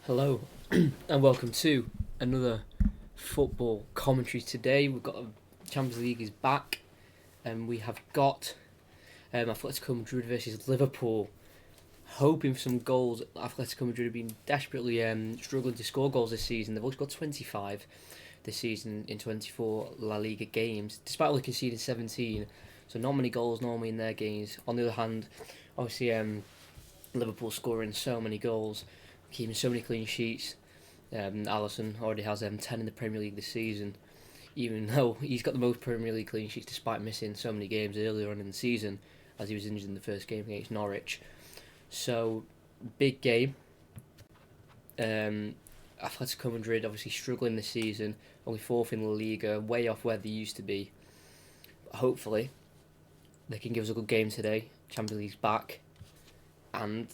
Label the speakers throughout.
Speaker 1: Hello, and welcome to another football commentary. Today we've got Champions League is back, and we have got Atletico Madrid versus Liverpool. Hoping for some goals. Atletico Madrid have been desperately struggling to score goals this season. They've only got 25 this season in 24 La Liga games, despite only conceding 17. So not many goals normally in their games. On the other hand, obviously Liverpool scoring so many goals, keeping so many clean sheets. Alisson already has 10 in the Premier League this season, even though he's got the most Premier League clean sheets despite missing so many games earlier on in the season, as he was injured in the first game against Norwich. So, big game. Atletico Madrid obviously struggling this season, only fourth in La Liga, way off where they used to be. But hopefully, they can give us a good game today. Champions League's back, and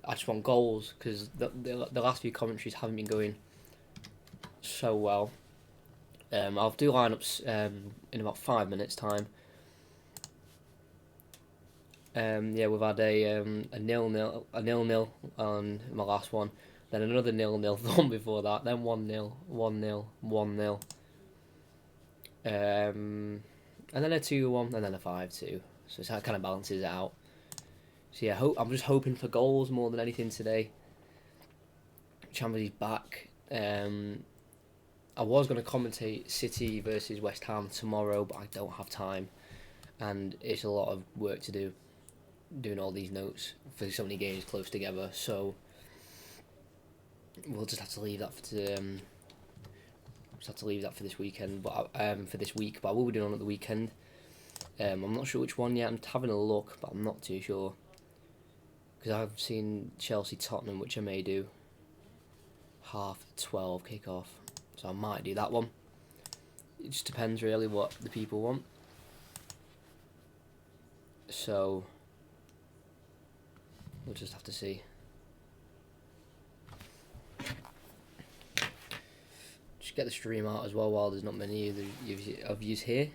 Speaker 1: I just want goals because the last few commentaries haven't been going so well. I'll do lineups in about 5 minutes time. We've had a 0-0 on my last one, then another 0-0 the one before that, then 1-0, 1-0, 1-0, and then a 2-1, and then a 5-2. So it kind of balances it out. So yeah, I'm just hoping for goals more than anything today. Champions League back. I was going to commentate City versus West Ham tomorrow, but I don't have time, and it's a lot of work to do, doing all these notes for so many games close together. So we'll just have to leave that for this weekend. But for this week, but I will be doing on at the weekend. I'm not sure which one yet. I'm having a look, but I'm not too sure because I've seen Chelsea Tottenham, which I may do 12:30 kickoff. So I might do that one. It just depends really what the people want. So we'll just have to see. Just get the stream out as well while there's not many of you here.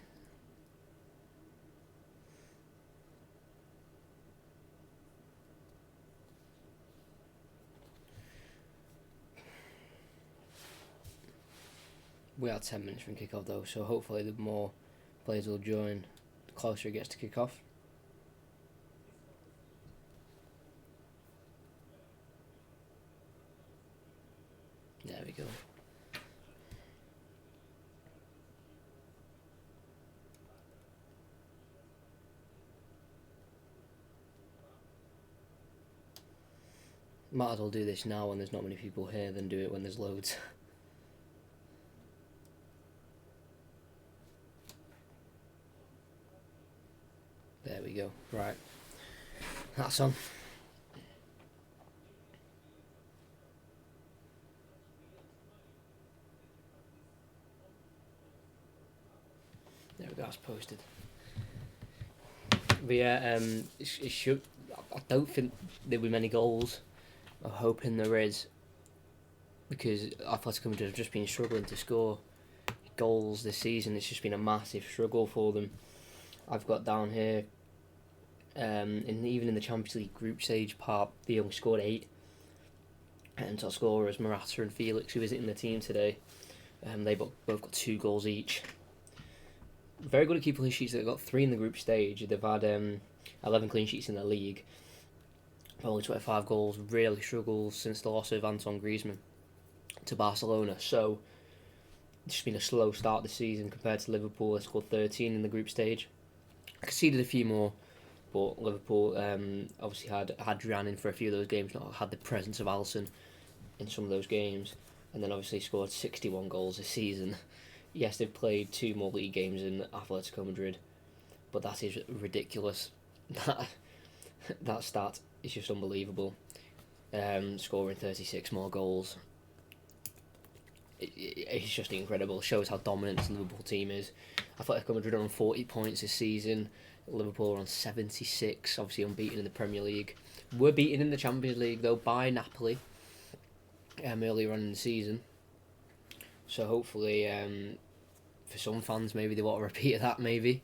Speaker 1: We are 10 minutes from kickoff though, so hopefully the more players will join the closer it gets to kickoff. There we go. Might as well do this now when there's not many people here than do it when there's loads. There we go. Right. That's on. There we go, that's posted. But yeah, it should. I don't think there'll be many goals. I'm hoping there is, because Atletico Madrid have just been struggling to score goals this season. It's just been a massive struggle for them. I've got down here, even in the Champions League group stage part, they only scored 8. And top scorers Morata and Felix, who isn't in the team today, they both got 2 goals each. Very good at keeping clean sheets. They've got 3 in the group stage. They've had 11 clean sheets in the league. Only 25 goals. Really struggles since the loss of Antoine Griezmann to Barcelona. So it's just been a slow start this season compared to Liverpool. They scored 13 in the group stage. Conceded a few more, but Liverpool obviously had Adrian in for a few of those games. Not had the presence of Alisson in some of those games, and then obviously scored 61 goals this season. Yes, they've played 2 more league games in Atletico Madrid, but that is ridiculous. That stat is just unbelievable. Scoring 36 more goals. It's just incredible. It shows how dominant this Liverpool team is. Atletico Madrid are on 40 points this season. Liverpool are on 76, obviously unbeaten in the Premier League. Were beaten in the Champions League though by Napoli earlier on in the season. So hopefully, for some fans, maybe they want a repeat of that. Maybe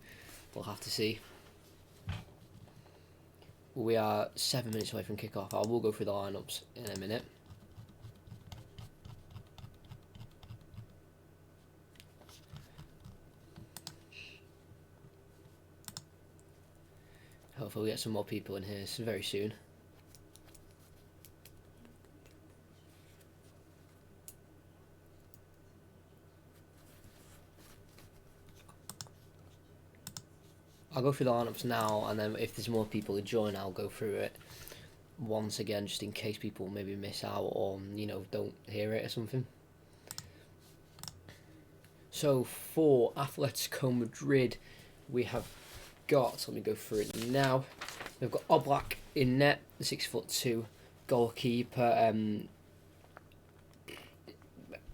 Speaker 1: we'll have to see. We are 7 minutes away from kickoff. I will go through the lineups in a minute. Hopefully we get some more people in here very soon. I'll go through the lineups now, and then if there's more people who join, I'll go through it once again, just in case people maybe miss out or don't hear it or something. So for Atletico Madrid, we have got. Let me go through it now. We've got Oblak in net, the 6'2" goalkeeper.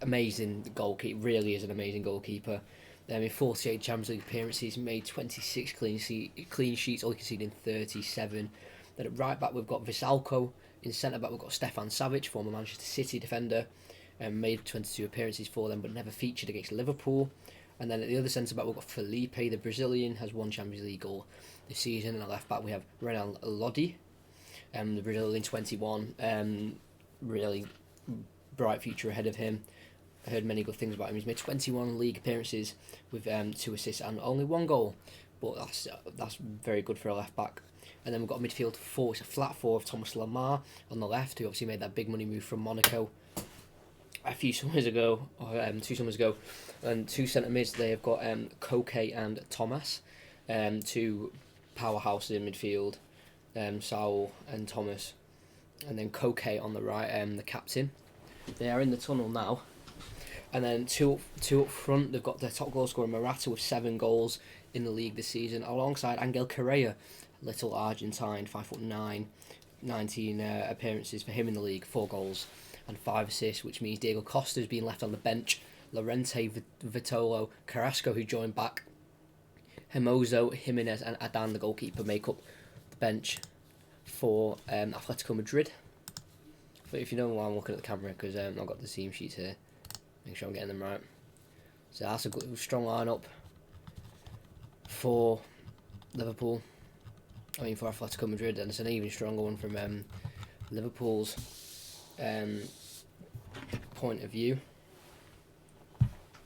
Speaker 1: Amazing goalkeeper. Really is an amazing goalkeeper. In 48 Champions League appearances, made 26 clean sheets, only conceding 37. Then at right back we've got Visalco. In centre back we've got Stefan Savic, former Manchester City defender, made 22 appearances for them but never featured against Liverpool. And then at the other centre back we've got Felipe, the Brazilian, has one Champions League goal this season. And at left back we have Renan Lodi, the Brazilian 21, really bright future ahead of him. I heard many good things about him. He's made 21 league appearances with 2 assists and only 1 goal, but that's very good for a left back. And then we've got a midfield 4. It's a flat 4 of Thomas Lemar on the left, who obviously made that big money move from Monaco a few summers ago, or 2 summers ago. And 2 centre mids, they have got Koke and Thomas, 2 powerhouses in midfield, Saul and Thomas, and then Koke on the right, the captain. They are in the tunnel now. And then two up front, they've got their top goal scorer Morata with 7 goals in the league this season, alongside Angel Correa, little Argentine, 5'9", 19 appearances for him in the league, 4 goals and 5 assists, which means Diego Costa's being left on the bench. Lorente, Vitolo, Carrasco, who joined back, Hermoso, Jimenez and Adan, the goalkeeper, make up the bench for Atletico Madrid. But if you don't know why I'm looking at the camera, because I've got the team sheets here. Make sure I'm getting them right. So that's a good, strong lineup for Liverpool. For Atletico Madrid, and it's an even stronger one from Liverpool's point of view.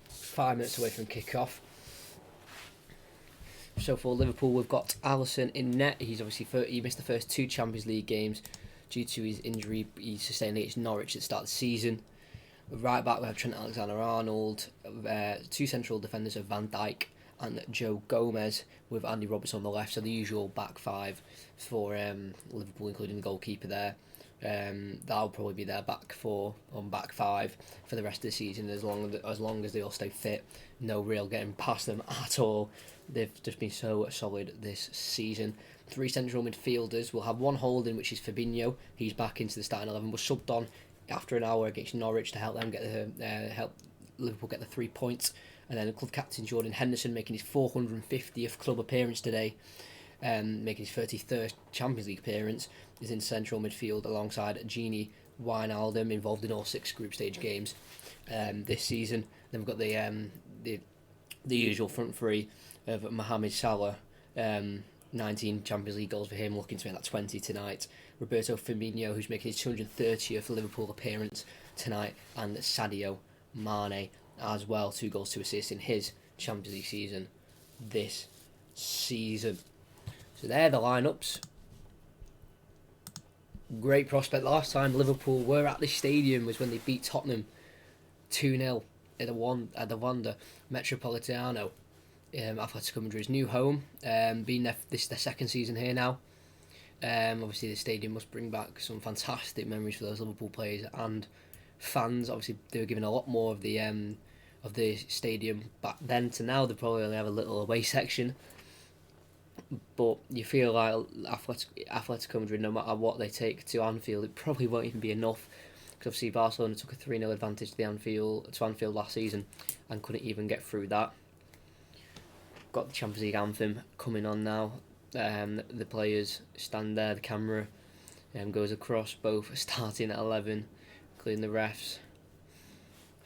Speaker 1: 5 minutes away from kick-off. So for Liverpool, we've got Alisson in net. He's obviously he missed the first 2 Champions League games due to his injury he sustained against Norwich at the start of the season. Right back we have Trent Alexander-Arnold, 2 central defenders of Van Dijk and Joe Gomez, with Andy Robertson on the left, so the usual back 5 for Liverpool, including the goalkeeper there. That'll probably be their back 5 for the rest of the season, as long as they all stay fit. No real getting past them at all. They've just been so solid this season. 3 central midfielders. We'll have one holding, which is Fabinho. He's back into the starting 11. Was subbed on after an hour against Norwich to help them help Liverpool get the 3 points. And then the club captain Jordan Henderson making his 450th club appearance today, making his 33rd Champions League appearance, is in central midfield alongside Gini Wijnaldum, involved in all 6 group stage games this season. Then we've got the usual front 3 of Mohamed Salah, 19 Champions League goals for him, looking to make that 20 tonight. Roberto Firmino, who's making his 230th Liverpool appearance tonight, and Sadio Mane as well, 2 goals, 2 assists in his Champions League season this season. So they're the lineups. Great prospect. Last time Liverpool were at this stadium was when they beat Tottenham 2-0 at the Wanda Metropolitano. Atletico Madrid's new home, been there, this is their 2nd season here now. Obviously the stadium must bring back some fantastic memories for those Liverpool players and fans. Obviously they were given a lot more of the stadium back then to now. They probably only have a little away section, but you feel like Atletico Madrid, no matter what they take to Anfield, it probably won't even be enough, because obviously Barcelona took a 3-0 advantage to Anfield last season and couldn't even get through that. Got the Champions League anthem coming on now. The players stand there, the camera goes across both starting at 11, including the refs.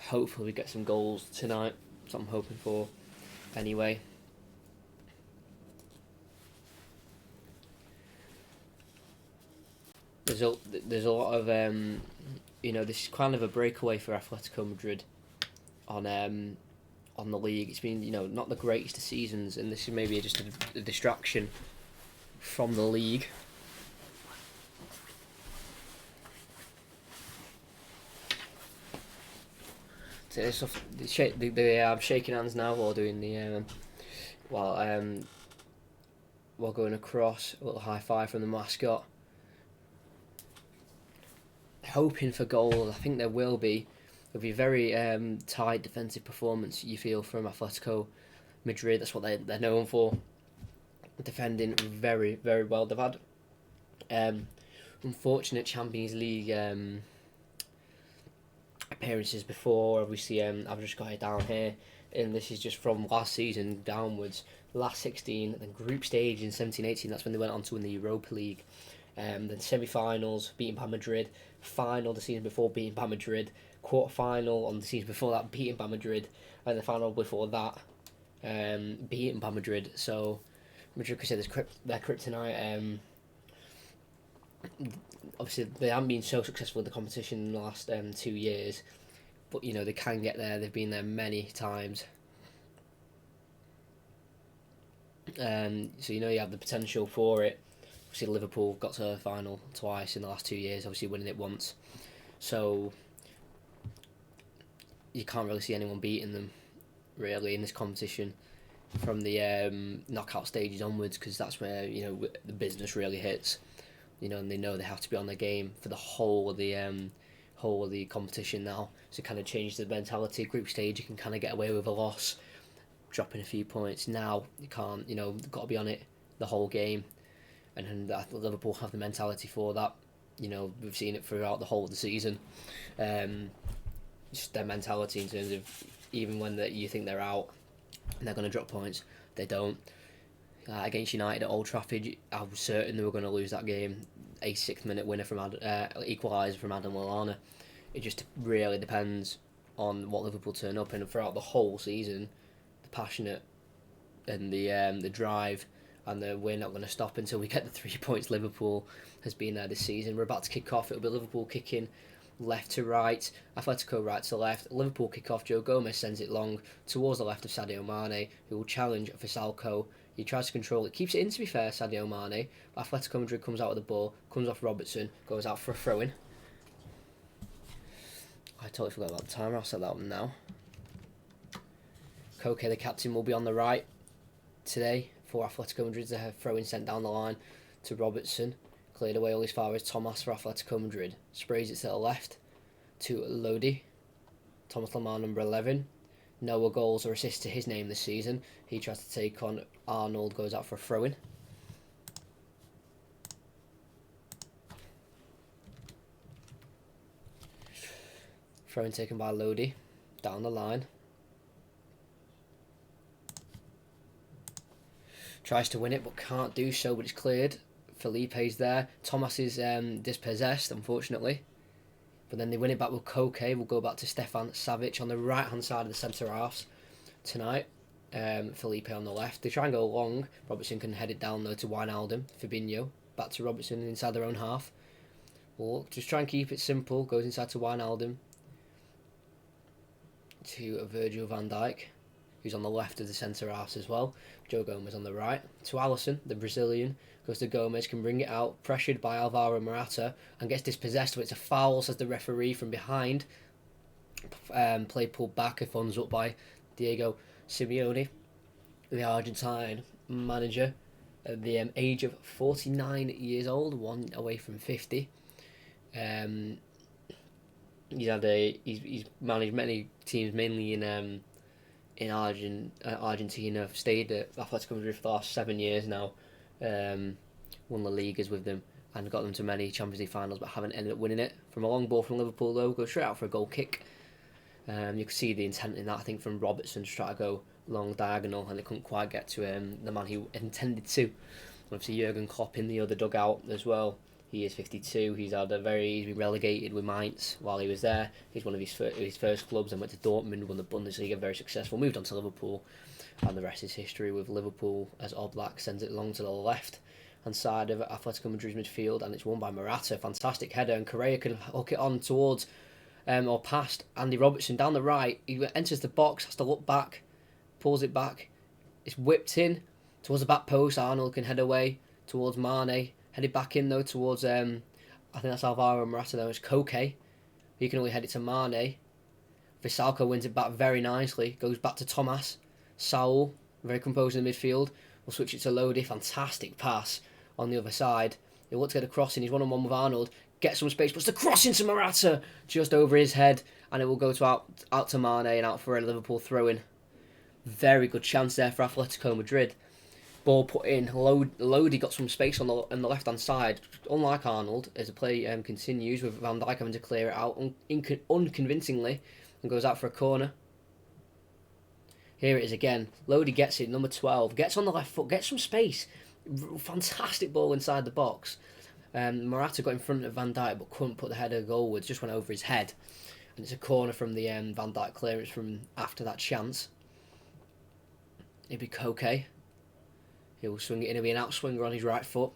Speaker 1: Hopefully we get some goals tonight, that's what I'm hoping for anyway. There's a lot of this is kind of a breakaway for Atletico Madrid on the league. It's been not the greatest of seasons, and this is maybe just a distraction from the league. So I'm shaking hands now while doing the while going across, a little high five from the mascot. Hoping for goals. I think there will be. It'll be a very tight defensive performance, you feel, from Atletico Madrid. That's what they're known for. Defending very, very well. They've had unfortunate Champions League appearances before. Obviously, I've just got it down here, and this is just from last season downwards. Last 16, then group stage in 17-18. That's when they went on to win the Europa League. Then semi-finals, beaten by Madrid. Final the season before, beaten by Madrid. Quarter-final on the season before that, beaten by Madrid. And the final before that, beaten by Madrid. So Madrid could say their kryptonite. Obviously, they haven't been so successful in the competition in the last 2 years. But, you know, they can get there. They've been there many times. So, you know, you have the potential for it. Obviously, Liverpool got to the final twice in the last 2 years, obviously winning it once. So, you can't really see anyone beating them, really, in this competition from the knockout stages onwards, because that's where, you know, the business really hits. You know, and they know they have to be on their game for the whole of the competition now. So, it kind of changes the mentality. Group stage, you can kind of get away with a loss, dropping a few points. Now, you can't, you know, got to be on it the whole game. And Liverpool have the mentality for that. You know, we've seen it throughout the whole of the season. Just their mentality in terms of even when you think they're out and they're going to drop points, they don't. Against United at Old Trafford, I was certain they were going to lose that game. A 6th-minute winner from equaliser from Adam Lallana. It just really depends on what Liverpool turn up, and throughout the whole season, the passionate and the drive. And we're not going to stop until we get the 3 points. Liverpool has been there this season. We're about to kick off. It'll be Liverpool kicking left to right, Atletico right to left. Liverpool kick off. Joe Gomez sends it long towards the left of Sadio Mane, who will challenge for Salco. He tries to control it, keeps it in, to be fair, Sadio Mane. But Atletico Madrid comes out with the ball, comes off Robertson, goes out for a throw-in. I totally forgot about the timer. I'll set that up now. Koke, the captain, will be on the right today for Atletico Madrid. A throw-in sent down the line to Robertson. Cleared away all as far as Thomas for Atletico Madrid. Sprays it to the left to Lodi. Thomas Lemar, number 11. No goals or assists to his name this season. He tries to take on Arnold, goes out for a throw-in. Throw-in taken by Lodi. Down the line. Tries to win it, but can't do so, but it's cleared. Felipe's there. Thomas is dispossessed, unfortunately. But then they win it back with Koke. We'll go back to Stefan Savic on the right-hand side of the centre halves tonight. Felipe on the left. They try and go long. Robertson can head it down, though, to Wijnaldum. Fabinho. Back to Robertson inside their own half. Well, just try and keep it simple. Goes inside to Wijnaldum. To Virgil van Dijk, who's on the left of the centre halves as well. Joe Gomez on the right. To Alisson, the Brazilian. Goes to Gomez, can bring it out. Pressured by Alvaro Morata. And gets dispossessed. So it's a foul, says the referee from behind. Play pulled back. A thumbs up by Diego Simeone, the Argentine manager. At the age of 49 years old. One away from 50. He's managed many teams, mainly in Argentina. I've stayed at Atletico Madrid for the last 7 years now. Won the Ligas with them and got them to many Champions League finals, but haven't ended up winning it. From a long ball from Liverpool, though, goes straight out for a goal kick. You can see the intent in that, I think, from Robertson to try to go long diagonal, and it couldn't quite get to the man he intended to. Obviously, Jurgen Klopp in the other dugout as well. He is 52. He's been relegated with Mainz while he was there. He's one of his first clubs, and went to Dortmund, won the Bundesliga, very successful. Moved on to Liverpool, and the rest is history. With Liverpool as Oblak sends it along to the left hand side of Atletico Madrid's midfield, and it's won by Morata. Fantastic header, and Correa can hook it on towards or past Andy Robertson down the right. He enters the box, has to look back, pulls it back. It's whipped in towards the back post. Arnold can head away towards Mane. Headed back in though towards I think that's Alvaro Morata though. It's Koke. He can only head it to Mane. Visalco wins it back very nicely. Goes back to Thomas. Saul, very composed in the midfield. We'll switch it to Lodi. Fantastic pass on the other side. He'll look to get a crossing. He's one-on-one with Arnold. Gets some space. Puts the cross into Morata. Just over his head. And it will go to out to Mane and out for a Liverpool throw-in. Very good chance there for Atletico Madrid. Ball put in. Lodi got some space on the left-hand side. Unlike Arnold, as the play continues with Van Dijk having to clear it out unconvincingly. And goes out for a corner. Here it is again. Lodi gets it, number 12. Gets on the left foot, gets some space. Fantastic ball inside the box. Morata got in front of Van Dijk but couldn't put the header goalwards, just went over his head. And it's a corner from the Van Dijk clearance from after that chance. It'll be Koke. He'll swing it in, it'll be an outswinger on his right foot.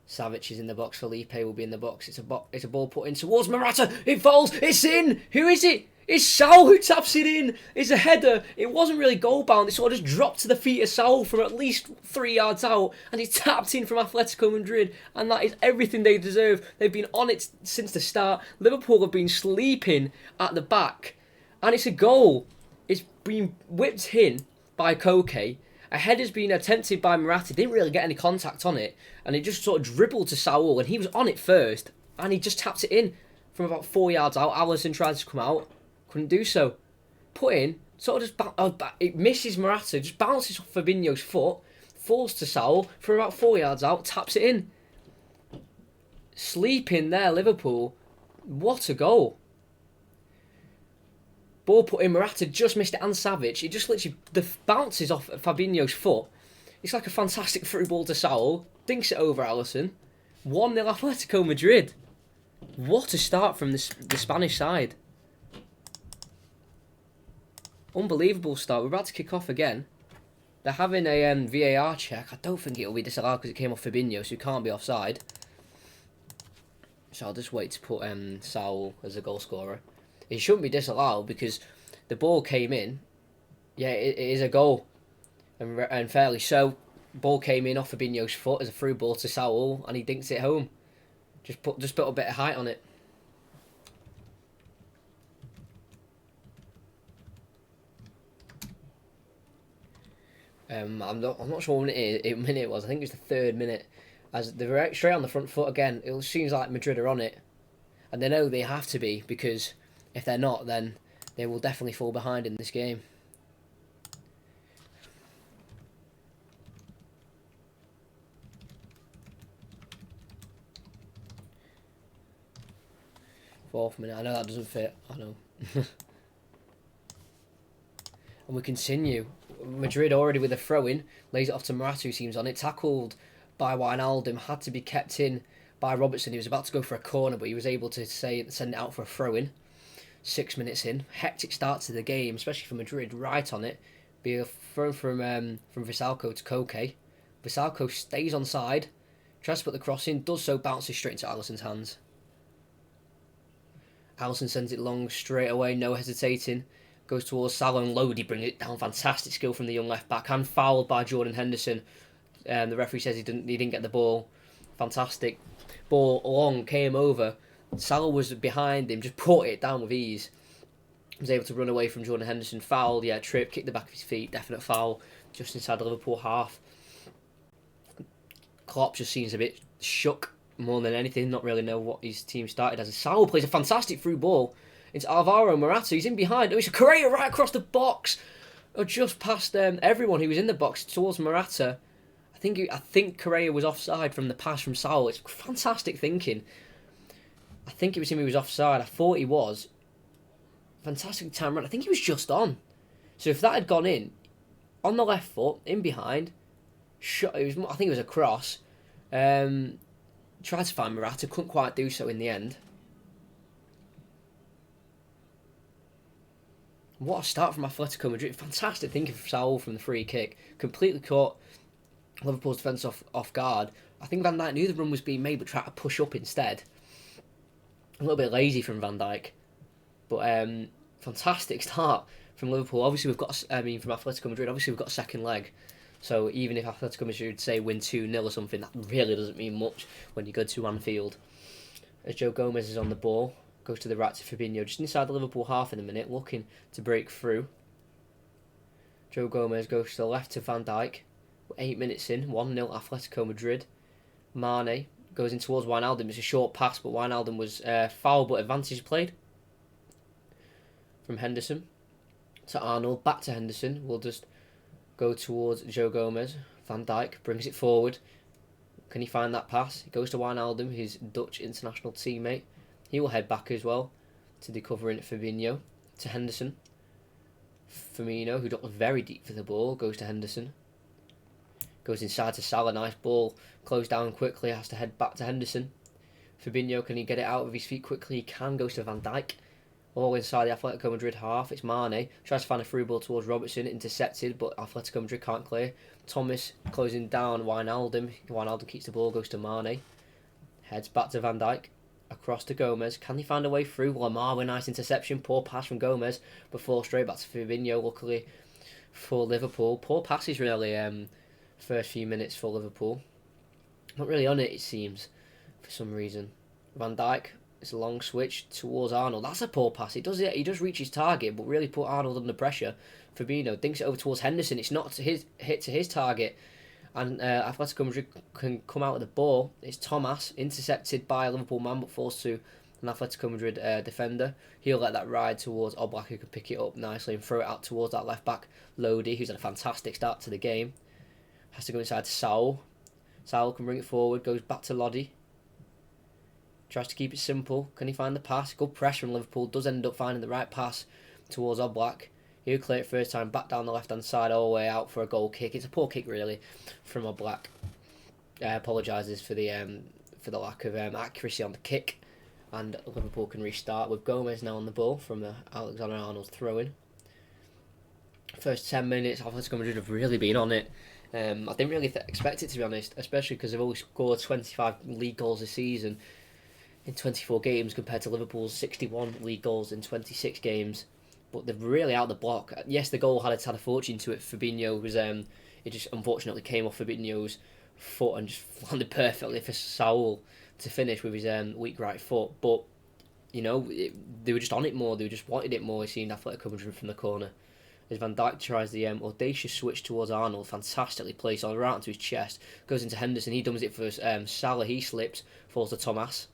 Speaker 1: Savic is in the box, Felipe will be in the box. It's a ball put in towards Morata. It falls, it's in! Who is it? It's Saul who taps it in. It's a header. It wasn't really goal bound. It sort of just dropped to the feet of Saul from at least 3 yards out. And it's tapped in from Atletico Madrid. And that is everything they deserve. They've been on it since the start. Liverpool have been sleeping at the back. And it's a goal. It's been whipped in by Koke. A header's been attempted by Morata. Didn't really get any contact on it. And it just sort of dribbled to Saul. And he was on it first. And he just tapped it in from about 4 yards out. Alisson tried to come out. Couldn't do so. Put in. Sort of just... it misses Morata. Just bounces off Fabinho's foot. Falls to Saul. From about 4 yards out. Taps it in. Sleeping there, Liverpool. What a goal. Ball put in, Morata just missed it and Savic. It just literally bounces off Fabinho's foot. It's like a fantastic through ball to Saul. Dinks it over Alisson. 1-0 Atletico Madrid. What a start from the Spanish side. Unbelievable start. We're about to kick off again. They're having a VAR check. I don't think it'll be disallowed because it came off Fabinho, so it can't be offside. So I'll just wait to put Saul as a goal scorer. It shouldn't be disallowed because the ball came in. Yeah, it is a goal. And fairly so. Ball came in off Fabinho's foot as a through ball to Saul and he dinks it home. Just put a bit of height on it. I'm not sure what minute it was. I think it was the 3rd minute. As they were straight on the front foot again. It seems like Madrid are on it. And they know they have to be because if they're not, then they will definitely fall behind in this game. Fourth minute. I know that doesn't fit. I know. And we continue. Madrid already with a throw-in. Lays it off to Morata who seems on it. Tackled by Wijnaldum. Had to be kept in by Robertson. He was about to go for a corner, but he was able to send it out for a throw-in. 6 minutes in. Hectic start to the game, especially for Madrid. Right on it. Be a throw from Visalco to Koke. Visalco stays on side. Tries to put the cross in. Does so. Bounces straight into Alisson's hands. Alisson sends it long straight away. No hesitating. Goes towards Salah and Lodi. Brings it down. Fantastic skill from the young left back. And fouled by Jordan Henderson. The referee says he didn't get the ball. Fantastic. Ball long. Came over. Salah was behind him, just put it down with ease. Was able to run away from Jordan Henderson. Fouled, yeah, trip, kicked the back of his feet, definite foul, just inside the Liverpool half. Klopp just seems a bit shook more than anything, not really know what his team started as. Salah plays a fantastic through ball into Alvaro Morata, he's in behind. Oh, it's a Correa right across the box, or just past everyone who was in the box towards Morata. I think Correa was offside from the pass from Salah. It's fantastic thinking. I think it was him who was offside. I thought he was. Fantastic time run. I think he was just on. So if that had gone in, on the left foot, in behind, shot. I think it was a cross. Tried to find Morata, couldn't quite do so in the end. What a start from Atletico Madrid. Fantastic thinking from Saul from the free kick. Completely caught Liverpool's defence off guard. I think Van Dijk knew the run was being made but tried to push up instead. A little bit lazy from Van Dijk. But fantastic start from Liverpool. Obviously from Atletico Madrid, obviously we've got a second leg. So even if Atletico Madrid say win 2-0 or something, that really doesn't mean much when you go to Anfield. As Joe Gomez is on the ball, goes to the right to Fabinho, just inside the Liverpool half in a minute, looking to break through. Joe Gomez goes to the left to Van Dijk. 8 minutes in, 1-0 Atletico Madrid. Mane goes in towards Wijnaldum. It's a short pass, but Wijnaldum was foul, but advantage played from Henderson to Arnold. Back to Henderson. We'll just go towards Joe Gomez. Van Dijk brings it forward. Can he find that pass? He goes to Wijnaldum, his Dutch international teammate. He will head back as well to the covering Fabinho to Henderson. Firmino, who got very deep for the ball, goes to Henderson. Goes inside to Salah, nice ball. Closed down quickly, has to head back to Henderson. Fabinho, can he get it out of his feet quickly? He can, goes to Van Dijk. All inside the Atletico Madrid half. It's Mane. Tries to find a through ball towards Robertson. Intercepted, but Atletico Madrid can't clear. Thomas closing down Wijnaldum. Wijnaldum keeps the ball, goes to Mane. Heads back to Van Dijk. Across to Gomez. Can he find a way through? Lamar with a nice interception. Poor pass from Gomez. Before straight back to Fabinho, luckily for Liverpool. Poor passes really, first few minutes for Liverpool. Not really on it seems, for some reason. Van Dijk. It's a long switch towards Arnold. That's a poor pass. He does reach his target, but really put Arnold under pressure. Fabinho dinks it over towards Henderson. It's not his hit to his target. And Atletico Madrid can come out with the ball. It's Thomas, intercepted by a Liverpool man, but falls to an Atletico Madrid defender. He'll let that ride towards Oblak, who can pick it up nicely and throw it out towards that left back, Lodi, who's had a fantastic start to the game. Has to go inside to Saul. Saul can bring it forward, goes back to Lodi. Tries to keep it simple. Can he find the pass? Good pressure from Liverpool. Does end up finding the right pass towards Oblak. He'll clear it first time back down the left-hand side all the way out for a goal kick. It's a poor kick, really, from Oblak. Apologises for the lack of accuracy on the kick. And Liverpool can restart with Gomez now on the ball from Alexander-Arnold's throw-in. First 10 minutes, Atletico Madrid have really been on it. I didn't really expect it, to be honest, especially because they've only scored 25 league goals this season in 24 games compared to Liverpool's 61 league goals in 26 games. But they're really out the block. Yes, the goal had a fortune to it. Fabinho was it just unfortunately came off Fabinho's foot and just landed perfectly for Saul to finish with his weak right foot. But they were just on it more. They just wanted it more. It seemed Atletico Madrid from the corner. As Van Dijk tries the audacious switch towards Arnold, fantastically placed on right onto his chest, goes into Henderson. He dummies it for Salah. He slips, falls to Thomas.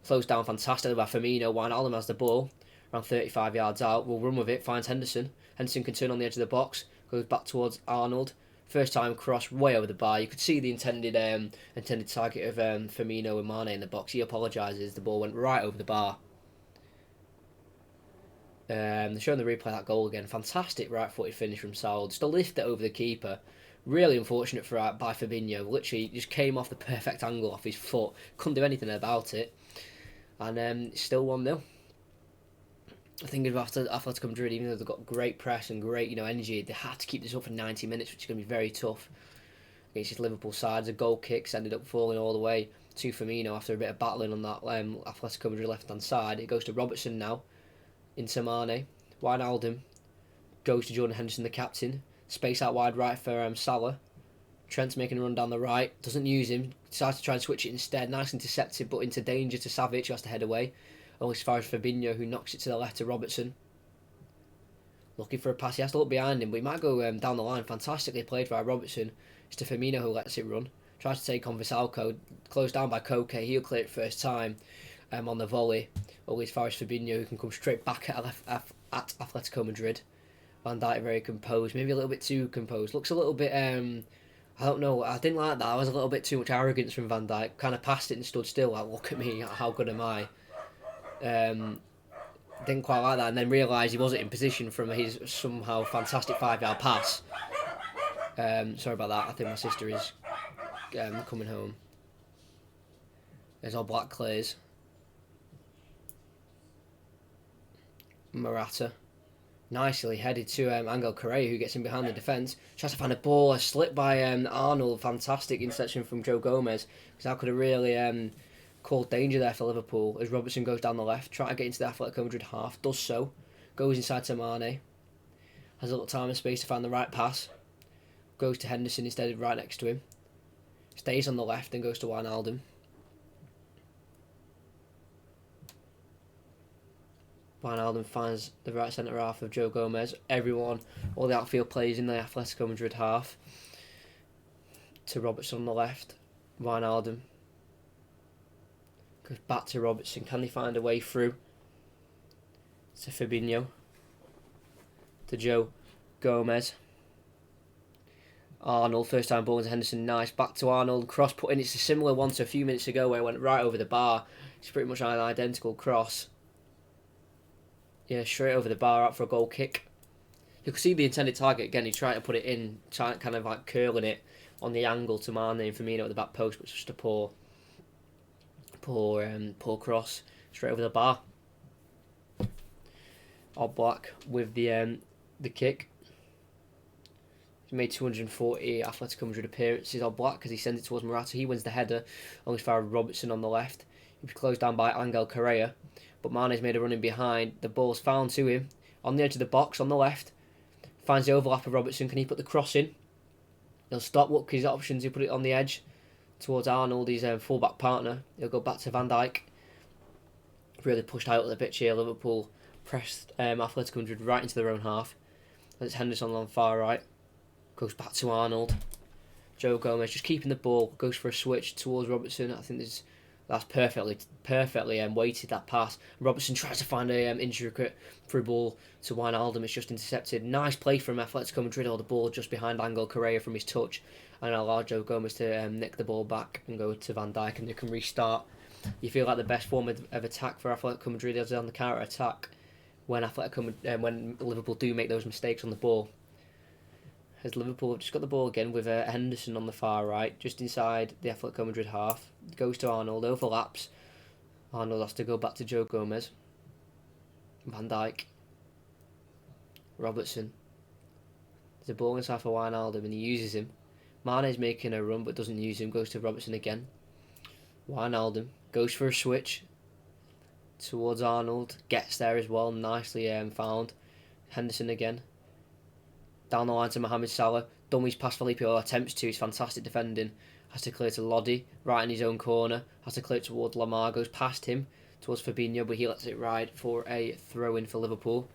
Speaker 1: Closed down fantastically by Firmino. Wijnaldum has the ball, around 35 yards out. Will run with it, finds Henderson. Henderson can turn on the edge of the box, goes back towards Arnold. First time cross, way over the bar. You could see the intended target of Firmino and Mane in the box. He apologises. The ball went right over the bar. They're showing the replay of that goal again. Fantastic right-footed finish from Saul. Just a lift it over the keeper. Really unfortunate by Fabinho. Literally just came off the perfect angle off his foot. Couldn't do anything about it. And still 1-0. I think after Atletico Madrid, even though they've got great press and great energy, they had to keep this up for 90 minutes, which is going to be very tough against this Liverpool side. The goal kicks ended up falling all the way to Firmino after a bit of battling on that Atletico Madrid left-hand side. It goes to Robertson now, into Mane. Wijnaldum goes to Jordan Henderson, the captain. Space out wide right for Salah. Trent's making a run down the right, doesn't use him, decides to try and switch it instead. Nice intercepted, but into danger to Savic, who has to head away. Only as far as Fabinho, who knocks it to the left to Robertson. Looking for a pass, he has to look behind him, but he might go down the line. Fantastically played by Robertson. It's to Firmino, who lets it run. Tries to take on Visalco, closed down by Koke. He'll clear it first time on the volley. Only as far as Fabinho, who can come straight back at Atletico Madrid. Van Dijk very composed, maybe a little bit too composed. Looks a little bit... I don't know, I didn't like that. I was a little bit too much arrogance from Van Dijk. Kind of passed it and stood still, like, look at me, how good am I? Didn't quite like that, and then realised he wasn't in position from his somehow fantastic 5-yard pass. Sorry about that, I think my sister is coming home. There's Oblak clears. Morata. Nicely headed to Angel Correa, who gets in behind the defence. Tries to find a ball, a slip by Arnold. Fantastic interception from Joe Gomez, because that could have really called danger there for Liverpool. As Robertson goes down the left, trying to get into the Atletico Madrid half, does so. Goes inside to Mane. Has a little time and space to find the right pass. goes to Henderson instead of right next to him. Stays on the left and goes to Wijnaldum. Wijnaldum finds the right centre half of Joe Gomez. Everyone, all the outfield players in the Atletico Madrid half. To Robertson on the left. Wijnaldum goes back to Robertson. Can they find a way through? To Fabinho. To Joe Gomez. Arnold, first time ball into Henderson, nice. Back to Arnold, cross put in. It's a similar one to a few minutes ago where it went right over the bar. It's pretty much an identical cross. Yeah, straight over the bar, out for a goal kick. You can see the intended target again. He tried to put it in, kind of like curling it on the angle to Mane and Firmino at the back post, but it's just a poor cross straight over the bar. Oblak with the kick. He's made 240 Atletico Madrid appearances. Oblak, because he sends it towards Morata. He wins the header on his far Robertson on the left. He was closed down by Angel Correa, but Mane's made a run in behind. The ball's found to him on the edge of the box on the left. Finds the overlap of Robertson. Can he put the cross in? He'll stop. Look his options. He'll put it on the edge towards Arnold, his full-back partner. He'll go back to Van Dijk. Really pushed out of the pitch here. Liverpool pressed Atletico Madrid right into their own half. And it's Henderson on the far right. Goes back to Arnold. Joe Gomez just keeping the ball. Goes for a switch towards Robertson. I think that's perfectly weighted, that pass. Robertson tries to find a intricate through ball to Wijnaldum. It's just intercepted. Nice play from Atletico Madrid. Or the ball just behind Angel Correa from his touch, and allow Joe Gomez to nick the ball back and go to Van Dijk, and they can restart. You feel like the best form of attack for Atletico Madrid is on the counter attack when when Liverpool do make those mistakes on the ball. As Liverpool have just got the ball again with Henderson on the far right, just inside the Atletico Madrid half. Goes to Arnold, overlaps. Arnold has to go back to Joe Gomez. Van Dijk. Robertson. There's a ball inside for Wijnaldum and he uses him. Mane's making a run but doesn't use him. Goes to Robertson again. Wijnaldum goes for a switch towards Arnold. Gets there as well. Nicely found. Henderson again. Down the line to Mohamed Salah. Dummies past Felipe, or attempts to. His fantastic defending. Has to clear to Lodi, right in his own corner. Has to clear it towards Lamar. Goes past him towards Fabinho, but he lets it ride for a throw-in for Liverpool.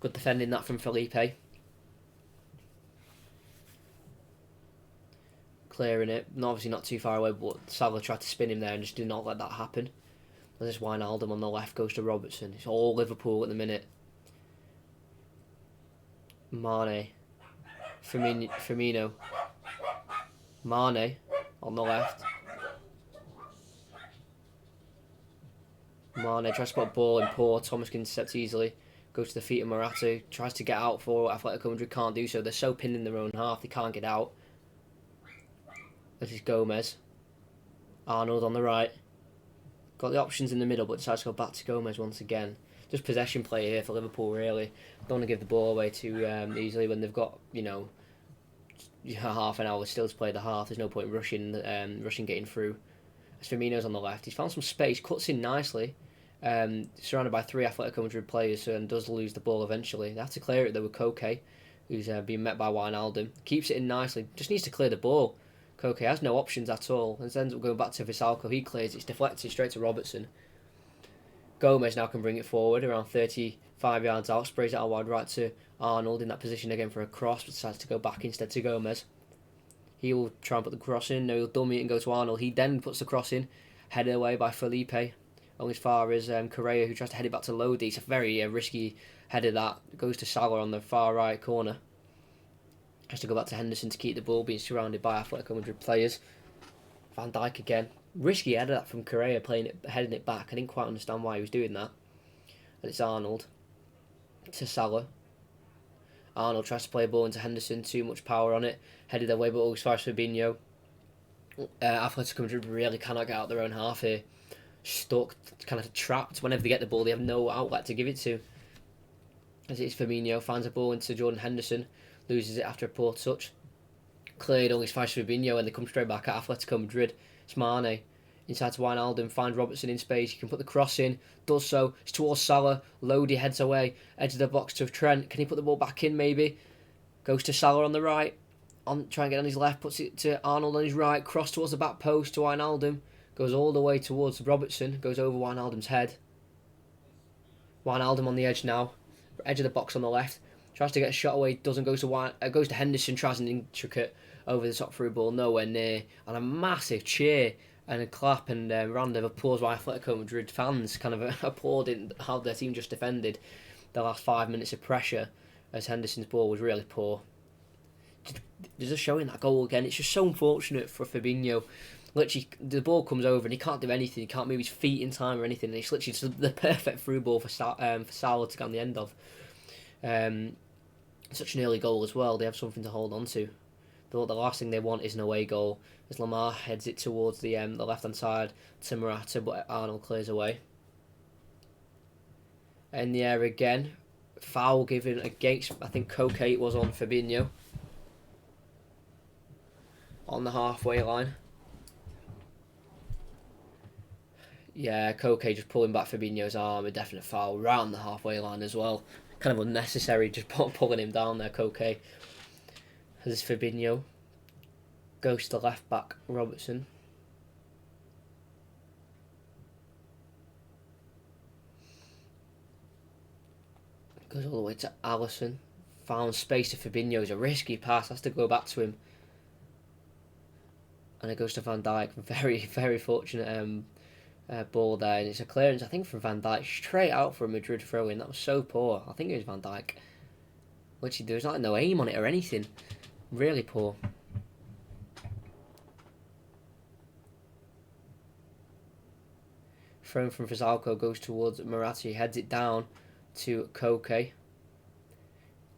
Speaker 1: Good defending that from Felipe. Clearing it. Obviously not too far away, but Salah tried to spin him there and just did not let that happen. And this Wijnaldum on the left goes to Robertson. It's all Liverpool at the minute. Mane. Firmino. Mane on the left. Mane tries to put a ball in poor. Thomas can intercept easily. Goes to the feet of Morata. Tries to get out for Atletico Madrid. Can't do so. They're so pinned in their own half. They can't get out. This is Gomez. Arnold on the right. Got the options in the middle, but decides to go back to Gomez once again. Just possession play here for Liverpool, really. Don't want to give the ball away too easily when they've got, half an hour still to play the half. There's no point rushing getting through. As Firmino's on the left, he's found some space, cuts in nicely. Surrounded by 3 Atletico Madrid players, and does lose the ball eventually. They have to clear it though with Koke, who's being met by Wijnaldum. Keeps it in nicely, just needs to clear the ball. Koke has no options at all, and ends up going back to Visalco. He clears it, it's deflected straight to Robertson. Gomez now can bring it forward around 35 yards out, sprays it out wide right to Arnold in that position again for a cross, but decides to go back instead to Gomez. He will try and put the cross in, no, he'll dummy it and go to Arnold. He then puts the cross in, headed away by Felipe, only as far as Correa, who tries to head it back to Lodi. It's a very risky header that goes to Salah on the far right corner. Has to go back to Henderson to keep the ball, being surrounded by Atletico Madrid players. Van Dijk again. Risky header that from Correa, heading it back. I didn't quite understand why he was doing that. And it's Arnold to Salah. Arnold tries to play a ball into Henderson, too much power on it. Headed away, but as far as Fabinho. Atletico Madrid really cannot get out their own half here. Stuck, kind of trapped. Whenever they get the ball, they have no outlet to give it to. As it's Firmino, finds a ball into Jordan Henderson. Loses it after a poor touch. Cleared only as far as Fabinho, and they come straight back at Atletico Madrid. It's Mane. Inside to Wijnaldum, finds Robertson in space. He can put the cross in. Does so. It's towards Salah. Lodi heads away. Edge of the box to Trent. Can he put the ball back in maybe? Goes to Salah on the right. trying to get on his left, puts it to Arnold on his right, cross towards the back post to Wijnaldum, goes all the way towards Robertson, goes over Wijnaldum's head. Wijnaldum on the edge now, edge of the box on the left, tries to get a shot away, doesn't, goes to Henderson, tries an intricate over the top through ball, nowhere near, and a massive cheer and a clap and round of applause by Atletico Madrid fans, kind of applauding how their team just defended the last 5 minutes of pressure, as Henderson's ball was really poor. Just showing that goal again, it's just so unfortunate for Fabinho. Literally, the ball comes over and he can't do anything. He can't move his feet in time or anything. And it's literally just the perfect through ball for Salah to get on the end of. Such an early goal as well. They have something to hold on to. The last thing they want is an away goal. As Lamar heads it towards the left-hand side to Morata, but Arnold clears away. In the air again. Foul given against, I think Koke was on Fabinho. On the halfway line. Yeah, Koke just pulling back Fabinho's arm, a definite foul round the halfway line as well. Kind of unnecessary, just pulling him down there, Koke. As Fabinho goes to the left back, Robertson. Goes all the way to Alisson. Found space to Fabinho, it's a risky pass, has to go back to him. And it goes to Van Dijk, very, very fortunate ball there, and it's a clearance I think from Van Dijk straight out for a Madrid throw in. That was so poor. I think it was Van Dijk. Literally, there was like no aim on it or anything. Really poor. Thrown from Fazalco goes towards Morata. He heads it down to Koke.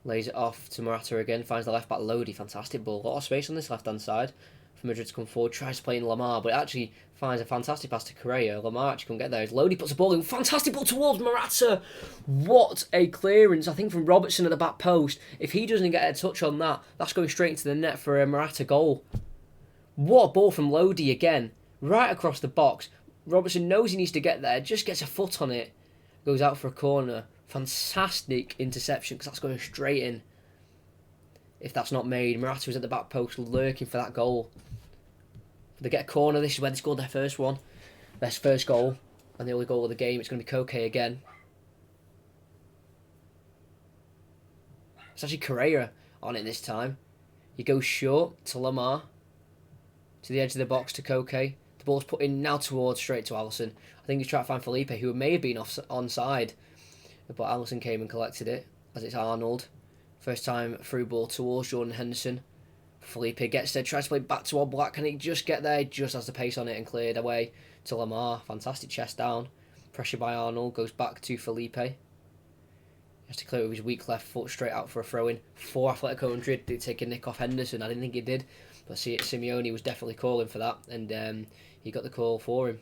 Speaker 1: Lays it off to Morata again. Finds the left back Lodi. Fantastic ball. A lot of space on this left hand side for Madrid to come forward. Tries to play in Lamar, but it actually finds a fantastic pass to Correa. Lamar actually can't get there. As Lodi puts the ball in. Fantastic ball towards Morata. What a clearance, I think, from Robertson at the back post. If he doesn't get a touch on that, that's going straight into the net for a Morata goal. What a ball from Lodi again. Right across the box. Robertson knows he needs to get there. Just gets a foot on it. Goes out for a corner. Fantastic interception, because that's going straight in. If that's not made, Morata was at the back post lurking for that goal. They get a corner. This is where they scored their first one. Their first goal. And the only goal of the game. It's going to be Koke again. It's actually Correa on it this time. He goes short to Lamar. To the edge of the box to Koke. The ball's put in now towards straight to Alisson. I think he's trying to find Felipe, who may have been onside. But Alisson came and collected it. As it's Arnold. First time through ball towards Jordan Henderson. Felipe gets there, tries to play back to Oblak. Can he just get there? Just has the pace on it and cleared away to Lamar. Fantastic chest down. Pressure by Arnold. Goes back to Felipe. He has to clear with his weak left foot straight out for a throw-in. For Atletico Madrid, did take a nick off Henderson. I didn't think he did. But Simeone was definitely calling for that. And he got the call for him.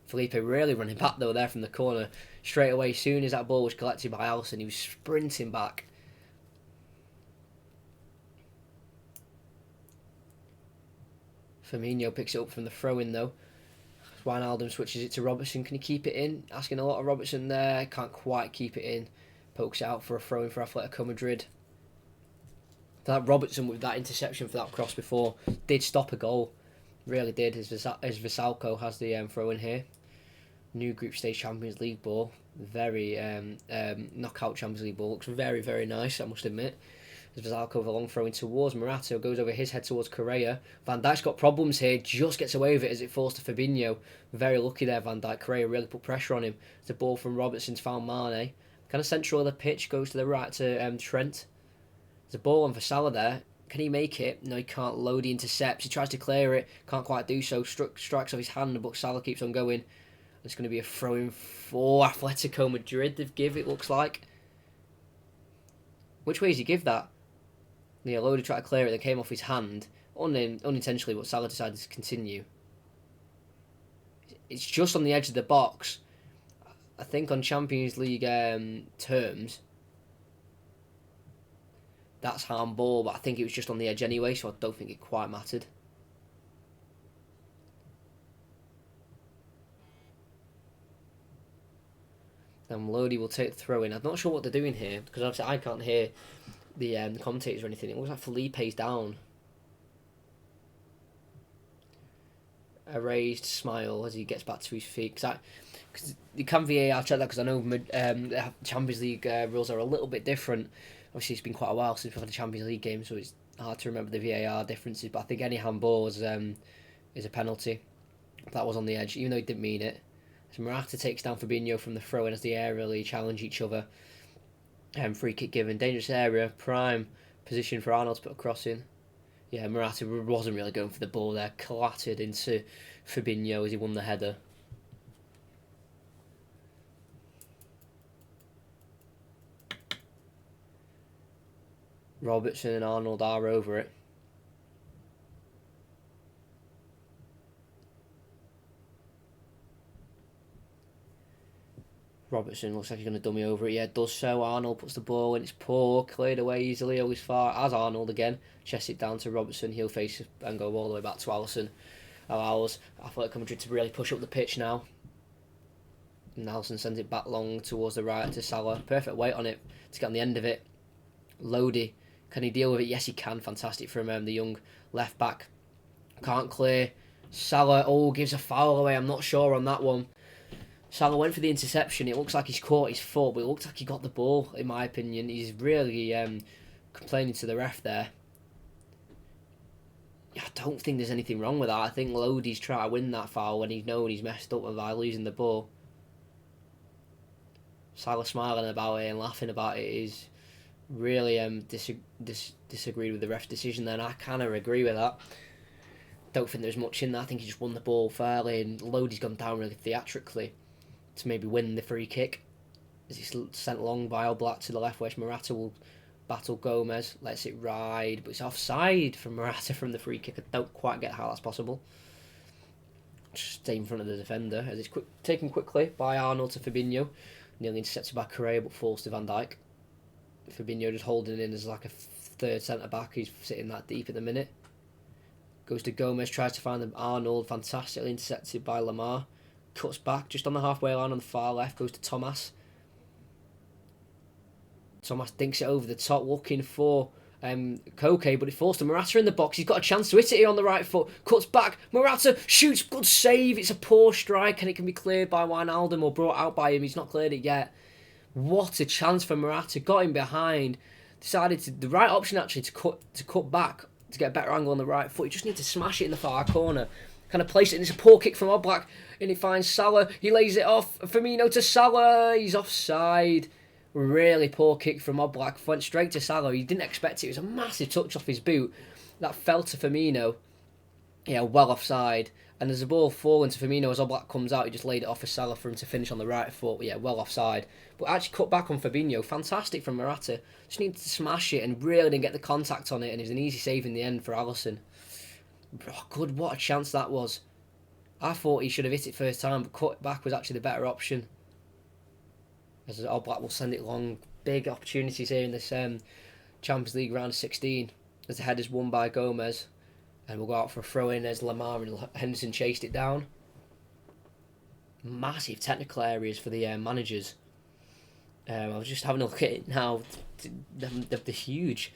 Speaker 1: Felipe really running back though there from the corner. Straight away, as soon as that ball was collected by Alisson, he was sprinting back. Firmino picks it up from the throw-in though. Wijnaldum switches it to Robertson. Can he keep it in? Asking a lot of Robertson there. Can't quite keep it in. Pokes it out for a throw-in for Atletico Madrid. That Robertson with that interception for that cross before did stop a goal. Really did. As Vasalco has the throw-in here. New group stage Champions League ball. Very knockout Champions League ball. Looks very, very nice, I must admit. As Vasalco with a long throw in towards Morata, goes over his head towards Correa. Van Dijk's got problems here, just gets away with it as it falls to Fabinho. Very lucky there, Van Dijk. Correa really put pressure on him. It's a ball from Robertson to found Mane. Kind of central of the pitch, goes to the right to Trent. There's a ball on for Salah there. Can he make it? No, he can't. Lodi intercepts. He tries to clear it, can't quite do so. Strikes off his hand, but Salah keeps on going. It's going to be a throw-in for Atletico Madrid, they've give, it looks like. Which way does he give that? Yeah, Lodi tried to clear it, that came off his hand. Unintentionally, but Salah decided to continue. It's just on the edge of the box. I think on Champions League terms, that's handball, but I think it was just on the edge anyway, so I don't think it quite mattered. Then Lodi will take the throw in. I'm not sure what they're doing here, because obviously I can't hear the commentators or anything. It looks like Felipe's down. A raised smile as he gets back to his feet. Because you can VAR check that, because I know the Champions League rules are a little bit different. Obviously, it's been quite a while since we've had a Champions League game, so it's hard to remember the VAR differences. But I think any handball is a penalty. That was on the edge, even though he didn't mean it. So Morata takes down Fabinho from the throw-in as they aerially challenge each other. Free kick given, dangerous area, prime position for Arnold to put a cross in. Yeah, Morata wasn't really going for the ball there, clattered into Fabinho as he won the header. Robertson and Arnold are over it. Robertson looks like he's going to dummy over it. Yeah, does so. Arnold puts the ball in. It's poor. Cleared away easily. Always far. As Arnold again. Chests it down to Robertson. He'll face and go all the way back to Alisson. Allows Athletico Madrid to really push up the pitch now. And Alisson sends it back long towards the right to Salah. Perfect weight on it to get on the end of it. Lodi. Can he deal with it? Yes, he can. Fantastic from the young left back. Can't clear. Salah, gives a foul away. I'm not sure on that one. Salah went for the interception. It looks like he's caught his foot, but it looks like he got the ball, in my opinion. He's really complaining to the ref there. I don't think there's anything wrong with that. I think Lodi's trying to win that foul when he's known he's messed up by losing the ball. Salah smiling about it and laughing about it is really disagreed with the ref's decision there, and I kind of agree with that. Don't think there's much in that. I think he just won the ball fairly, and Lodi's gone down really theatrically to maybe win the free kick. As he's sent long by Oblak to the left, where Morata will battle Gomez, lets it ride, but it's offside from Morata from the free kick. I don't quite get how that's possible. Just stay in front of the defender, as it's taken quickly by Arnold to Fabinho, nearly intercepted by Correa but falls to Van Dijk. Fabinho just holding in as like a third centre-back. He's sitting that deep at the minute. Goes to Gomez, tries to find Arnold, fantastically intercepted by Lamar. Cuts back, just on the halfway line on the far left, goes to Thomas. Thomas dinks it over the top, looking for Koke, but it falls to Morata in the box. He's got a chance to hit it here on the right foot. Cuts back, Morata shoots, good save. It's a poor strike, and it can be cleared by Wijnaldum or brought out by him. He's not cleared it yet. What a chance for Morata. Got him behind. Decided the right option actually to cut back to get a better angle on the right foot. You just need to smash it in the far corner. Kind of place it, and it's a poor kick from Oblak, and he finds Salah. He lays it off. Firmino to Salah. He's offside. Really poor kick from Oblak. Went straight to Salah. He didn't expect it. It was a massive touch off his boot. That fell to Firmino. Yeah, well offside. And there's a ball falling to Firmino as Oblak comes out. He just laid it off for Salah for him to finish on the right foot. Yeah, well offside. But actually cut back on Fabinho. Fantastic from Morata. Just needed to smash it and really didn't get the contact on it. And it was an easy save in the end for Alisson. Oh, good, what a chance that was. I thought he should have hit it first time, but cut back was actually the better option. As Oblak will send it long. Big opportunities here in this Champions League round of 16. As the header's won by Gomez. And we'll go out for a throw-in as Lamar and Henderson chased it down. Massive technical areas for the managers. I was just having a look at it now. They're huge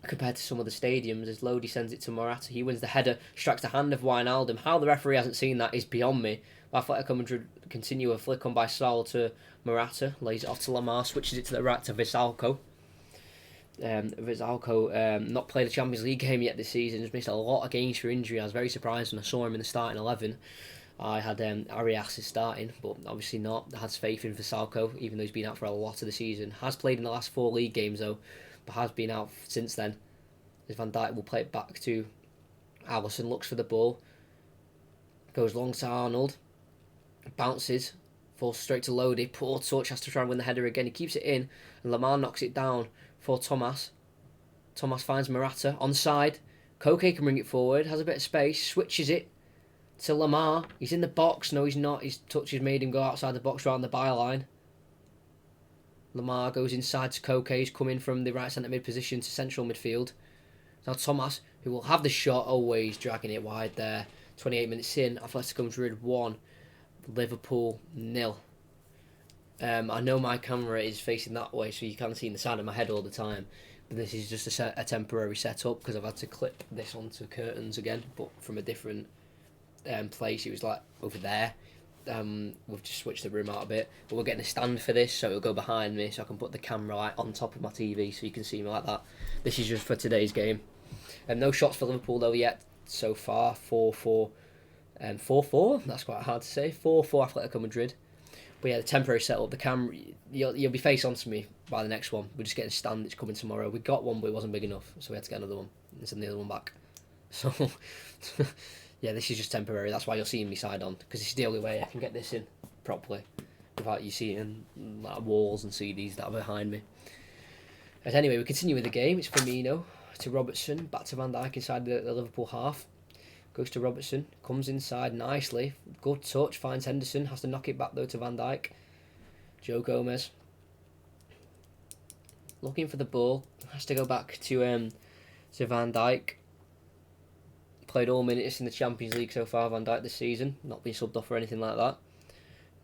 Speaker 1: compared to some of the stadiums. As Lodi sends it to Morata, he wins the header, strikes the hand of Wijnaldum. How the referee hasn't seen that is beyond me. Athletico Madrid continue a flick on by Saul to Morata, lays it off to Lamar, switches it to the right to Visalco. Visalco not played a Champions League game yet this season. He's missed a lot of games for injury. I was very surprised when I saw him in the starting 11. I had Arias starting, but obviously not. I had faith in Visalco, even though he's been out for a lot of the season. Has played in the last 4 league games though, but has been out since then. As Van Dijk will play it back to Alisson, looks for the ball, goes long to Arnold, bounces, falls straight to Lodi. Poor touch, has to try and win the header again. He keeps it in, and Lamar knocks it down for Thomas. Thomas finds Morata on side. Koke can bring it forward, has a bit of space, switches it to Lamar. He's in the box. No, he's not. His touch has made him go outside the box around the byline. Lamar goes inside to Koke. He's coming from the right centre mid position to central midfield. Now Thomas, who will have the shot, always dragging it wide there. 28 minutes in, Atletico Madrid 1, Liverpool 0. I know my camera is facing that way, so you can't see in the side of my head all the time. But this is just a temporary setup because I've had to clip this onto curtains again, but from a different place. It was like over there. We've just switched the room out a bit, but we're getting a stand for this, so it'll go behind me, so I can put the camera like on top of my TV, so you can see me like that. This is just for today's game. No shots for Liverpool though yet so far. 4-4, 4-4. That's quite hard to say. 4-4 Atletico Madrid. But yeah, the temporary setup, the camera, you'll be face on to me by the next one. We're just getting a stand. It's coming tomorrow. We got one, but it wasn't big enough, so we had to get another one and send the other one back. So. Yeah, this is just temporary. That's why you're seeing me side on, because it's the only way I can get this in properly without you seeing like walls and CDs that are behind me. But anyway, we continue with the game. It's Firmino to Robertson, back to Van Dijk inside the Liverpool half. Goes to Robertson, comes inside nicely. Good touch, finds Henderson, has to knock it back though to Van Dijk. Joe Gomez. Looking for the ball, has to go back to Van Dijk. Played all minutes in the Champions League so far, Van Dijk, this season. Not been subbed off or anything like that.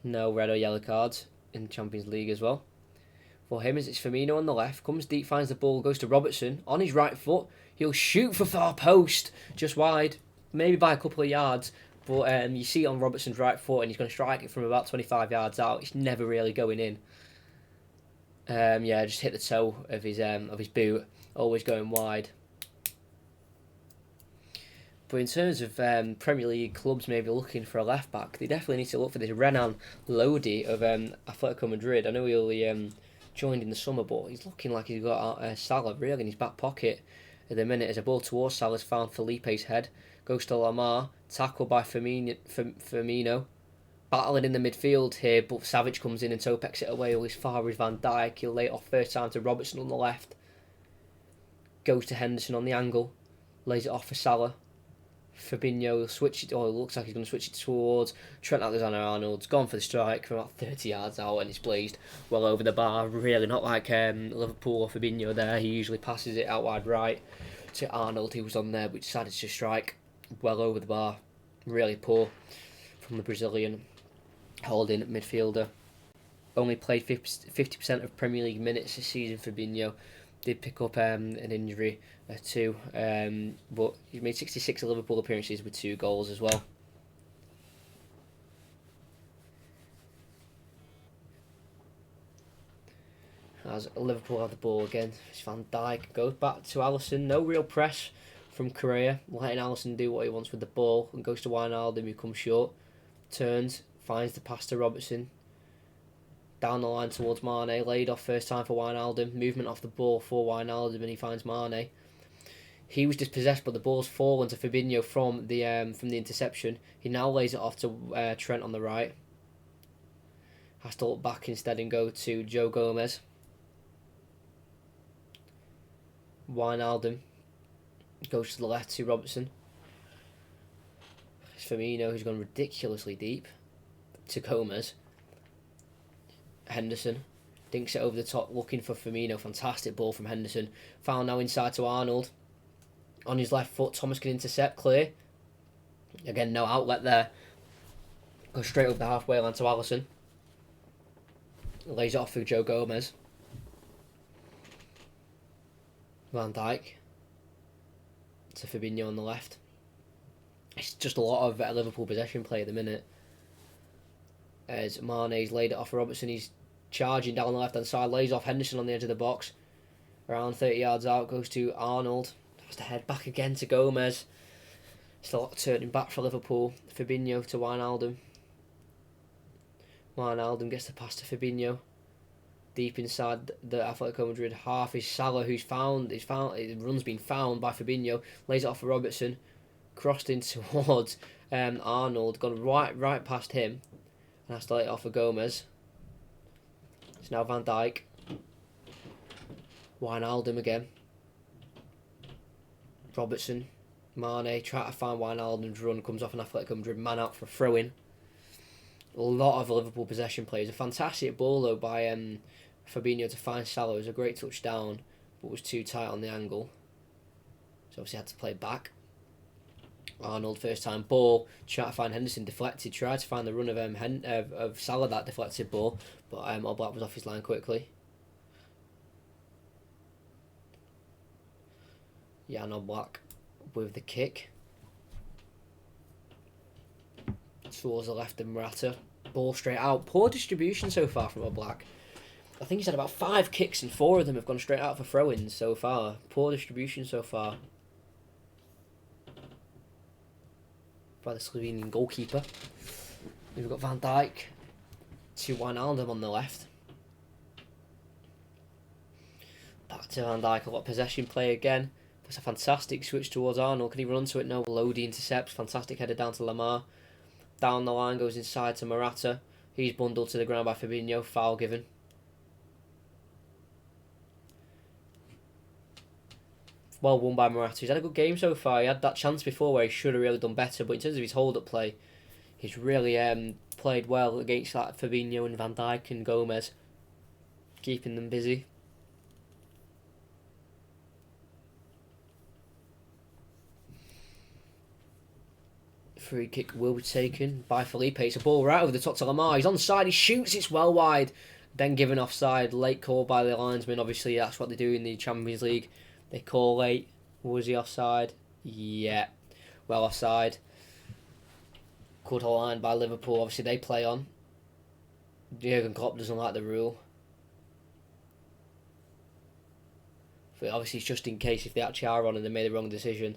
Speaker 1: No red or yellow cards in the Champions League as well. For him, as it's Firmino on the left. Comes deep, finds the ball, goes to Robertson. On his right foot, he'll shoot for far post. Just wide. Maybe by a couple of yards. But you see it on Robertson's right foot, and he's going to strike it from about 25 yards out. It's never really going in. Yeah, just hit the toe of his boot. Always going wide. But in terms of Premier League clubs maybe looking for a left back, they definitely need to look for this Renan Lodi of Atletico Madrid. I know he only joined in the summer, but he's looking like he's got Salah really in his back pocket at the minute. As a ball towards Salah's found Felipe's head, goes to Lamar, tackled by Firmino, battling in the midfield here, but Savic comes in and toe pecks it away as far as Van Dijk. He'll lay it off first time to Robertson on the left, goes to Henderson on the angle, lays it off for Salah. Fabinho will switch it, or it looks like he's going to switch it towards Trent Alexander-Arnold's gone for the strike from about 30 yards out, and it's blazed well over the bar. Really not like Liverpool or Fabinho there. He usually passes it out wide right to Arnold, who was on there, but decided to strike well over the bar. Really poor from the Brazilian holding midfielder. Only played 50% of Premier League minutes this season. Fabinho did pick up an injury too, but he's made 66 Liverpool appearances with 2 goals as well. As Liverpool have the ball again, it's Van Dijk, goes back to Alisson. No real press from Correa, letting Alisson do what he wants with the ball, and goes to Wijnaldum, who comes short. Turns, finds the pass to Robertson. Down the line towards Mane, laid off first time for Wijnaldum. Movement off the ball for Wijnaldum, and he finds Mane. He was dispossessed, but the ball's fallen to Fabinho from the interception. He now lays it off to Trent on the right. Has to look back instead and go to Joe Gomez. Wijnaldum goes to the left to Robertson. It's Firmino, who's gone ridiculously deep, to Gomez. Henderson dinks it over the top, looking for Firmino. Fantastic ball from Henderson. Found now inside to Arnold. On his left foot, Thomas can intercept, clear. Again, no outlet there. Goes straight over the halfway line to Alisson. Lays it off for Joe Gomez. Van Dijk to Fabinho on the left. It's just a lot of Liverpool possession play at the minute. As Mane's laid it off for Robertson, he's charging down the left hand side, lays off Henderson on the edge of the box. Around 30 yards out, goes to Arnold. Has to head back again to Gomez. Still turning back for Liverpool. Fabinho to Wijnaldum. Wijnaldum gets the pass to Fabinho. Deep inside the Atletico Madrid half is Salah, who's found. His run's been found by Fabinho. Lays it off for Robertson. Crossed in towards Arnold. Gone right past him. And has to lay it off for Gomez. It's now Van Dijk. Wijnaldum again. Robertson. Mane try to find Wijnaldum's run. Comes off an Atletico Madrid man out for a throw-in. A lot of Liverpool possession plays. A fantastic ball though by Fabinho to find Salah. It was a great touchdown, but was too tight on the angle. So obviously had to play back. Arnold first time ball. Try to find Henderson, deflected. Tried to find the run of Salah, that deflected ball, but Oblak was off his line quickly. Jan Oblak with the kick. Towards the left of Morata. Ball straight out. Poor distribution so far from Oblak. I think he's had about 5 kicks and 4 of them have gone straight out for throw-ins so far. Poor distribution so far by the Slovenian goalkeeper. We've got Van Dijk to Wijnaldum on the left. Back to Van Dijk, a lot of possession play again. That's a fantastic switch towards Arnold. Can he run to it? No. Lodi intercepts. Fantastic header down to Lamar. Down the line, goes inside to Morata. He's bundled to the ground by Fabinho. Foul given. Well won by Morata. He's had a good game so far. He had that chance before where he should have really done better, but in terms of his hold-up play, he's really played well against that Fabinho and Van Dijk and Gomez, keeping them busy. Free kick will be taken by Felipe. It's a ball right over the top to Lamar. He's onside. He shoots. It's well wide. Then given offside. Late call by the linesman. Obviously, that's what they do in the Champions League. They call late. Was he offside? Yeah. Well offside. Good line by Liverpool. Obviously, they play on. Jurgen Klopp doesn't like the rule. But obviously, it's just in case if they actually are on and they made the wrong decision.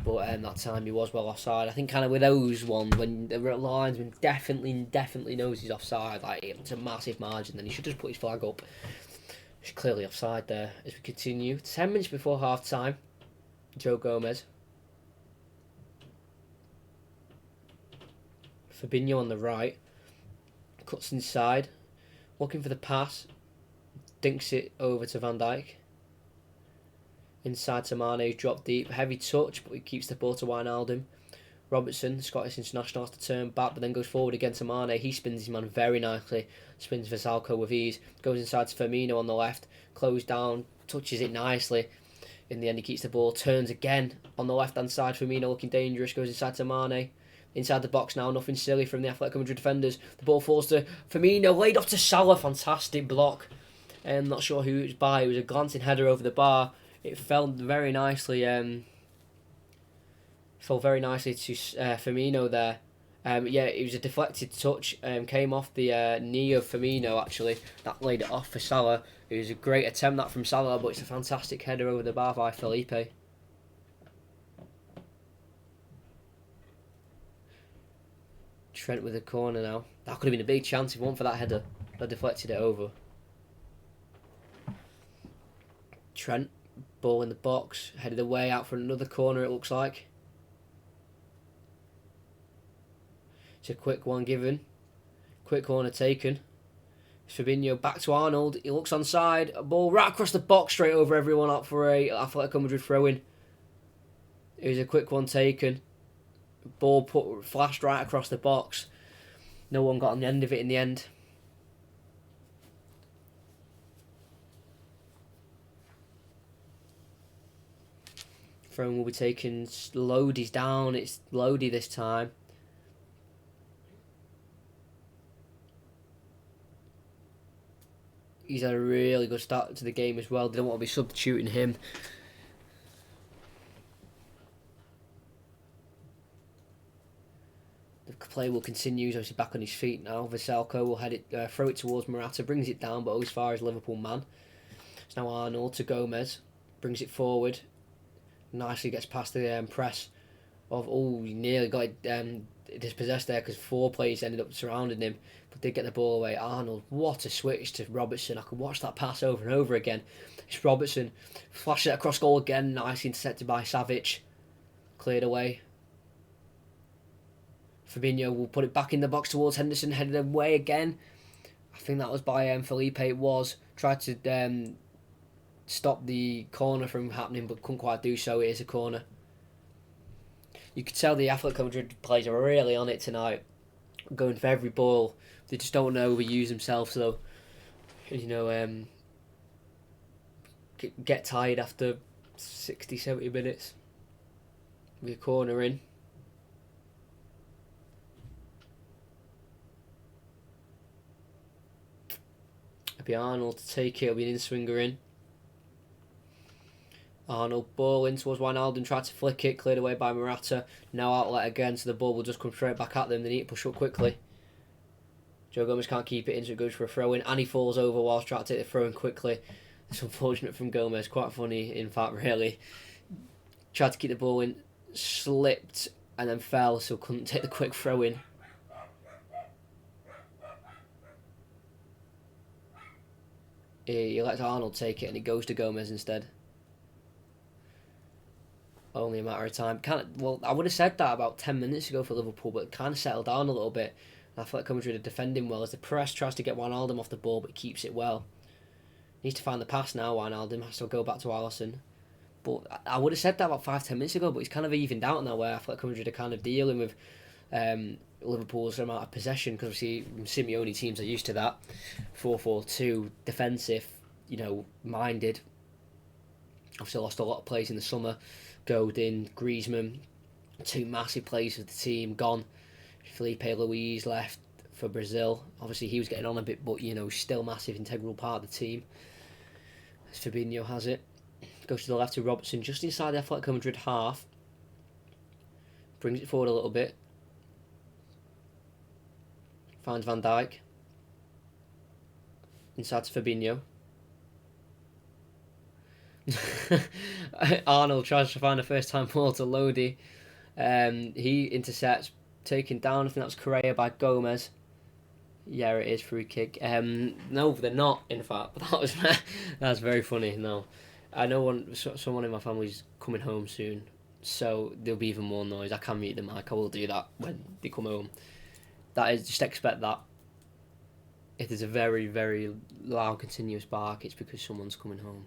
Speaker 1: But that time he was well offside. I think kind of with those ones, when the linesman definitely knows he's offside, like it's a massive margin, then he should just put his flag up. He's clearly offside there. As we continue, 10 minutes before half time, Joe Gomez. Fabinho on the right, cuts inside, looking for the pass, dinks it over to Van Dijk. Inside to Mane, who's dropped deep. Heavy touch, but he keeps the ball to Wijnaldum. Robertson, the Scottish international, has to turn back, but then goes forward again to Mane. He spins his man very nicely. Spins Vasalco with ease. Goes inside to Firmino on the left. Closed down, touches it nicely. In the end, he keeps the ball. Turns again on the left-hand side. Firmino looking dangerous. Goes inside to Mane. Inside the box now, nothing silly from the Athletico Madrid defenders. The ball falls to Firmino, laid off to Salah. Fantastic block. I'm not sure who it was by. It was a glancing header over the bar. It fell very nicely. Fell very nicely to Firmino there. Yeah, it was a deflected touch. Came off the knee of Firmino actually. That laid it off for Salah. It was a great attempt that from Salah, but it's a fantastic header over the bar by Felipe. Trent with a corner now. That could have been a big chance if it weren't for that header. That deflected it over. Trent. Ball in the box, headed away out for another corner it looks like. It's a quick one given. Quick corner taken. Fabinho back to Arnold. He looks onside. A ball right across the box straight over everyone up for a Athletico Madrid throw-in. It was a quick one taken. Ball flashed right across the box. No one got on the end of it in the end. Throw-in will be taken. Lodi's down. It's Lodi this time. He's had a really good start to the game as well. They don't want to be substituting him. The play will continue. He's obviously back on his feet now. Vasalco will throw it towards Morata. Brings it down, but as far as Liverpool man. It's now Arnold to Gomez. Brings it forward. Nicely gets past the press of... Oh, he nearly got it dispossessed there because 4 players ended up surrounding him, but did get the ball away. Arnold, what a switch to Robertson. I could watch that pass over and over again. It's Robertson. Flashes it across goal again. Nicely intercepted by Savic. Cleared away. Fabinho will put it back in the box towards Henderson. Headed away again. I think that was by Felipe. It was. Tried to... stop the corner from happening, but couldn't quite do so. It is a corner. You could tell the Athletico Madrid players are really on it tonight, going for every ball. They just don't want to overuse themselves, so get tired after 60, 70 minutes. With a corner in. It'll be Arnold to take it. It'll be an in-swinger in. Arnold, ball in towards Wijnaldum, tried to flick it, cleared away by Morata. Now outlet again, so the ball will just come straight back at them. They need to push up quickly. Joe Gomez can't keep it in, so it goes for a throw in, and he falls over whilst trying to take the throw in quickly. It's unfortunate from Gomez, quite funny in fact, really. Tried to keep the ball in, slipped, and then fell, so couldn't take the quick throw in. He lets Arnold take it, and it goes to Gomez instead. Only a matter of time. I would have said that about 10 minutes ago for Liverpool, but it kind of settled down a little bit. And Atletico Madrid are defending well as the press tries to get Wijnaldum off the ball, but keeps it well. Needs to find the pass now. Wijnaldum has to go back to Alisson. But I would have said that about 5-10 minutes ago, but he's kind of evened out now where Atletico Madrid are kind of dealing with Liverpool's amount of possession, because obviously Simeone teams are used to that. 4-4-2, defensive, minded. Obviously lost a lot of players in the summer. Godin, Griezmann, 2 massive players of the team gone. Felipe Luis left for Brazil. Obviously he was getting on a bit, but still massive integral part of the team. As Fabinho has it. Goes to the left to Robertson, just inside the Atletico Madrid half. Brings it forward a little bit. Finds Van Dijk. Inside to Fabinho. Arnold tries to find a first time ball to Lodi. He intercepts, taken down. I think that was Correa by Gomez. Yeah, it is, free kick. No, they're not, in fact. But that's very funny. No, I know someone in my family's coming home soon, so there'll be even more noise. I can mute the mic. I will do that when they come home. That is, just expect that. If there's a very, very loud, continuous bark, it's because someone's coming home.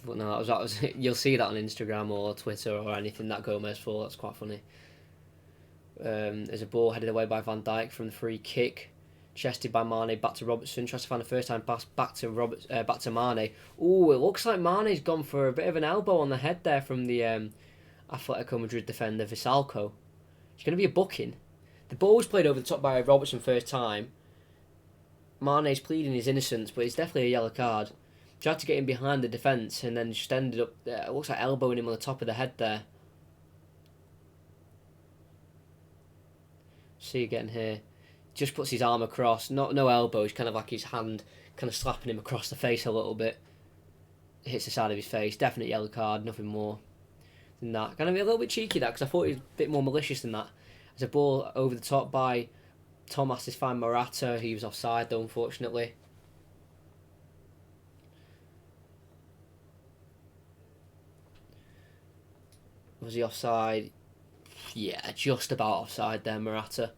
Speaker 1: But no, that was you'll see that on Instagram or Twitter or anything that Gomez for. That's quite funny. There's a ball headed away by Van Dijk from the free kick, chested by Mane, back to Robertson. Tries to find a first time pass back to Mane. Oh, it looks like Mane's gone for a bit of an elbow on the head there from the Atletico Madrid defender Visalco. It's going to be a booking. The ball was played over the top by Robertson first time. Mane's pleading his innocence, but it's definitely a yellow card. Tried to get him behind the defence and then just ended up, it looks like elbowing him on the top of the head there. See again here. Just puts his arm across, no elbow, it's kind of like his hand kind of slapping him across the face a little bit. Hits the side of his face, definite yellow card, nothing more than that. Kind of a little bit cheeky that, because I thought he was a bit more malicious than that. There's a ball over the top by Thomas to find Morata. He was offside though, unfortunately. Was he offside? Yeah, just about offside there, Morata.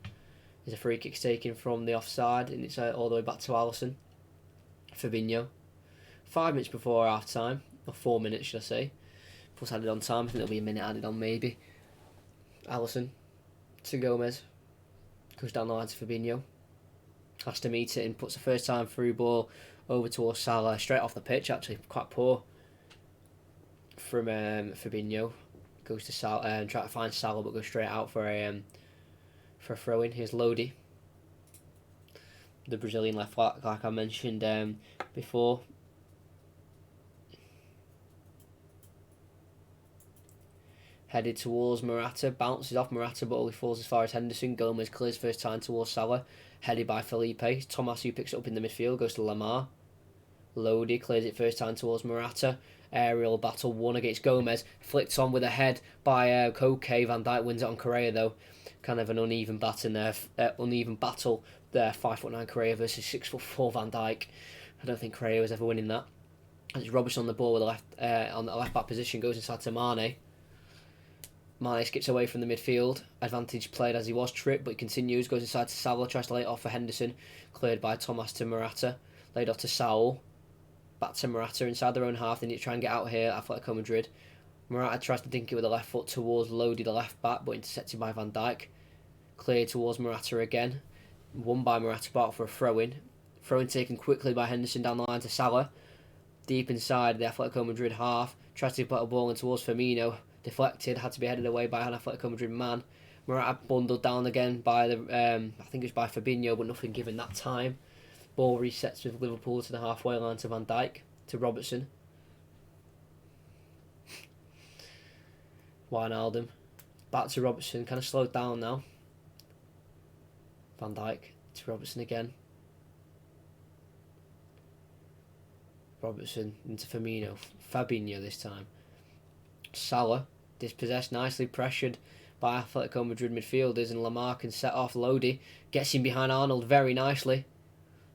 Speaker 1: There's a free kick taken from the offside, and it's all the way back to Alisson. Fabinho. 5 minutes before half time, or 4 minutes, should I say. Plus added on time, I think there'll be a minute added on maybe. Alisson to Gomez. Goes down the line to Fabinho. Has to meet it and puts the first time through ball over towards Salah. Straight off the pitch, actually, quite poor from Fabinho. Goes to Salah and try to find Salah, but goes straight out for a throw in. Here's Lodi, the Brazilian left back, like I mentioned before. Headed towards Morata, bounces off Morata, but only falls as far as Henderson. Gomez clears first time towards Salah, headed by Felipe. Thomas, who picks it up in the midfield, goes to Lamar. Lodi clears it first time towards Morata. Aerial battle won against Gomez. Flicked on with a head by Koke. Van Dijk wins it on Correa though. Kind of an uneven battle there. 5'9" Correa versus 6'4" Van Dijk. I don't think Correa was ever winning that. It's Robertson on the ball with on the left back position. Goes inside to Mane. Mane skips away from the midfield. Advantage played as he was tripped, but he continues. Goes inside to Salah. Tries to lay it off for Henderson. Cleared by Thomas to Morata. Laid off to Saul. Back to Morata inside their own half. They need to try and get out here. Atletico Madrid. Morata tries to dink it with the left foot towards Lodi, the left back, but intercepted by Van Dijk. Cleared towards Morata again. Won by Morata, back for a throw-in. Throw-in taken quickly by Henderson down the line to Salah. Deep inside the Atletico Madrid half. Tries to put a ball in towards Firmino. Deflected. Had to be headed away by an Atletico Madrid man. Morata bundled down again by I think it was by Fabinho, but nothing given that time. Ball resets with Liverpool to the halfway line to Van Dijk. to Robertson. Wijnaldum. Back to Robertson. Kind of slowed down now. Van Dijk to Robertson again. Robertson into Firmino. Fabinho this time. Salah, dispossessed, nicely pressured by Atletico Madrid midfielders, and Lamar can set off Lodi. Gets in behind Arnold very nicely.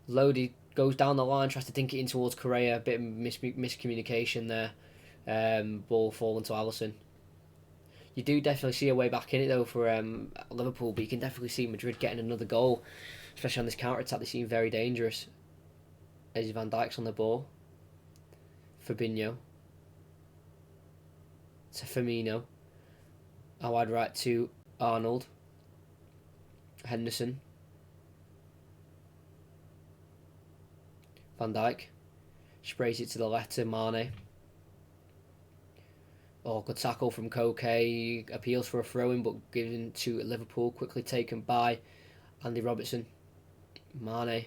Speaker 1: Lodi goes down the line, tries to dink it in towards Correa. A bit of miscommunication there. Ball falling to Alisson. You do definitely see a way back in it though for Liverpool, but you can definitely see Madrid getting another goal, especially on this counter-attack. They seem very dangerous. As Van Dijk's on the ball. Fabinho. To Firmino. Out wide right to Arnold. Henderson. Van Dijk. Sprays it to the left to Mane. Oh, good tackle from Koke. Appeals for a throw-in, but given to Liverpool. Quickly taken by Andy Robertson. Mane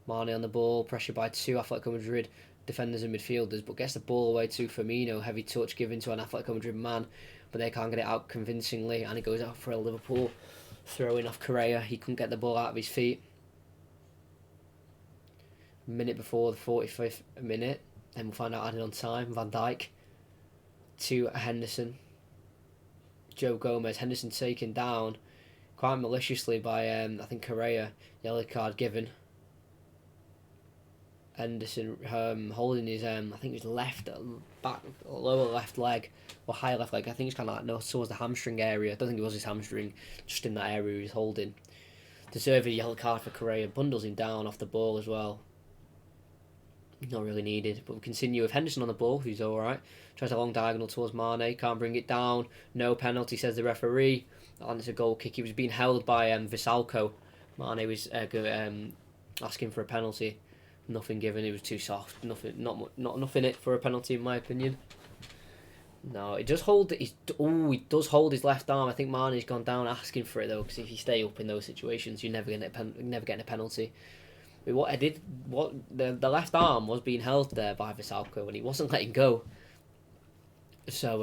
Speaker 1: on the ball. Pressure by two Atletico Madrid defenders and midfielders, but gets the ball away to Firmino. Heavy touch given to an Atletico Madrid man, but they can't get it out convincingly, and it goes out for a Liverpool throw-in off Correa. He couldn't get the ball out of his feet. A minute before the 45th minute. Then we'll find out added on time. Van Dijk to Henderson. Joe Gomez. Henderson taken down quite maliciously by, I think, Correa. Yellow card given. Henderson holding his, I think his left back, lower left leg, or higher left leg. I think it's kind of like, no, towards the hamstring area. I don't think it was his hamstring, just in that area he was holding. Deserving a yellow card for Correa. Bundles him down off the ball as well. Not really needed, but we continue with Henderson on the ball, who's alright. Tries a long diagonal towards Mane, can't bring it down. No penalty, says the referee. And it's a goal kick. He was being held by Visalco. Mane was asking for a penalty. Nothing given. It was too soft. Nothing, not enough in it for a penalty, in my opinion. No, it does hold. He does hold his left arm. I think Mane's gone down asking for it though, because if you stay up in those situations, you're never getting a penalty. The left arm was being held there by Visalco and he wasn't letting go. So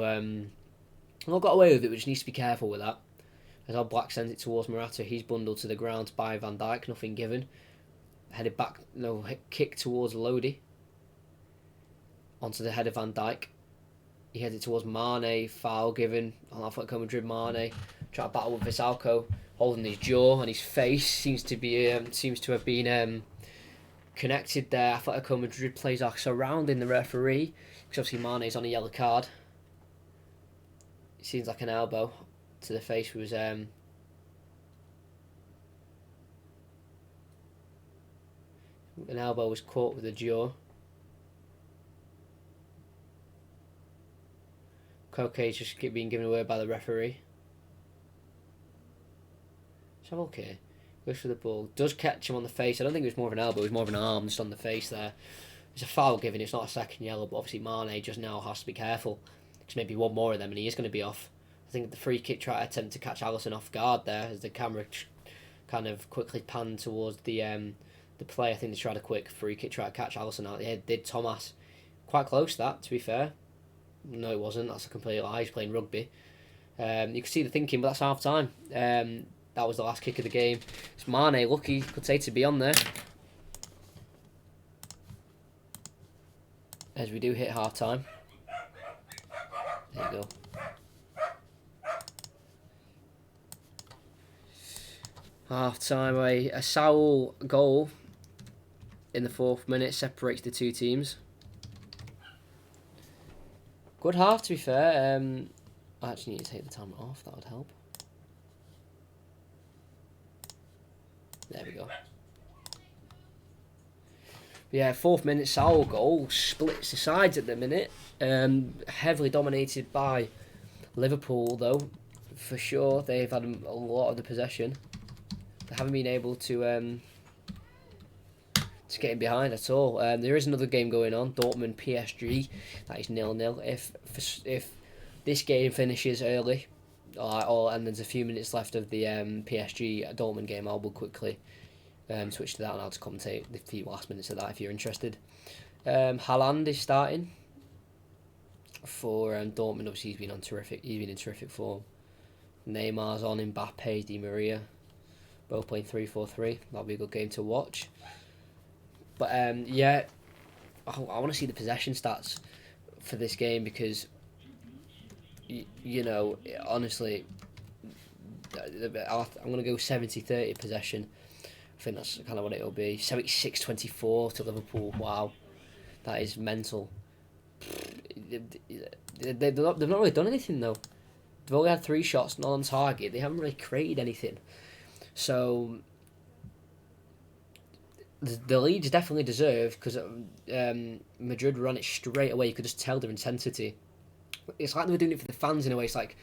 Speaker 1: well, got away with it. We just need to be careful with that. As Al Black sends it towards Morata, he's bundled to the ground by Van Dijk. Nothing given. Headed back, kick towards Lodi. Onto the head of Van Dijk. He heads it towards Mane. Foul given on Atletico Madrid. Mane try to battle with Visalco, holding his jaw and his face. Seems to have been connected there. Atletico Madrid players are surrounding the referee because obviously Mane's on a yellow card. It seems like an elbow to the face was an elbow was caught with the jaw. Koke's just being given away by the referee. So okay. Goes for the ball. Does catch him on the face. I don't think it was more of an elbow. It was more of an arm just on the face there. It's a foul given. It's not a second yellow, but obviously Mane just now has to be careful. Because maybe one more of them and he is going to be off. I think the free kick tried to attempt to catch Alisson off guard there as the camera kind of quickly panned towards the play. I think they tried a quick free kick, try to catch Alisson out. Yeah, did Thomas. Quite close that, to be fair. No, it wasn't. That's a complete lie. He's playing rugby. You can see the thinking, but that's half time. That was the last kick of the game. It's Mane, lucky, could say, to be on there. As we do hit half time. There you go. Half time away. A Saul goal in the 4th minute separates the two teams. Good half, to be fair. I actually need to take the timer off. That would help. There we go. But yeah, 4th minute Saul goal splits the sides at the minute. Heavily dominated by Liverpool, though, for sure. They've had a lot of the possession. They haven't been able to get in behind at all. There is another game going on, Dortmund PSG. That is 0-0. If this game finishes early, and there's a few minutes left of the PSG Dortmund game, I will quickly Switch to that and I'll just commentate the few last minutes of that if you're interested. Haaland is starting for Dortmund. Obviously, he's been in terrific form. Neymar's on, Mbappe, Di Maria, both playing 3-4-3. That'll be a good game to watch. But yeah, I want to see the possession stats for this game because, honestly, I'm going to go 70-30 possession. I think that's kind of what it'll be. 76-24 to Liverpool. Wow, that is mental. They've not really done anything though. They've only had 3 shots, not on target. They haven't really created anything. So the lead's definitely deserved because Madrid run it straight away. You could just tell their intensity. It's like they were doing it for the fans in a way. It's like,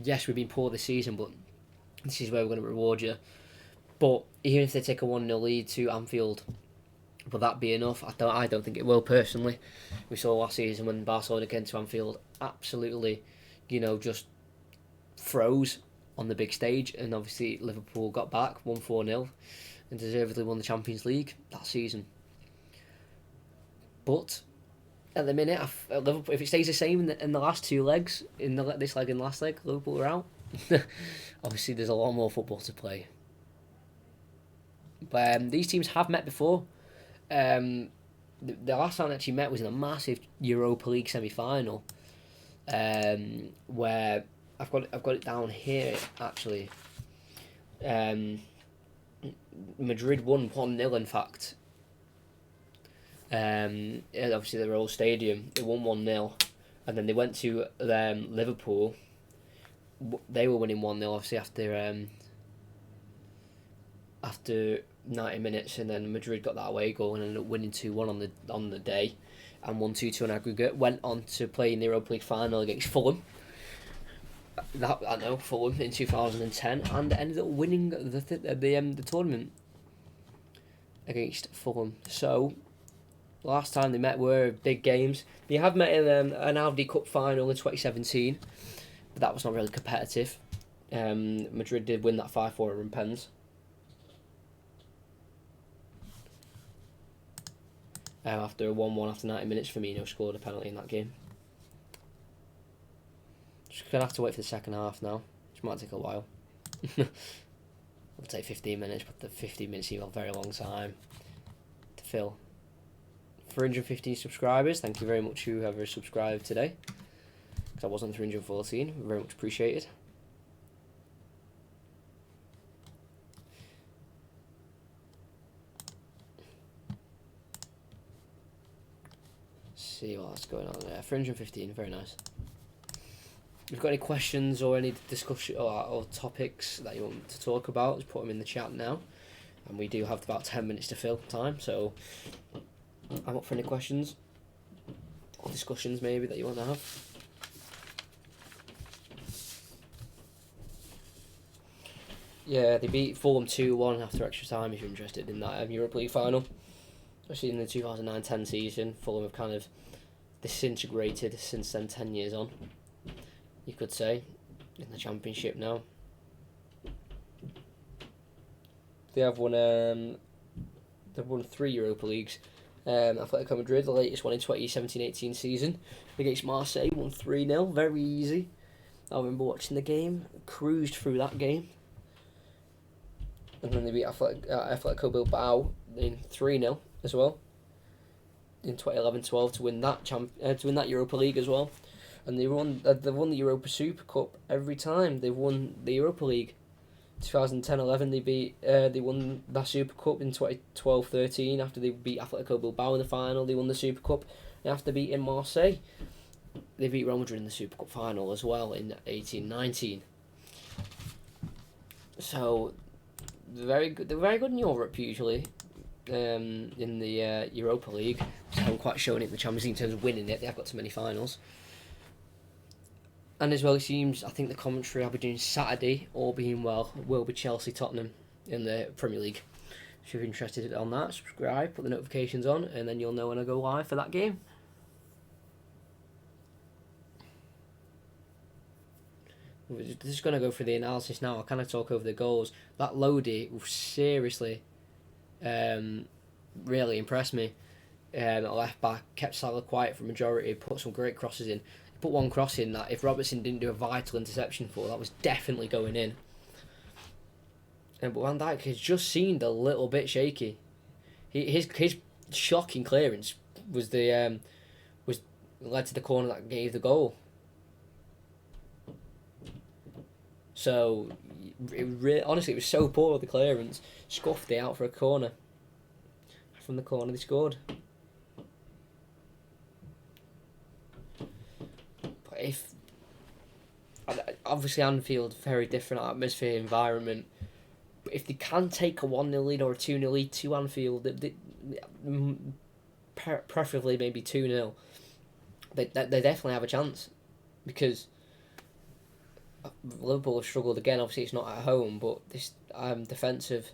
Speaker 1: yes, we've been poor this season, but this is where we're going to reward you. But even if they take a 1-0 lead to Anfield, will that be enough? I don't think it will, personally. We saw last season when Barcelona came to Anfield, absolutely, just froze on the big stage. And obviously Liverpool got back, won 4-0, and deservedly won the Champions League that season. But at the minute, Liverpool, if it stays the same in the last 2 legs, this leg and last leg, Liverpool are out. Obviously, there's a lot more football to play. But these teams have met before. The last time they actually met was in a massive Europa League semi-final, where I've got it down here actually. Madrid won 1-0 in fact. Obviously their old stadium, they won 1-0, and then they went to Liverpool. They were winning 1-0 obviously after 90 minutes, and then Madrid got that away goal and ended up winning 2-1 on the day, and won 2-2 on aggregate. Went on to play in the Europa League final against Fulham. Fulham in 2010, and ended up winning the tournament against Fulham. So last time they met were big games. They have met in an Audi Cup final in 2017, but that was not really competitive. Madrid did win that 5-4 in pens. After a 1-1 after 90 minutes, Firmino scored a penalty in that game. Just going to have to wait for the second half now, which might take a while. It'll take 15 minutes, but the 15 minutes seems a very long time to fill. 315 subscribers, thank you very much whoever subscribed today, because I was on 314, very much appreciated. See what's going on there. 315, very nice. If you've got any questions or any discussion or topics that you want to talk about, just put them in the chat now. And we do have about 10 minutes to fill time, so I'm up for any questions or discussions maybe that you want to have. Yeah, they beat Fulham 2-1 after extra time if you're interested in that Europa League final. Especially in the 2009-10 season, Fulham have kind of disintegrated since then, 10 years on, you could say, in the Championship now. They have won 3 Europa Leagues. Athletico Madrid, the latest one in 2017-18 season, against Marseille, won 3-0, very easy. I remember watching the game, cruised through that game. And then they beat Athletico Bilbao in 3-0 as well in 2011-12 to win that Europa League as well. And they've won the Europa Super Cup every time they've won the Europa League. 2010-11 they won that Super Cup. In 2012-13 after they beat Atletico Bilbao in the final, they won the Super Cup. And after beating Marseille, they beat Real Madrid in the Super Cup final as well in 18-19. So they're very good in Europe usually. In the Europa League, which haven't quite shown it in the Champions League in terms of winning it. They have got too many finals. And as well, it seems, I think the commentary I'll be doing Saturday, all being well, will be Chelsea-Tottenham in the Premier League. If you're interested on that, subscribe, put the notifications on, and then you'll know when I go live for that game. We're just going to go through the analysis now. I'll kind of talk over the goals. That Lodi, seriously, really impressed me. At left back, kept Salah quiet for majority, put some great crosses in. Put one cross in that if Robertson didn't do a vital interception for, that was definitely going in. But Van Dijk has just seemed a little bit shaky. His shocking clearance was was led to the corner that gave the goal. So, honestly, it was so poor, the clearance. Scuffed it out for a corner. From the corner they scored. But if... Obviously Anfield, very different atmosphere, environment. But if they can take a 1-0 lead or a 2-0 lead to Anfield, preferably maybe 2-0, they definitely have a chance. Because Liverpool have struggled again. Obviously, it's not at home, but this defensive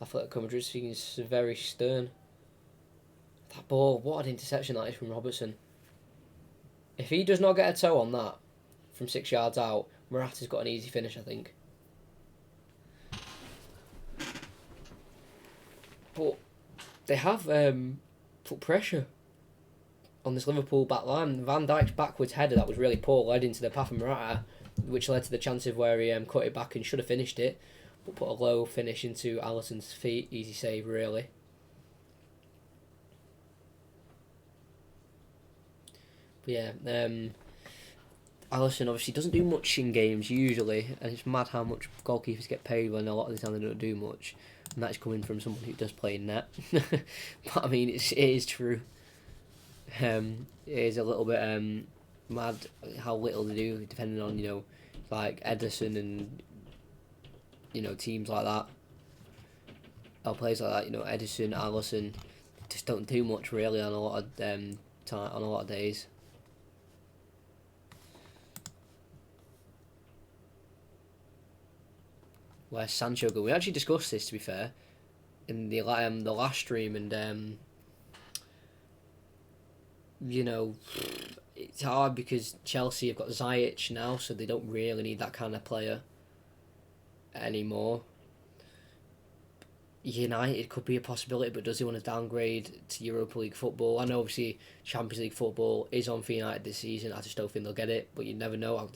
Speaker 1: Athletico Madrid team is very stern. That ball, what an interception that is from Robertson. If he does not get a toe on that from 6 yards out, Morata's got an easy finish, I think. But they have put pressure on this Liverpool back line. Van Dijk's backwards header that was really poor led into the path of Morata, which led to the chances where he cut it back and should have finished it, but put a low finish into Alisson's feet. Easy save, really. But yeah, Alisson obviously doesn't do much in games usually, and it's mad how much goalkeepers get paid when a lot of the time they don't do much, and that's coming from someone who does play in net. But I mean, it is true. It is a little bit mad how little they do, depending on, like Ederson and, teams like that. Or players like that, Ederson, Alisson, just don't do much really on a lot of time, on a lot of days. Where's Sancho go? We actually discussed this, to be fair, in the last stream, and it's hard because Chelsea have got Ziyech now, so they don't really need that kind of player anymore. United could be a possibility, but does he want to downgrade to Europa League football? I know obviously Champions League football is on for United this season. I just don't think they'll get it, but you never know how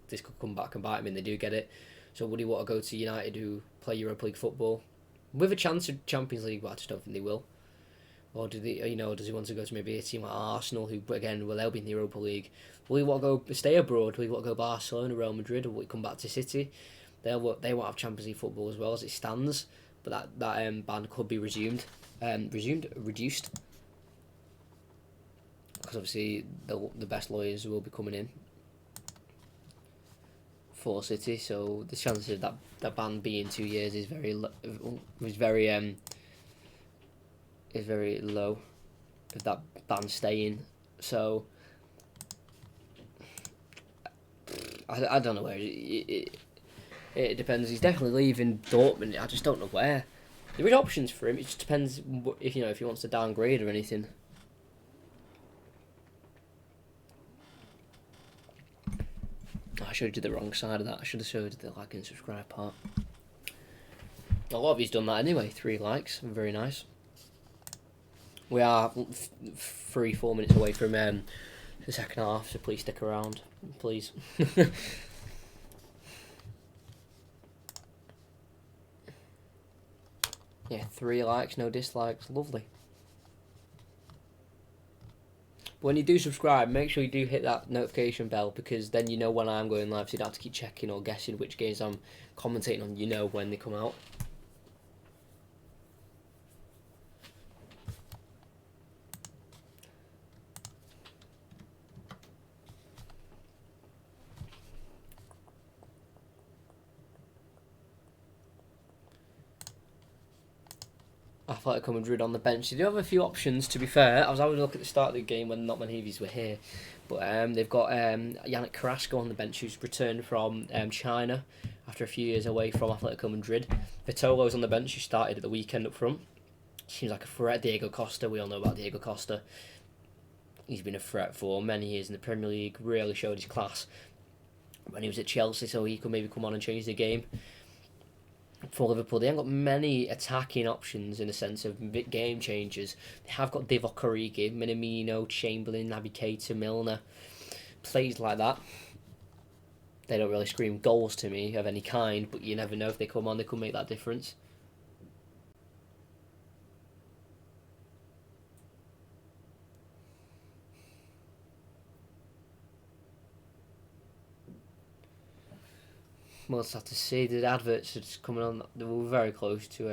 Speaker 1: this could come back and bite them, and they do get it. So would he want to go to United who play Europa League football with a chance of Champions League? But I just don't think they will. Or does he want to go to maybe a team like Arsenal, who again, they'll be in the Europa League? Will he want to go stay abroad? Will he want to go Barcelona, Real Madrid, or will he come back to City? They won't have Champions League football as well as it stands, but that ban could be reduced, because obviously the best lawyers will be coming in for City, so the chances of that ban being 2 years is very low of that ban staying. So I don't know where it depends. He's definitely leaving Dortmund. I just don't know where. There is options for him. It just depends if he wants to downgrade or anything. I showed you the wrong side of that. I should have showed you the like and subscribe part. A lot of you's done that anyway. 3 likes. Very nice. We are 3-4 minutes away from the second half, so please stick around, please. Yeah, 3 likes, no dislikes, lovely. But when you do subscribe, make sure you do hit that notification bell, because then you know when I'm going live, so you don't have to keep checking or guessing which games I'm commentating on, when they come out. Athletico Madrid on the bench. They do have a few options, to be fair. I was having a look at the start of the game when not many of these were here. But they've got Yannick Carrasco on the bench, who's returned from China after a few years away from Atletico Madrid. Vitolo's on the bench, who started at the weekend up front. Seems like a threat. Diego Costa, we all know about Diego Costa. He's been a threat for many years in the Premier League, really showed his class when he was at Chelsea, so he could maybe come on and change the game. for Liverpool. They haven't got many attacking options in the sense of game changers. They have got Divock Origi, Minamino, Chamberlain, Naby Keita, Milner. Plays like that. They don't really scream goals to me of any kind, but you never know if they come on, they could make that difference. We'll just have to see. The adverts are just coming on. They were very close to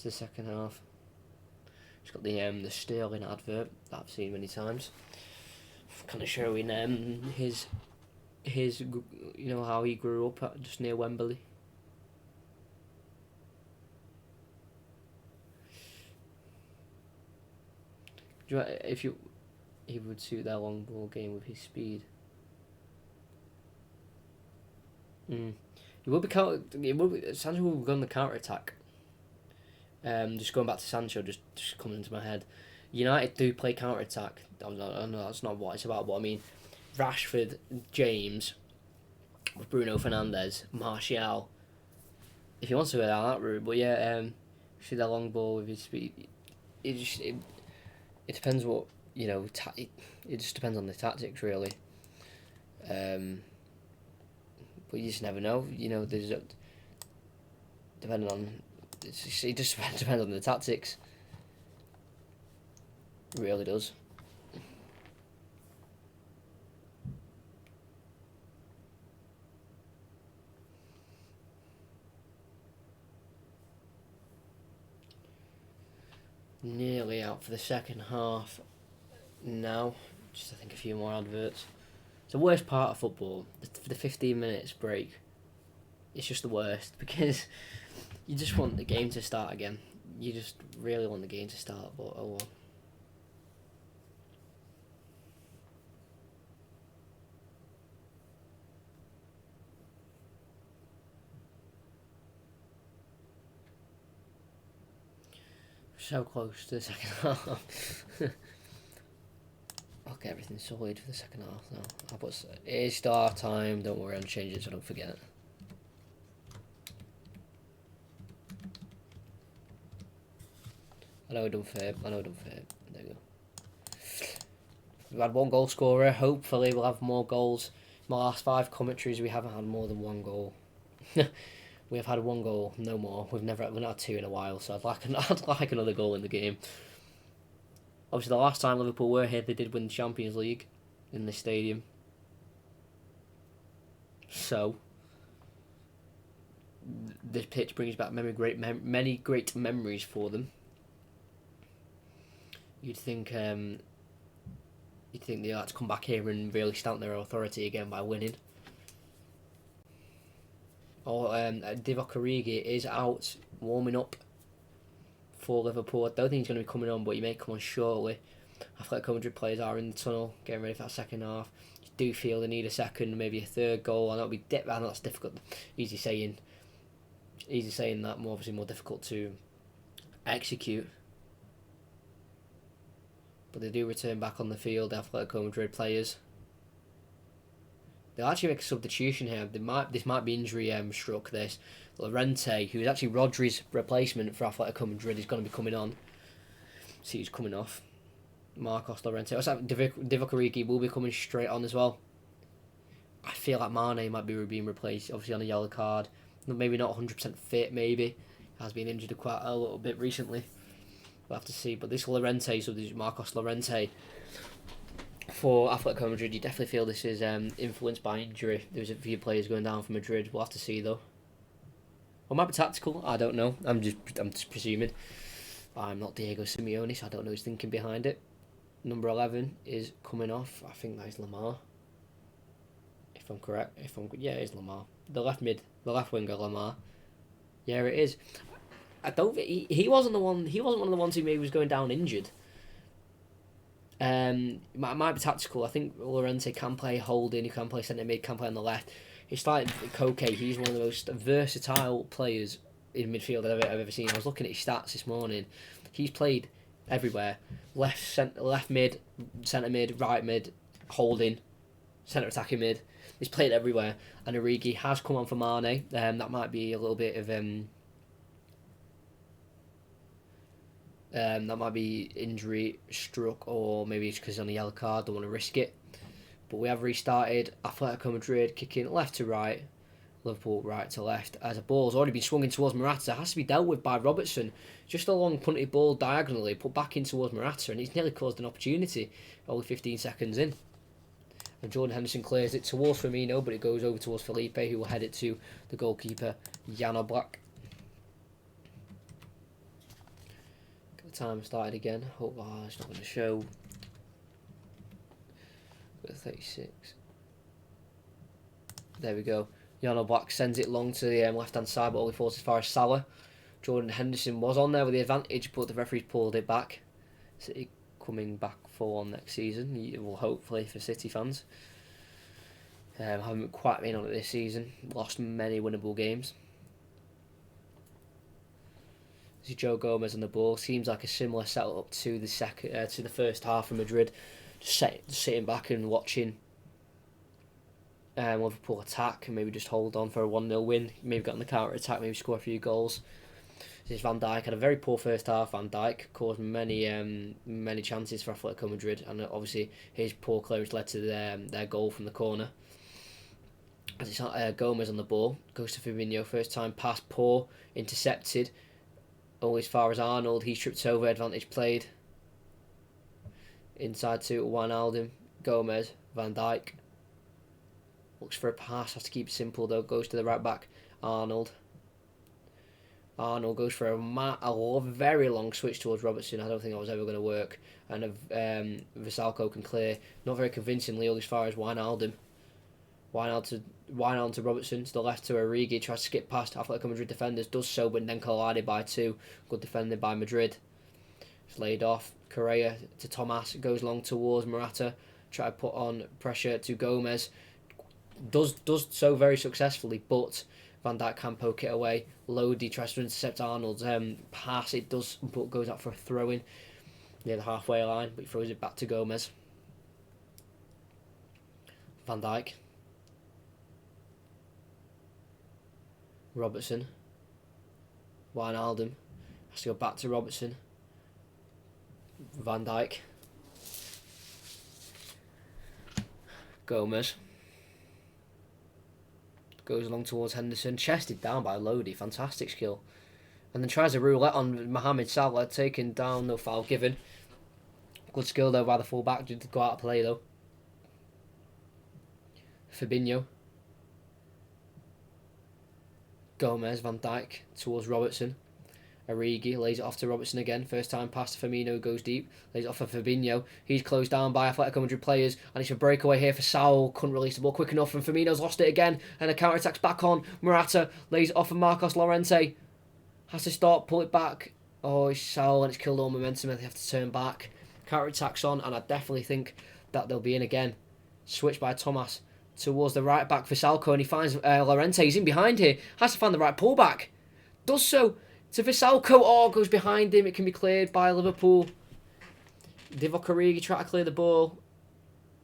Speaker 1: the second half. It's got the Sterling advert that I've seen many times, kind of showing his how he grew up just near Wembley. Do you know, if he would suit their long ball game with his speed. It would be Sancho will go on the counter attack. Just going back to Sancho, just coming into my head. United do play counter attack. I know that's not what it's about, but I mean, Rashford, James, Bruno Fernandes, Martial. If he wants to go down that route, but yeah, see the long ball with his speed. It depends what it just depends on the tactics really. But you just never know. There's depending on it just depends on the tactics. It really does. Nearly out for the second half now. Just I think a few more adverts. It's the worst part of football. The 15 minutes break. It's just the worst because you just want the game to start again. You just really want the game to start, but oh well. So close to the second half. I'll get everything sorted for the second half now. It is start time, don't worry, I'll change it so I don't forget. I know I done fair. There you go. We've had one goal scorer. Hopefully we'll have more goals. My last 5 commentaries we haven't had more than 1 goal. We have had 1 goal, no more. We've not had 2 in a while, so I'd like another goal in the game. Obviously, the last time Liverpool were here, they did win the Champions League in this stadium. So, this pitch brings back many great memories for them. You'd think they like to come back here and really stamp their authority again by winning. Divock Origi is out warming up for Liverpool. I don't think he's going to be coming on, but he may come on shortly. Atletico Madrid players are in the tunnel, getting ready for that second half. You do feel they need a second, maybe a third goal. I know that's difficult. Easy saying that, obviously more difficult to execute. But they do return back on the field, the Atletico Madrid players. They'll actually make a substitution here. This might be injury struck. This Llorente, who is actually Rodri's replacement for Atletico Madrid, is going to be coming on. See who's coming off. Marcos Llorente. Divock Origi will be coming straight on as well. I feel like Mane might be being replaced, obviously on a yellow card. Maybe not 100% fit. Maybe has been injured quite a little bit recently. We'll have to see. But this Llorente, so this Marcos Llorente for Atletico Madrid, you definitely feel this is influenced by injury. There's a few players going down for Madrid. We'll have to see though. Or might be tactical. I don't know. I'm just presuming. I'm not Diego Simeone, so I don't know his thinking behind it. Number 11 is coming off. I think that is Lamar. If I'm correct. Yeah, it is Lamar. The left winger Lamar. Yeah, it is. I don't think he wasn't the one. He wasn't one of the ones who maybe was going down injured. Might be tactical. I think Llorente can play holding. He can play centre mid. Can play on the left. It's like Koke. He's one of the most versatile players in midfield I've ever seen. I was looking at his stats this morning. He's played everywhere. Left mid, centre mid, right mid, holding. centre attacking mid. He's played everywhere, and Origi has come on for Mane. That might be a little bit of that might be injury struck, or maybe it's because he's on a yellow card. Don't want to risk it. But we have restarted. Atletico Madrid kicking left to right, Liverpool right to left. As a ball's already been swung in towards Morata, has to be dealt with by Robertson. Just a long punted ball diagonally, put back in towards Morata, and he's nearly caused an opportunity. Only 15 seconds in. And Jordan Henderson clears it towards Firmino, but it goes over towards Felipe, who will head it to the goalkeeper, Jan Oblak. Get the time started again. Hope it's not going to show. 36. There we go. Jan Oblak sends it long to the left-hand side, but only falls as far as Salah. Jordan Henderson was on there with the advantage, but the referees pulled it back. City coming back full on next season, well, hopefully for City fans. Haven't quite been on it this season. Lost many winnable games. This is Joe Gomez on the ball. Seems like a similar setup to the first half of Madrid. Just sitting back and watching Liverpool attack and maybe just hold on for a 1-0 win. Maybe get on the counter attack, maybe score a few goals. This is Van Dijk. Had a very poor first half. Van Dijk caused many chances for Atletico Madrid, and obviously his poor clearance led to their goal from the corner. As it's Gomez on the ball, goes to Fabinho. First time pass, poor, intercepted. Only as far as Arnold. He's tripped over. Advantage played. Inside to Wijnaldum, Gomez, Van Dijk. Looks for a pass, has to keep it simple though. Goes to the right back, Arnold. Arnold goes for a very long switch towards Robertson. I don't think that was ever going to work. And Visalco can clear, not very convincingly, all as far as Wijnaldum. Wijnaldum to Robertson, to the left to Origi. Tries to skip past Atletico Madrid defenders, does so, but then collided by two. Good defended by Madrid. It's laid off. Correa to Thomas, goes long towards Morata. Try to put on pressure to Gomez. Does so very successfully, but Van Dijk can poke it away. Lodi tries to intercept Arnold's pass. It does, but goes out for a throw-in near the halfway line, but he throws it back to Gomez. Van Dijk. Robertson. Wijnaldum. Has to go back to Robertson. Van Dijk. Gomez. Goes along towards Henderson. Chested down by Lodi. Fantastic skill. And then tries a roulette on Mohamed Salah. Taken down. No foul given. Good skill though by the full-back. Did go out of play though. Fabinho. Gomez. Van Dijk towards Robertson. Origi lays it off to Robertson again. First time pass to Firmino, goes deep. Lays it off for Fabinho. He's closed down by Atletico Madrid players. And it's a breakaway here for Saul. Couldn't release the ball quick enough. And Firmino's lost it again. And the counter-attack's back on. Morata lays it off for Marcos Llorente. Has to stop, pull it back. Oh, it's Saul, and it's killed all momentum. And they have to turn back. Counter-attack's on. And I definitely think that they'll be in again. Switch by Thomas towards the right back for Salco. And he finds Llorente. He's in behind here. Has to find the right pullback. Does so. To Visalco, goes behind him. It can be cleared by Liverpool. Divock Origi try to clear the ball.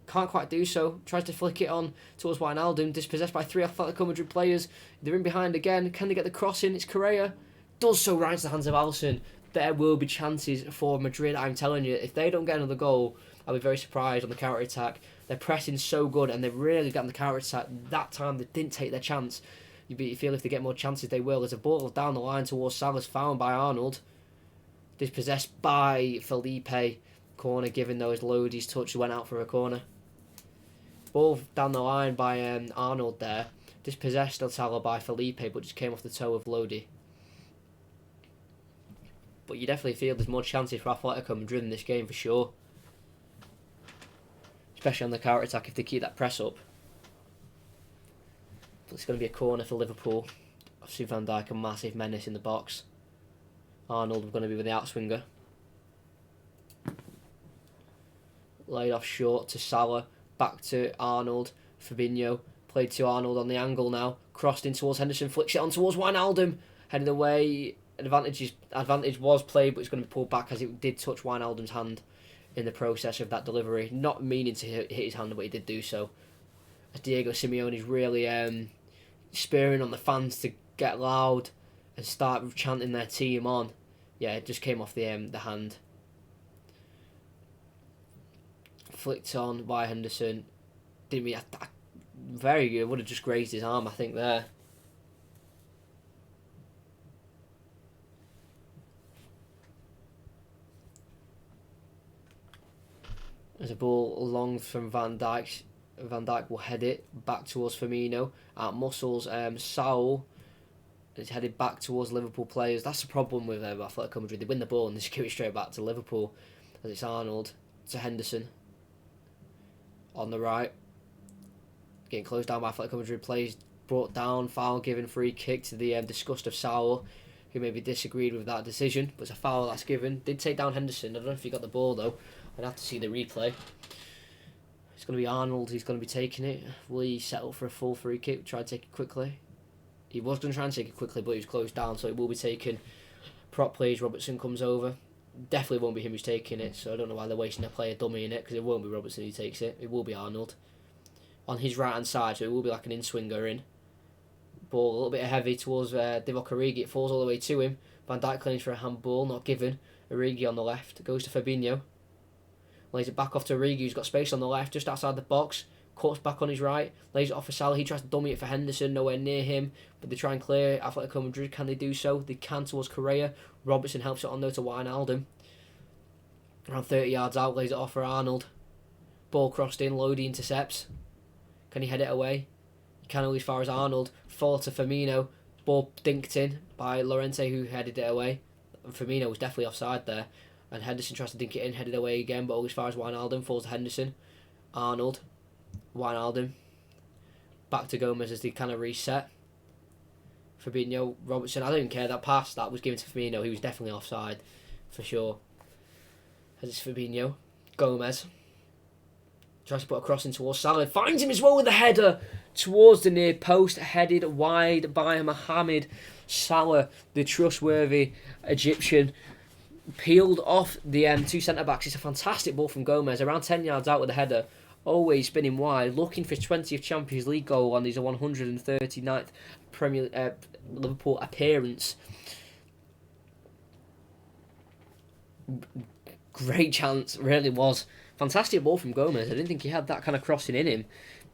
Speaker 1: Can't quite do so. Tries to flick it on towards Wijnaldum. Dispossessed by three Atletico Madrid players. They're in behind again. Can they get the cross in? It's Correa. Does so right into the hands of Alisson. There will be chances for Madrid. I'm telling you, if they don't get another goal, I'll be very surprised on the counter-attack. They're pressing so good and they've really gotten the counter-attack. That time they didn't take their chance. You feel if they get more chances, they will. There's a ball down the line towards Salah's, found by Arnold. Dispossessed by Felipe. Corner given though as Lodi's touch went out for a corner. Ball down the line by Arnold there. Dispossessed on Salah by Felipe, but just came off the toe of Lodi. But you definitely feel there's more chances for Atletico Madrid in this game for sure. Especially on the counter-attack if they keep that press up. It's going to be a corner for Liverpool. Obviously Van Dijk, a massive menace in the box. Arnold going to be with the outswinger. Laid off short to Salah. Back to Arnold. Fabinho. Played to Arnold on the angle now. Crossed in towards Henderson. Flicks it on towards Wijnaldum. Headed away. Advantage was played, but it's going to be pulled back as it did touch Wijnaldum's hand in the process of that delivery. Not meaning to hit his hand, but he did do so. as Diego Simeone is really spurring on the fans to get loud and start chanting their team on. Yeah, it just came off the hand. Flicked on by Henderson. Didn't mean very good. Would have just grazed his arm, I think, there. There's a ball long from Van Dijk. Van Dijk will head it back towards Firmino. At muscles, Saul is headed back towards Liverpool players. That's the problem with Atletico Madrid. They win the ball and they just give it straight back to Liverpool. As it's Arnold to Henderson. On the right. Getting closed down by Atletico Madrid players. Brought down, foul given, free kick to the disgust of Saul, who maybe disagreed with that decision. But it's a foul that's given. Did take down Henderson. I don't know if he got the ball though. I'd have to see the replay. It's going to be Arnold who's going to be taking it. Will he settle for a full free kick? Try to take it quickly. He was going to try and take it quickly, but he was closed down, so it will be taken. Prop plays, Robertson comes over. Definitely won't be him who's taking it, so I don't know why they're wasting a player dummy in it, because it won't be Robertson who takes it. It will be Arnold. On his right-hand side, so it will be like an in-swinger in. Ball a little bit heavy towards Divock Origi. It falls all the way to him. Van Dijk claims for a handball, not given. Origi on the left. Goes to Fabinho. Lays it back off to Origi, who's got space on the left, just outside the box. Cuts back on his right. Lays it off for Salah. He tries to dummy it for Henderson, nowhere near him. But they try and clear Atletico Madrid. Can they do so? They can towards Correa. Robertson helps it on though to Wijnaldum. Around 30 yards out, lays it off for Arnold. Ball crossed in, Lodi intercepts. Can he head it away? He can only as far as Arnold. Fall to Firmino. Ball dinked in by Llorente, who headed it away. And Firmino was definitely offside there. And Henderson tries to dink it in, headed away again, but only as far as Wijnaldum. Falls to Henderson. Arnold. Wijnaldum. Back to Gomez as they kind of reset. Fabinho, Robertson. I don't even care. That pass that was given to Firmino. He was definitely offside, for sure. As it's Fabinho. Gomez. Tries to put a cross in towards Salah. Finds him as well with a header towards the near post. Headed wide by Mohamed Salah, the trustworthy Egyptian. Peeled off the two centre-backs. It's a fantastic ball from Gomez. Around 10 yards out with a header. Always spinning wide. Looking for his 20th Champions League goal on his 139th Liverpool appearance. Great chance. Really was. Fantastic ball from Gomez. I didn't think he had that kind of crossing in him.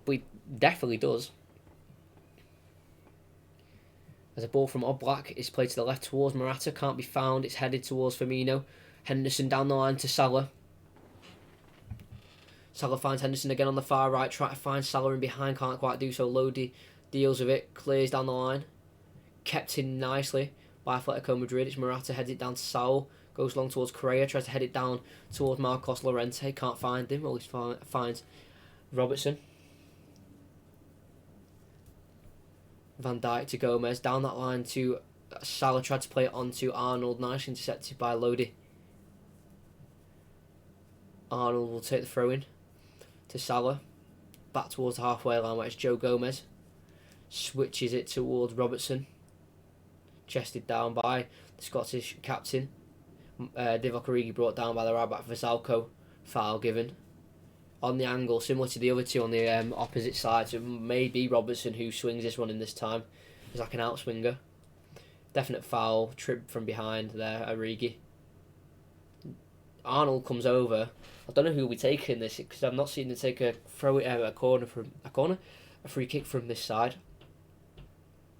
Speaker 1: But he definitely does. As a ball from Oblak is played to the left towards Morata. Can't be found. It's headed towards Firmino. Henderson down the line to Salah. Salah finds Henderson again on the far right. Try to find Salah in behind. Can't quite do so. Lodi deals with it. Clears down the line. Kept in nicely by Atletico Madrid. It's Morata. Heads it down to Saul. Goes long towards Correa. Tries to head it down towards Marcos Llorente. Can't find him. Always finds Robertson. Van Dijk to Gomez. Down that line to Salah. Tried to play it on to Arnold. Nicely intercepted by Lodi. Arnold will take the throw in to Salah. Back towards the halfway line where it's Joe Gomez. Switches it towards Robertson. Chested down by the Scottish captain. Divock Origi brought down by the right back for Zalco. Foul given. On the angle, similar to the other two on the opposite side. So it may be Robertson who swings this one in this time. It's like an outswinger. Definite foul. Trip from behind there, Origi. Arnold comes over. I don't know who will be taking this because I've not seen him take a free kick from this side.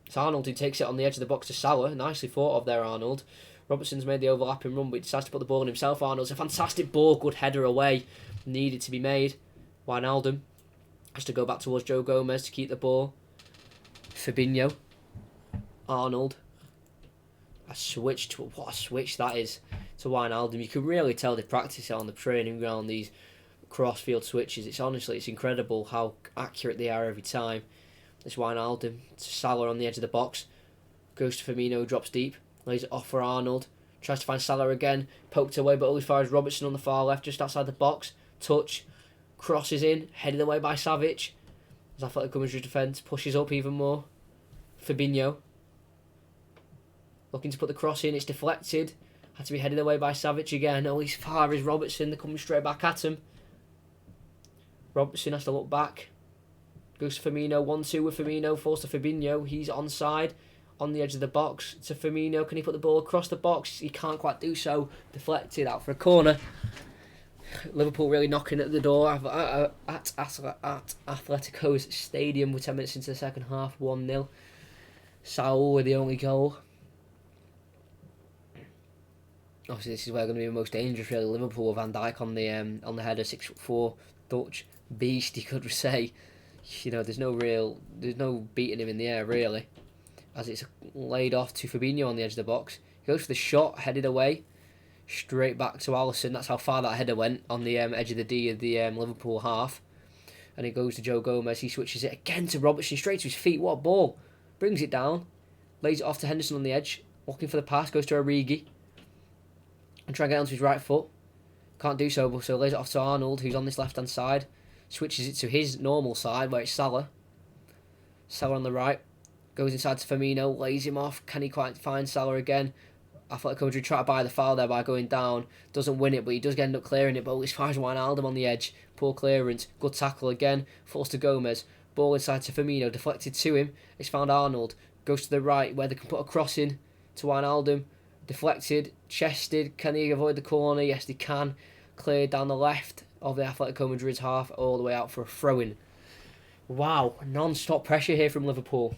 Speaker 1: It's Arnold who takes it on the edge of the box to Salah. Nicely thought of there, Arnold. Robertson's made the overlapping run, but he decides to put the ball on himself. Arnold's a fantastic ball, good header away. Needed to be made. Wijnaldum has to go back towards Joe Gomez to keep the ball. Fabinho. Arnold. What a switch that is to Wijnaldum. You can really tell they practice it on the training ground, these cross-field switches. It's incredible how accurate they are every time. It's Wijnaldum to Salah on the edge of the box. Goes to Firmino, drops deep. Lays it off for Arnold. Tries to find Salah again. Poked away, but only as far as Robertson on the far left, just outside the box. Touch. Crosses in. Headed away by Savic. As Atletico Madrid defence pushes up even more. Fabinho. Looking to put the cross in. It's deflected. Had to be headed away by Savic again. Only as far as Robertson. They're coming straight back at him. Robertson has to look back. Goes to Firmino, 1-2 with Firmino, falls to Fabinho. He's onside, on the edge of the box to Firmino. Can he put the ball across the box? He can't quite do so. Deflected out for a corner. Liverpool really knocking at the door at Atletico's stadium with 10 minutes into the second half, 1-0. Saul with the only goal. Obviously, this is where going to be the most dangerous, really. Liverpool with Van Dijk on the header, 6'4", Dutch beast, you could say. You know, there's no beating him in the air, really. As it's laid off to Fabinho on the edge of the box. He goes for the shot, headed away. Straight back to Alisson. That's how far that header went on the edge of the D of the Liverpool half. And it goes to Joe Gomez. He switches it again to Robertson, straight to his feet. What a ball. Brings it down. Lays it off to Henderson on the edge. Looking for the pass. Goes to Origi. And trying to get onto his right foot. Can't do so, so lays it off to Arnold, who's on this left-hand side. Switches it to his normal side, where it's Salah. Salah on the right. Goes inside to Firmino. Lays him off. Can he quite find Salah again? Athletic Madrid try to buy the foul there by going down. Doesn't win it, but he does end up clearing it. But it's far as Wijnaldum on the edge. Poor clearance. Good tackle again. Falls to Gomez. Ball inside to Firmino. Deflected to him. It's found Arnold. Goes to the right where they can put a cross in to Wijnaldum. Deflected. Chested. Can he avoid the corner? Yes, he can. Cleared down the left of the Atletico Madrid's half. All the way out for a throw-in. Wow. Non-stop pressure here from Liverpool.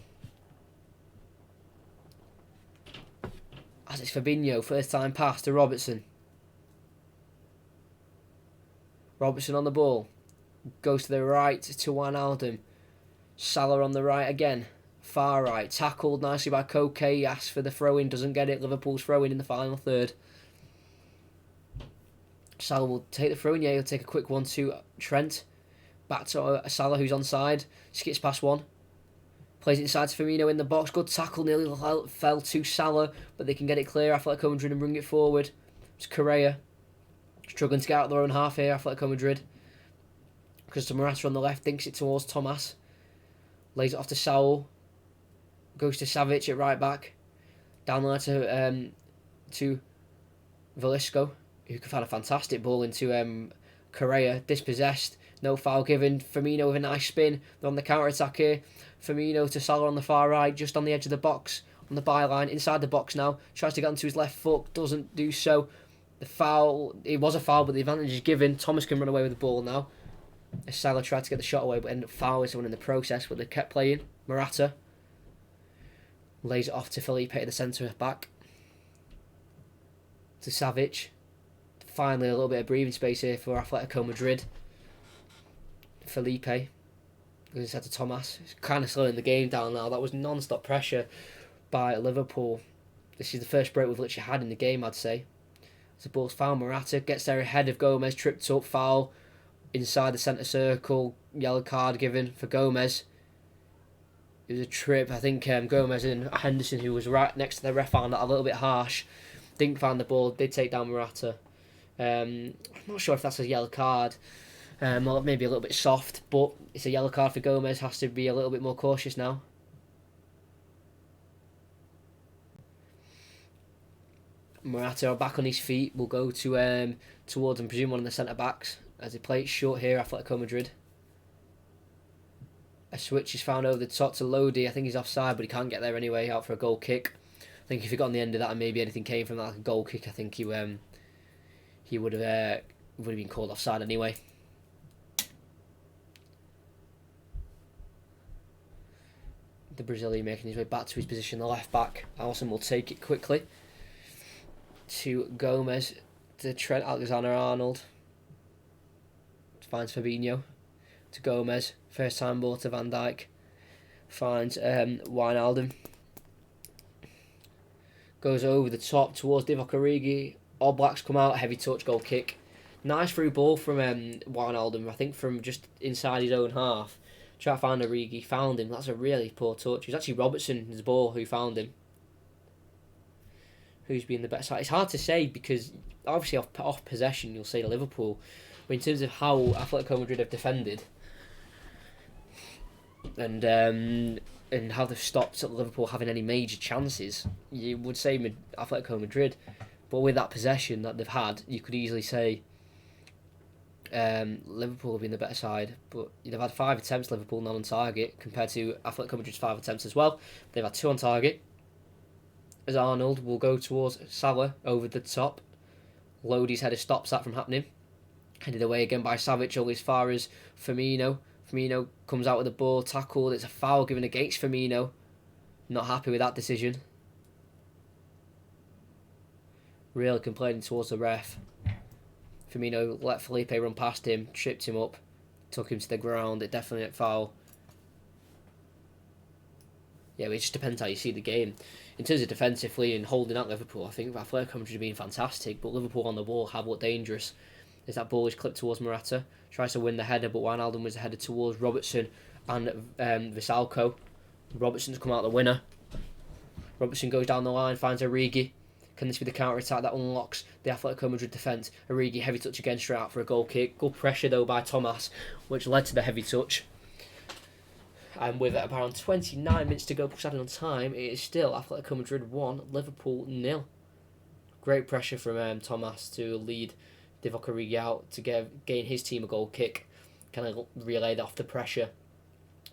Speaker 1: As it's Fabinho, first time pass to Robertson. Robertson on the ball. Goes to the right to Wijnaldum. Salah on the right again. Far right. Tackled nicely by Koke. He asks for the throw-in. Doesn't get it. Liverpool's throw-in in the final third. Salah will take the throw-in. Yeah, he'll take a quick one to Trent. Back to Salah, who's onside. Skips past one. Plays it inside to Firmino in the box. Good tackle. Nearly fell to Salah. But they can get it clear. Atletico Madrid and bring it forward. It's Correa. Struggling to get out of their own half here. Atletico Madrid. Because to Morata on the left. Thinks it towards Thomas. Lays it off to Saul. Goes to Savic at right back. Down there to Velasco. Who can find a fantastic ball into Correa. Dispossessed. No foul given. Firmino with a nice spin. They're on the counter-attack here. Firmino to Salah on the far right. Just on the edge of the box. On the byline. Inside the box now. Tries to get onto his left foot. Doesn't do so. The foul. It was a foul, but the advantage is given. Thomas can run away with the ball now. As Salah tried to get the shot away, but ended up fouling someone in the process. But they kept playing. Morata. Lays it off to Felipe at the centre back. To Savic. Finally a little bit of breathing space here for Atletico Madrid. Felipe goes inside to Thomas. It's kind of slowing the game down now. That was non-stop pressure by Liverpool. This is the first break we've literally had in the game, I'd say. As the ball's foul, Morata gets there ahead of Gomez, tripped up, foul inside the centre circle. Yellow card given for Gomez. It was a trip. I think Gomez and Henderson, who was right next to the ref, found that a little bit harsh. Didn't find the ball, did take down Morata. I'm not sure if that's a yellow card. Or maybe a little bit soft, but it's a yellow card for Gomez. Has to be a little bit more cautious now. Morata back on his feet. Will go to towards, and presume, one of the centre backs as they play it short here. Atletico Madrid. A switch is found over the top to Lodi. I think he's offside, but he can't get there anyway. Out for a goal kick. I think if he got on the end of that and maybe anything came from that, like a goal kick, I think he would have been called offside anyway. The Brazilian making his way back to his position, the left back. Alisson will take it quickly to Gomez, to Trent Alexander-Arnold. Finds Fabinho to Gomez. First time ball to Van Dijk. Finds Wijnaldum. Goes over the top towards Divock Origi. All Blacks come out, heavy touch, goal kick. Nice through ball from Wijnaldum, I think from just inside his own half. Try to find Origi, found him. That's a really poor touch. It was actually Robertson's ball who found him. Who's been the better side? It's hard to say because obviously off possession you'll say Liverpool. But in terms of how Atletico Madrid have defended and how they've stopped Liverpool having any major chances, you would say Atletico Madrid. But with that possession that they've had, you could easily say Liverpool have been the better side, but they've had 5 attempts, Liverpool, none on target, compared to Athletic Madrid's 5 attempts as well. They've had 2 on target. As Arnold will go towards Salah over the top. Lodi's header stops that from happening. Headed away again by Savic, only as far as Firmino. Firmino comes out with the ball, tackled. It's a foul given against Firmino. Not happy with that decision. Really complaining towards the ref. Firmino let Felipe run past him, tripped him up, took him to the ground. It definitely a foul. Yeah, it just depends how you see the game. In terms of defensively and holding out Liverpool, I think Athletico Madrid have been fantastic, but Liverpool on the ball have looked dangerous. As that ball is clipped towards Morata, tries to win the header, but Wijnaldum was headed towards Robertson and Visalco. Robertson's come out the winner. Robertson goes down the line, finds Origi. Can this be the counter-attack that unlocks the Atletico Madrid defence? Origi, heavy touch again, straight out for a goal kick. Good pressure though by Thomas, which led to the heavy touch. And with around 29 minutes to go, added on time, it is still Atletico Madrid 1, Liverpool 0. Great pressure from Thomas to lead Divock Origi out to gain his team a goal kick. Kind of relayed off the pressure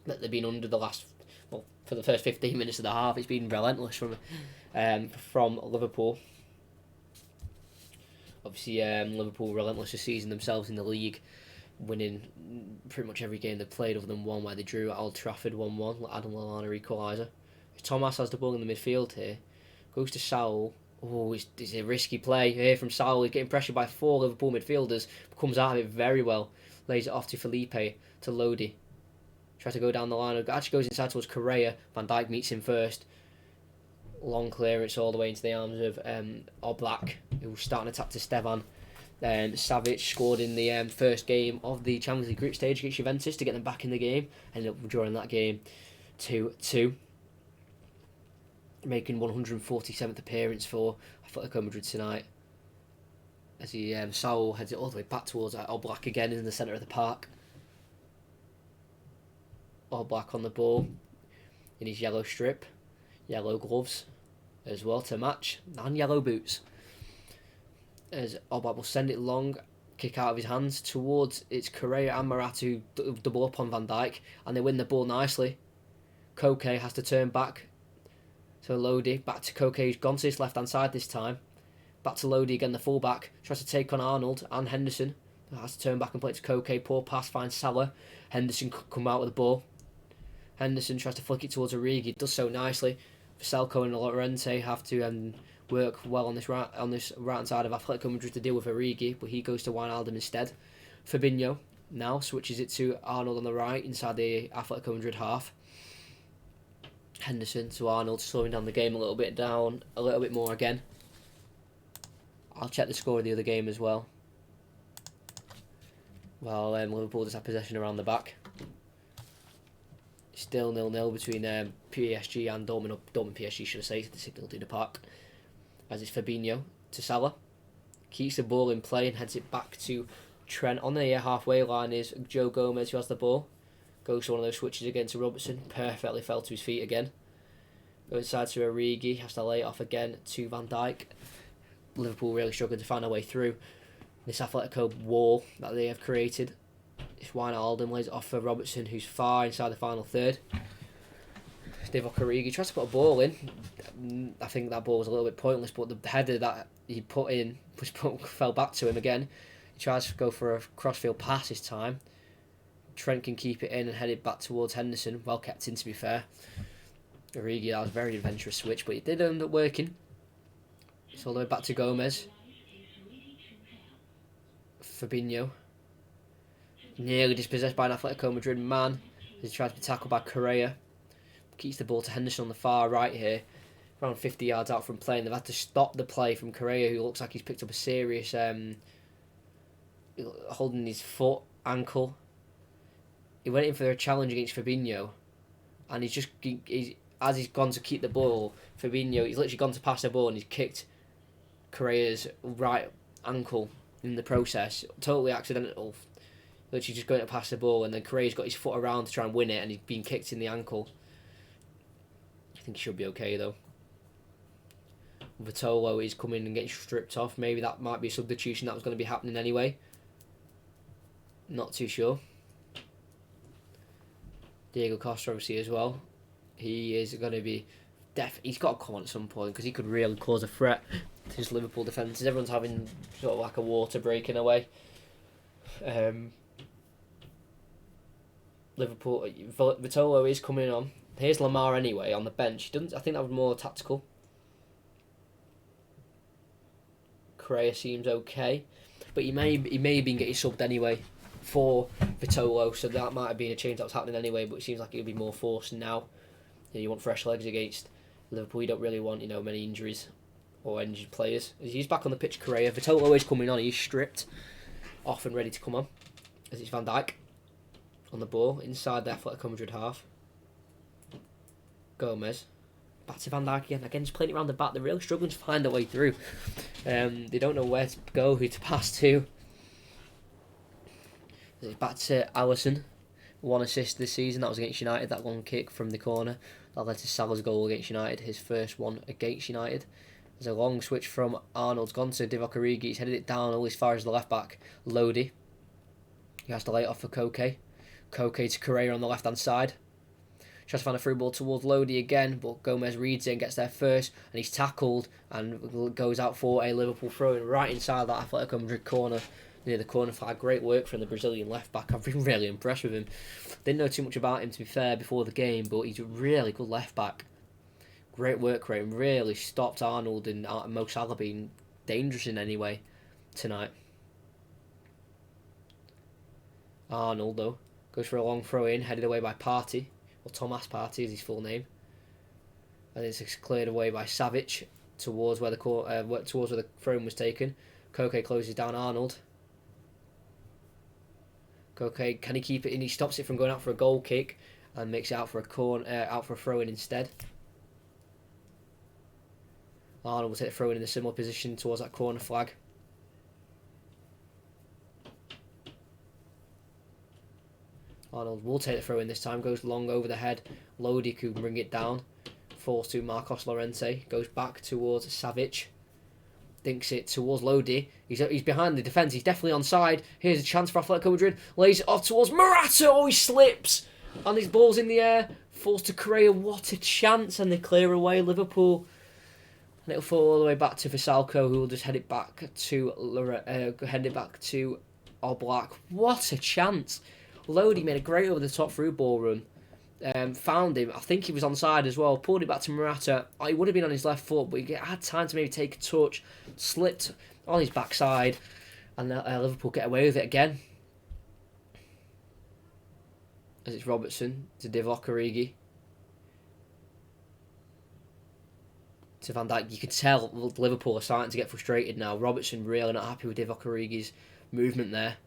Speaker 1: that they've been under the last, for the first 15 minutes of the half. It's been relentless from Liverpool. Obviously, Liverpool relentless this season themselves in the league, winning pretty much every game they played other than one where they drew at Old Trafford 1-1. Adam Lallana equaliser. Thomas has the ball in the midfield here. Goes to Saul. Oh, it's a risky play here from Saul. He's getting pressured by 4 Liverpool midfielders. Comes out of it very well. Lays it off to Felipe, to Lodi. Tries to go down the line. Actually goes inside towards Correa. Van Dijk meets him first. Long clearance all the way into the arms of Oblak, who was starting to tap to Stevan. Savic scored in the first game of the Champions League group stage against Juventus to get them back in the game. Ended up drawing that game 2-2. Making 147th appearance for Atletico Madrid tonight. As he Saul heads it all the way back towards Oblak again in the centre of the park. Oblak on the ball in his yellow strip, yellow gloves as well to match, and yellow boots. As Oblak will send it long, kick out of his hands towards it's Correa and Morata who double up on Van Dijk, and they win the ball nicely. Koke has to turn back. So Lodi, back to Koke, who's gone to his left hand side this time. Back to Lodi again, the fullback. Tries to take on Arnold and Henderson. Has to turn back and play to Koke. Poor pass, finds Salah. Henderson come out with the ball. Henderson tries to flick it towards Origi. Does so nicely. Visalco and Llorente have to work well on this right hand side of Atletico Madrid to deal with Origi, but he goes to Wijnaldum instead. Fabinho now switches it to Arnold on the right inside the Atletico Madrid half. Henderson to Arnold, slowing down the game a little bit more again. I'll check the score of the other game as well. Well, Liverpool just have possession around the back. Still 0-0 between PSG and Dortmund PSG, should I say, the Signal Iduna Park. As it's Fabinho to Salah. Keeps the ball in play and heads it back to Trent. On the halfway line is Joe Gomez, who has the ball. Goes to one of those switches again to Robertson. Perfectly fell to his feet again. Goes inside to Origi. Has to lay it off again to Van Dijk. Liverpool really struggling to find a way through this Atletico wall that they have created. It's Wijnaldum lays it off for Robertson, who's far inside the final third. Divock Origi tries to put a ball in. I think that ball was a little bit pointless, but the header that he put in fell back to him again. He tries to go for a crossfield pass this time. Trent can keep it in and head it back towards Henderson. Well kept in, to be fair. Origi, that was a very adventurous switch, but it did end up working. It's all the way back to Gomez. Fabinho. Nearly dispossessed by an Atletico Madrid man. As he tries to be tackled by Correa. Keeps the ball to Henderson on the far right here. Around 50 yards out from play. And they've had to stop the play from Correa, who looks like he's picked up a serious holding his foot, ankle. He went in for a challenge against Fabinho. And as he's gone to keep the ball, Fabinho, he's literally gone to pass the ball and he's kicked Correa's right ankle in the process. Totally accidental. Literally just going to pass the ball, and then Correa's got his foot around to try and win it, and he's been kicked in the ankle. I think he should be okay though. Vitolo is coming and getting stripped off. Maybe that might be a substitution that was going to be happening anyway. Not too sure. Diego Costa obviously as well. He is going to be he's got to come on at some point because he could really cause a threat to his Liverpool defences. Everyone's having sort of like a water breaking away. Liverpool, Vitolo is coming on. Here's Lamar anyway on the bench. He doesn't. I think that was more tactical. Correa seems okay, but he may have been getting subbed anyway for Vitolo, so that might have been a change that was happening anyway. But it seems like it'll be more forced now. You want fresh legs against Liverpool. You don't really want many injuries or injured players. He's back on the pitch. Correa. Vitolo is coming on. He's stripped off and ready to come on. As it's Van Dijk on the ball inside the Athletico Madrid half. Gomez. Back to Van Dijk again. Again, just playing it around the back. They're really struggling to find a way through. They don't know where to go, who to pass to. It's back to Alisson. 1 assist this season. That was against United. That one kick from the corner. That led to Salah's goal against United. His first one against United. There's a long switch from Arnold. Gone to Divock Origi. He's headed it down all as far as the left back. Lodi. He has to lay it off for Koke. Koke to Correa on the left hand side. Tries to find a through ball towards Lodi again, but Gomez reads it and gets there first, and he's tackled and goes out for a Liverpool throw-in right inside that Athletico Madrid corner, near the corner flag. Great work from the Brazilian left back. I've been really impressed with him. Didn't know too much about him, to be fair, before the game, but he's a really good left back. Great work rate, really stopped Arnold and Mo Salah being dangerous in any way tonight. Arnold, though, goes for a long throw-in, headed away by Partey. Or Thomas Partey is his full name. And it's cleared away by Savic towards where the throw-in was taken. Koke closes down Arnold. Koke, can he keep it in? He stops it from going out for a goal kick and makes it out for a throw-in instead. Arnold will take the throw-in in a similar position towards that corner flag. Arnold will take the throw in this time, goes long over the head. Lodi can bring it down. Falls to Marcos Llorente, goes back towards Savic. Dinks it towards Lodi. He's behind the defence, he's definitely onside. Here's a chance for Atletico Madrid. Lays it off towards Morata. Oh, he slips. And his ball's in the air. Falls to Correa. What a chance. And they clear away Liverpool. And it'll fall all the way back to Visalco, who will just head it back to Oblak. What a chance. Lodi made a great over-the-top through ball run. Found him. I think he was onside as well. Pulled it back to Morata. He would have been on his left foot, but he had time to maybe take a touch. Slipped on his backside. And Liverpool get away with it again. As it's Robertson to Divock Origi. To Van Dijk. You can tell Liverpool are starting to get frustrated now. Robertson really not happy with Divock Origi's movement there.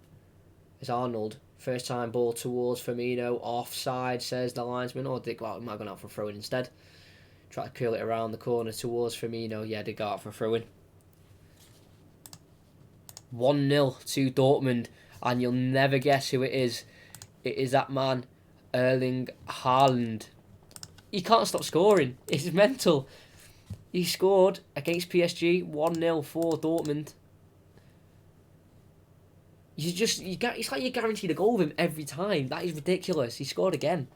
Speaker 1: It's Arnold. First time ball towards Firmino. Offside, says the linesman. Or did it go out? Might have gone out for a throw-in instead. Try to curl it around the corner towards Firmino. Yeah, did go out for a throw-in. 1-0 to Dortmund. And you'll never guess who it is. It is that man, Erling Haaland. He can't stop scoring. It's mental. He scored against PSG. 1-0 for Dortmund. It's like you're guaranteed a goal with him every time. That is ridiculous. He scored again.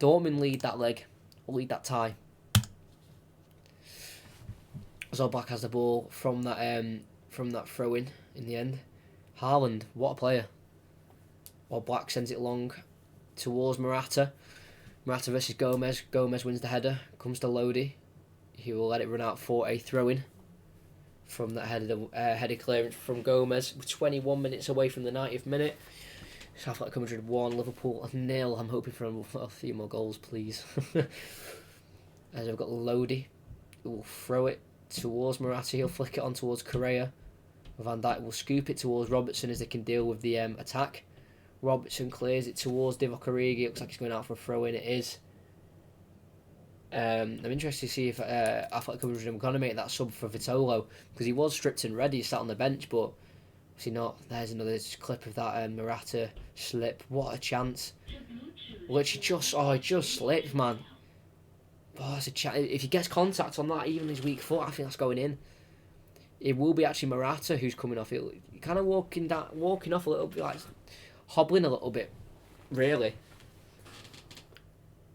Speaker 1: Dortmund lead that leg. Or lead that tie. Oblak has the ball from that throw-in the end. Haaland, what a player. Oblak sends it long towards Morata. Morata versus Gomez. Gomez wins the header. Comes to Lodi. He will let it run out for a throw-in. From that headed clearance from Gomez. We're 21 minutes away from the 90th minute. Athletic Madrid 1, Liverpool 0. I'm hoping for a few more goals, please. As I've got Lodi, who will throw it towards Morata. He'll flick it on towards Correa. Van Dijk will scoop it towards Robertson as they can deal with the attack. Robertson clears it towards Divock Origi. It looks like he's going out for a throw-in. It is. I'm interested to see if Athletico Madrid are going to make that sub for Vitolo, because he was stripped and ready, sat on the bench, but obviously not. There's another clip of that Morata slip. What a chance! Literally just slipped, man. Oh, it's a if he gets contact on that, even his weak foot, I think that's going in. it will be actually Morata who's coming off. It kind of walking off a little bit, like hobbling a little bit, really.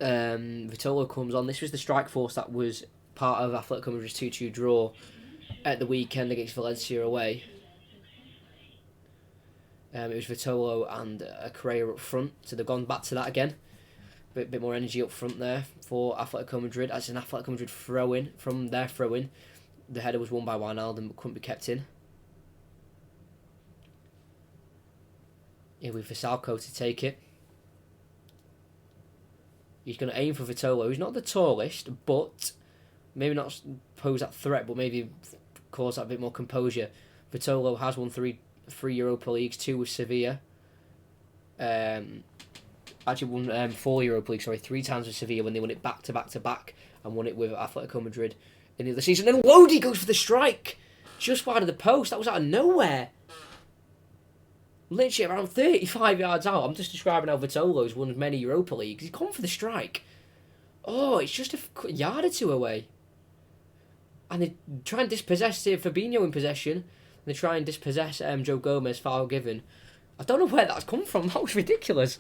Speaker 1: Vitolo comes on. This was the strike force that was part of Atletico Madrid's 2-2 draw at the weekend against Valencia away. It was Vitolo and Correa up front, so they've gone back to that again. Bit more energy up front there for Atletico Madrid. As an Atletico Madrid throw-in, from their throw-in, the header was won by Wijnaldum but couldn't be kept in. Here with Vasalco to take it. He's going to aim for Vitolo. He's not the tallest, but maybe not pose that threat, but maybe cause that a bit more composure. Vitolo has won three Europa Leagues, 2 with Sevilla. Actually won 4 Europa Leagues, 3 times with Sevilla when they won it back to back and won it with Atletico Madrid in the other season. And Lodi goes for the strike just wide of the post. That was out of nowhere. Literally around 35 yards out. I'm just describing how Vitolo's won many Europa Leagues. He's gone for the strike. Oh, it's just a yard or two away. And they try and dispossess Fabinho in possession. And they try and dispossess Joe Gomez, foul given. I don't know where that's come from. That was ridiculous.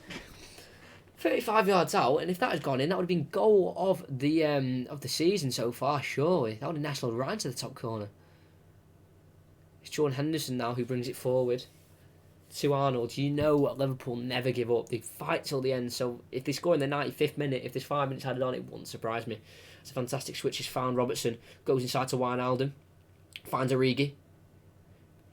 Speaker 1: 35 yards out, and if that had gone in, that would have been goal of the season so far, surely. That would have nestled right into the top corner. It's Jordan Henderson now who brings it forward to Arnold. You know Liverpool never give up. They fight till the end, so if they score in the 95th minute, if there's 5 minutes added on, it wouldn't surprise me. It's a fantastic switch. He's found Robertson, goes inside to Wijnaldum, finds Origi.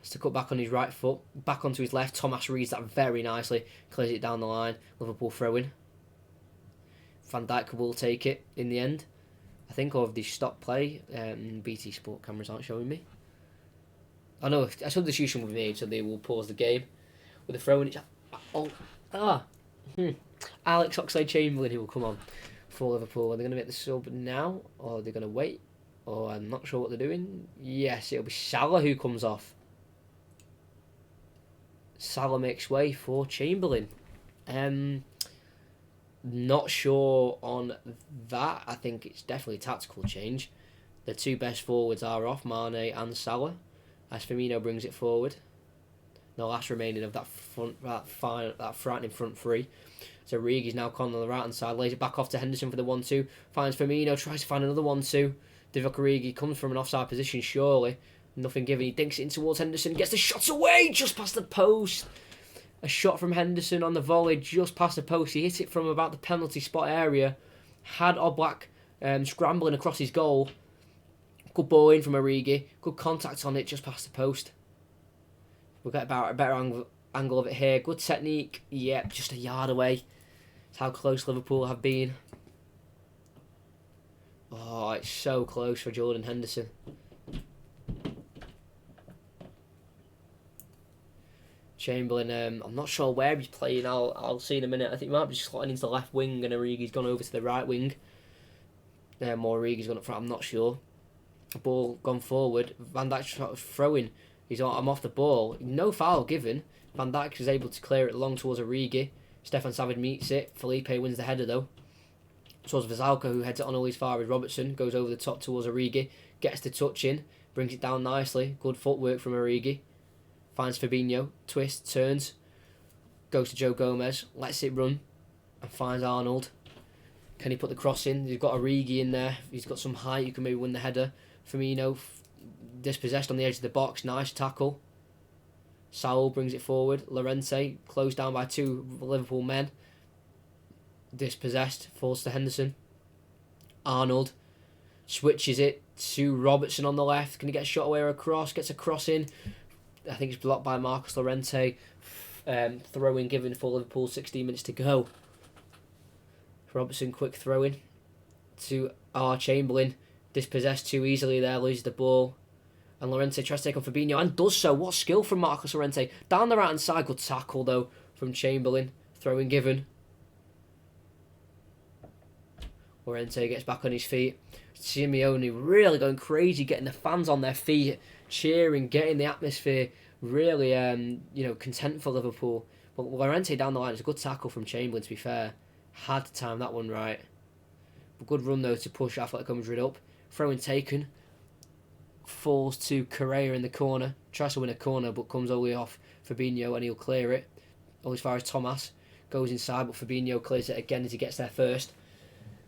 Speaker 1: Has to cut back on his right foot, back onto his left. Thomas reads that very nicely, clears it down the line. Liverpool throw-in. Van Dijk will take it in the end, I think, or if they stop play. BT Sport cameras aren't showing me. I know a substitution will be made, so they will pause the game with a throw-in. Alex Oxlade-Chamberlain, who will come on for Liverpool. Are they going to make the sub now, or are they going to wait? Or I'm not sure what they're doing. Yes, it'll be Salah who comes off. Salah makes way for Chamberlain. Not sure on that. I think it's definitely a tactical change. The 2 best forwards are off, Mane and Salah, as Firmino brings it forward. The last remaining of that frightening front three. So Origi's now on the right hand side, lays it back off to Henderson for the 1-2. Finds Firmino, tries to find another 1-2. Divock Origi comes from an offside position, surely. Nothing given. He dinks it in towards Henderson, gets the shot away just past the post. A shot from Henderson on the volley just past the post. He hit it from about the penalty spot area. Had Oblak scrambling across his goal. Good ball in from Origi. Good contact on it just past the post. We'll get about a better angle of it here. Good technique. Yep, just a yard away. That's how close Liverpool have been. Oh, it's so close for Jordan Henderson. Chamberlain, I'm not sure where he's playing. I'll see in a minute. I think he might be slotting into the left wing, and Origi's gone over to the right wing. More Origi's gone up front. I'm not sure. The ball gone forward. Van Dijk throwing. I'm off the ball. No foul given. Van Dijk was able to clear it long towards Origi. Stefan Savic meets it. Felipe wins the header though. Towards Vasalco, who heads it on all as far as Robertson. Goes over the top towards Origi. Gets the touch in. Brings it down nicely. Good footwork from Origi. Finds Fabinho, twists, turns, goes to Joe Gomez, lets it run, and finds Arnold. Can he put the cross in? He's got Origi in there. He's got some height. You can maybe win the header. Firmino dispossessed on the edge of the box. Nice tackle. Saul brings it forward. Llorente closed down by 2 Liverpool men. Dispossessed. Falls to Henderson. Arnold switches it to Robertson on the left. Can he get a shot away or a cross? Gets a cross in. I think it's blocked by Marcus Llorente. Throw-in given for Liverpool, 16 minutes to go. Robertson, quick throw-in to Chamberlain. Dispossessed too easily there, loses the ball. And Llorente tries to take on Fabinho and does so. What skill from Marcus Llorente. Down the right-hand side, good tackle though from Chamberlain. Throw-in given. Llorente gets back on his feet. Simeone really going crazy, getting the fans on their feet, cheering, getting the atmosphere really, content for Liverpool. But Llorente down the line is a good tackle from Chamberlain, to be fair. Had to time that one right. But good run, though, to push Atletico Madrid up. Throw-in taken. falls to Correa in the corner. Tries to win a corner, but comes all the way off Fabinho, and he'll clear it. All as far as Thomas goes inside, but Fabinho clears it again as he gets there first.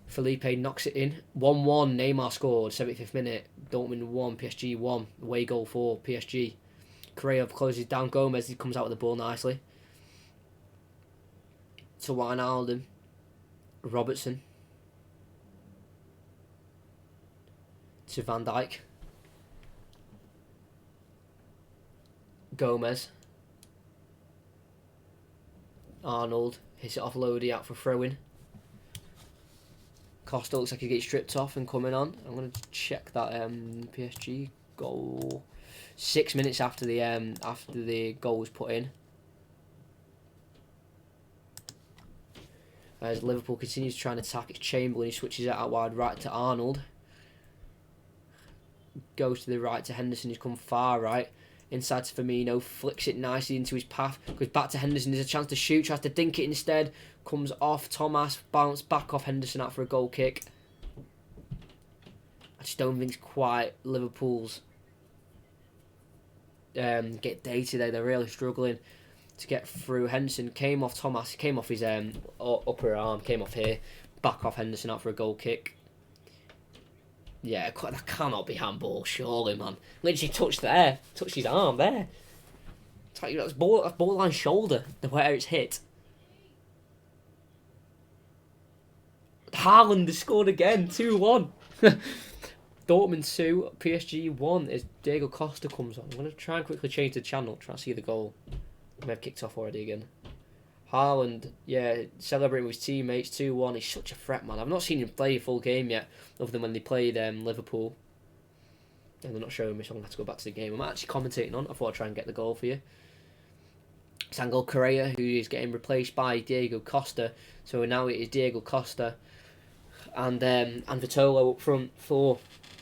Speaker 1: Felipe knocks it in. 1-1. Neymar scored. 75th minute. Dortmund 1. PSG 1. Away goal for PSG. Correa closes down Gomez. He comes out with the ball nicely. To Wijnaldum. Robertson. To Van Dijk. Gomez. Arnold hits it off Lodi out for throw-in. Costa looks like he gets stripped off and coming on. I'm going to check that PSG goal. 6 minutes after the goal was put in. As Liverpool continues to try and attack, it's Chamberlain. He switches it out wide right to Arnold. Goes to the right to Henderson, who's come far right. Inside to Firmino, flicks it nicely into his path. Goes back to Henderson, there's a chance to shoot, tries to dink it instead. Comes off Thomas, bounce back off Henderson out for a goal kick. I just don't think it's quite Liverpool's get day today. They're really struggling to get through. Henderson came off Thomas, came off his upper arm, came off here. Back off Henderson out for a goal kick. Yeah, that cannot be handball, surely, man. Literally touched his arm there. It's like that's borderline shoulder, where it's hit. Haaland has scored again, 2-1. Dortmund 2, PSG 1 as Diego Costa comes on. I'm going to try and quickly change the channel, try to see the goal. I may have kicked off already again. Haaland, yeah, celebrating with his teammates, 2-1. He's such a threat, man. I've not seen him play a full game yet, other than when they played Liverpool. And they're not showing me, so I'm going to have to go back to the game. I'm actually commentating on it. I thought I'd try and get the goal for you. It's Angel Correa, who is getting replaced by Diego Costa. So now it is Diego Costa and Vitolo up front for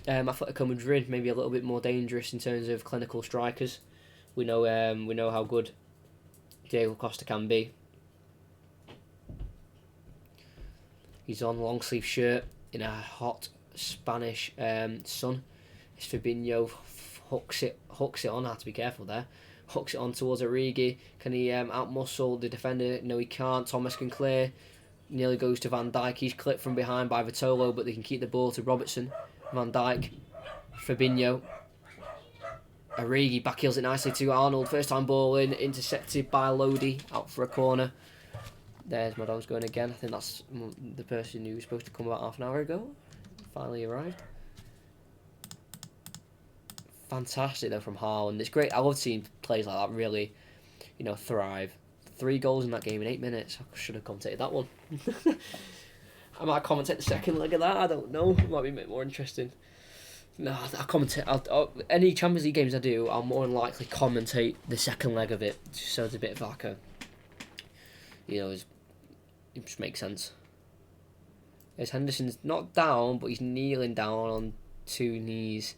Speaker 1: Atletico Madrid. Maybe a little bit more dangerous in terms of clinical strikers. We know how good Diego Costa can be. He's on a long sleeve shirt in a hot Spanish sun. It's Fabinho hooks it on. I have to be careful there. Hooks it on towards Origi. Can he outmuscle the defender? No, he can't. Thomas can clear. Nearly goes to Van Dijk. He's clipped from behind by Vitolo, but they can keep the ball to Robertson. Van Dijk. Fabinho. Origi backheels it nicely to Arnold. First time ball in. Intercepted by Lodi. Out for a corner. There's my dog's going again. I think that's the person who was supposed to come about half an hour ago. Finally arrived. Fantastic though from Haaland. It's great. I love seeing players like that really, thrive. 3 goals in that game in 8 minutes. I should have commentated that one. I might commentate the second leg of that. I don't know. It might be a bit more interesting. No, I commentate. Any Champions League games I do, I'll more than likely commentate the second leg of it, just so it's a bit of like a, it just makes sense. As Henderson's not down, but he's kneeling down on 2 knees,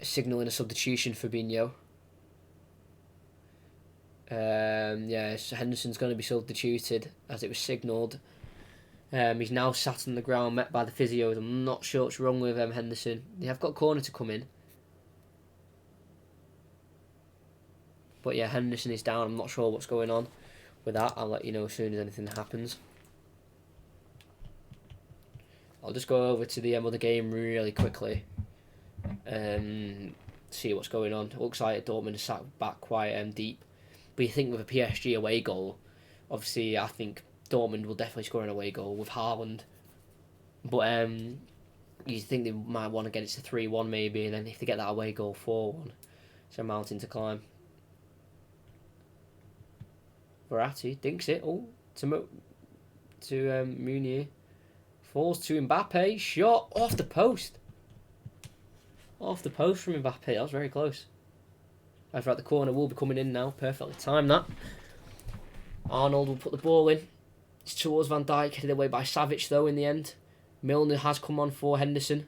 Speaker 1: signalling a substitution for Fabinho. So Henderson's going to be substituted as it was signalled. He's now sat on the ground, met by the physios. I'm not sure what's wrong with Henderson. They have got a corner to come in. But yeah, Henderson is down. I'm not sure what's going on with that. I'll let you know as soon as anything happens. I'll just go over to the other game really quickly. See what's going on. It looks like Dortmund is sat back quite deep. But you think with a PSG away goal, obviously I think Dortmund will definitely score an away goal with Haaland. But you think they might want to get it to 3-1 maybe, and then if they get that away goal 4-1, it's a mountain to climb. Verratti dinks it. Oh, to Meunier. Falls to Mbappe. Shot off the post. Off the post from Mbappe. That was very close. Over at the corner will be coming in now. Perfectly timed that. Arnold will put the ball in. It's towards Van Dijk. Headed away by Savic though in the end. Milner has come on for Henderson.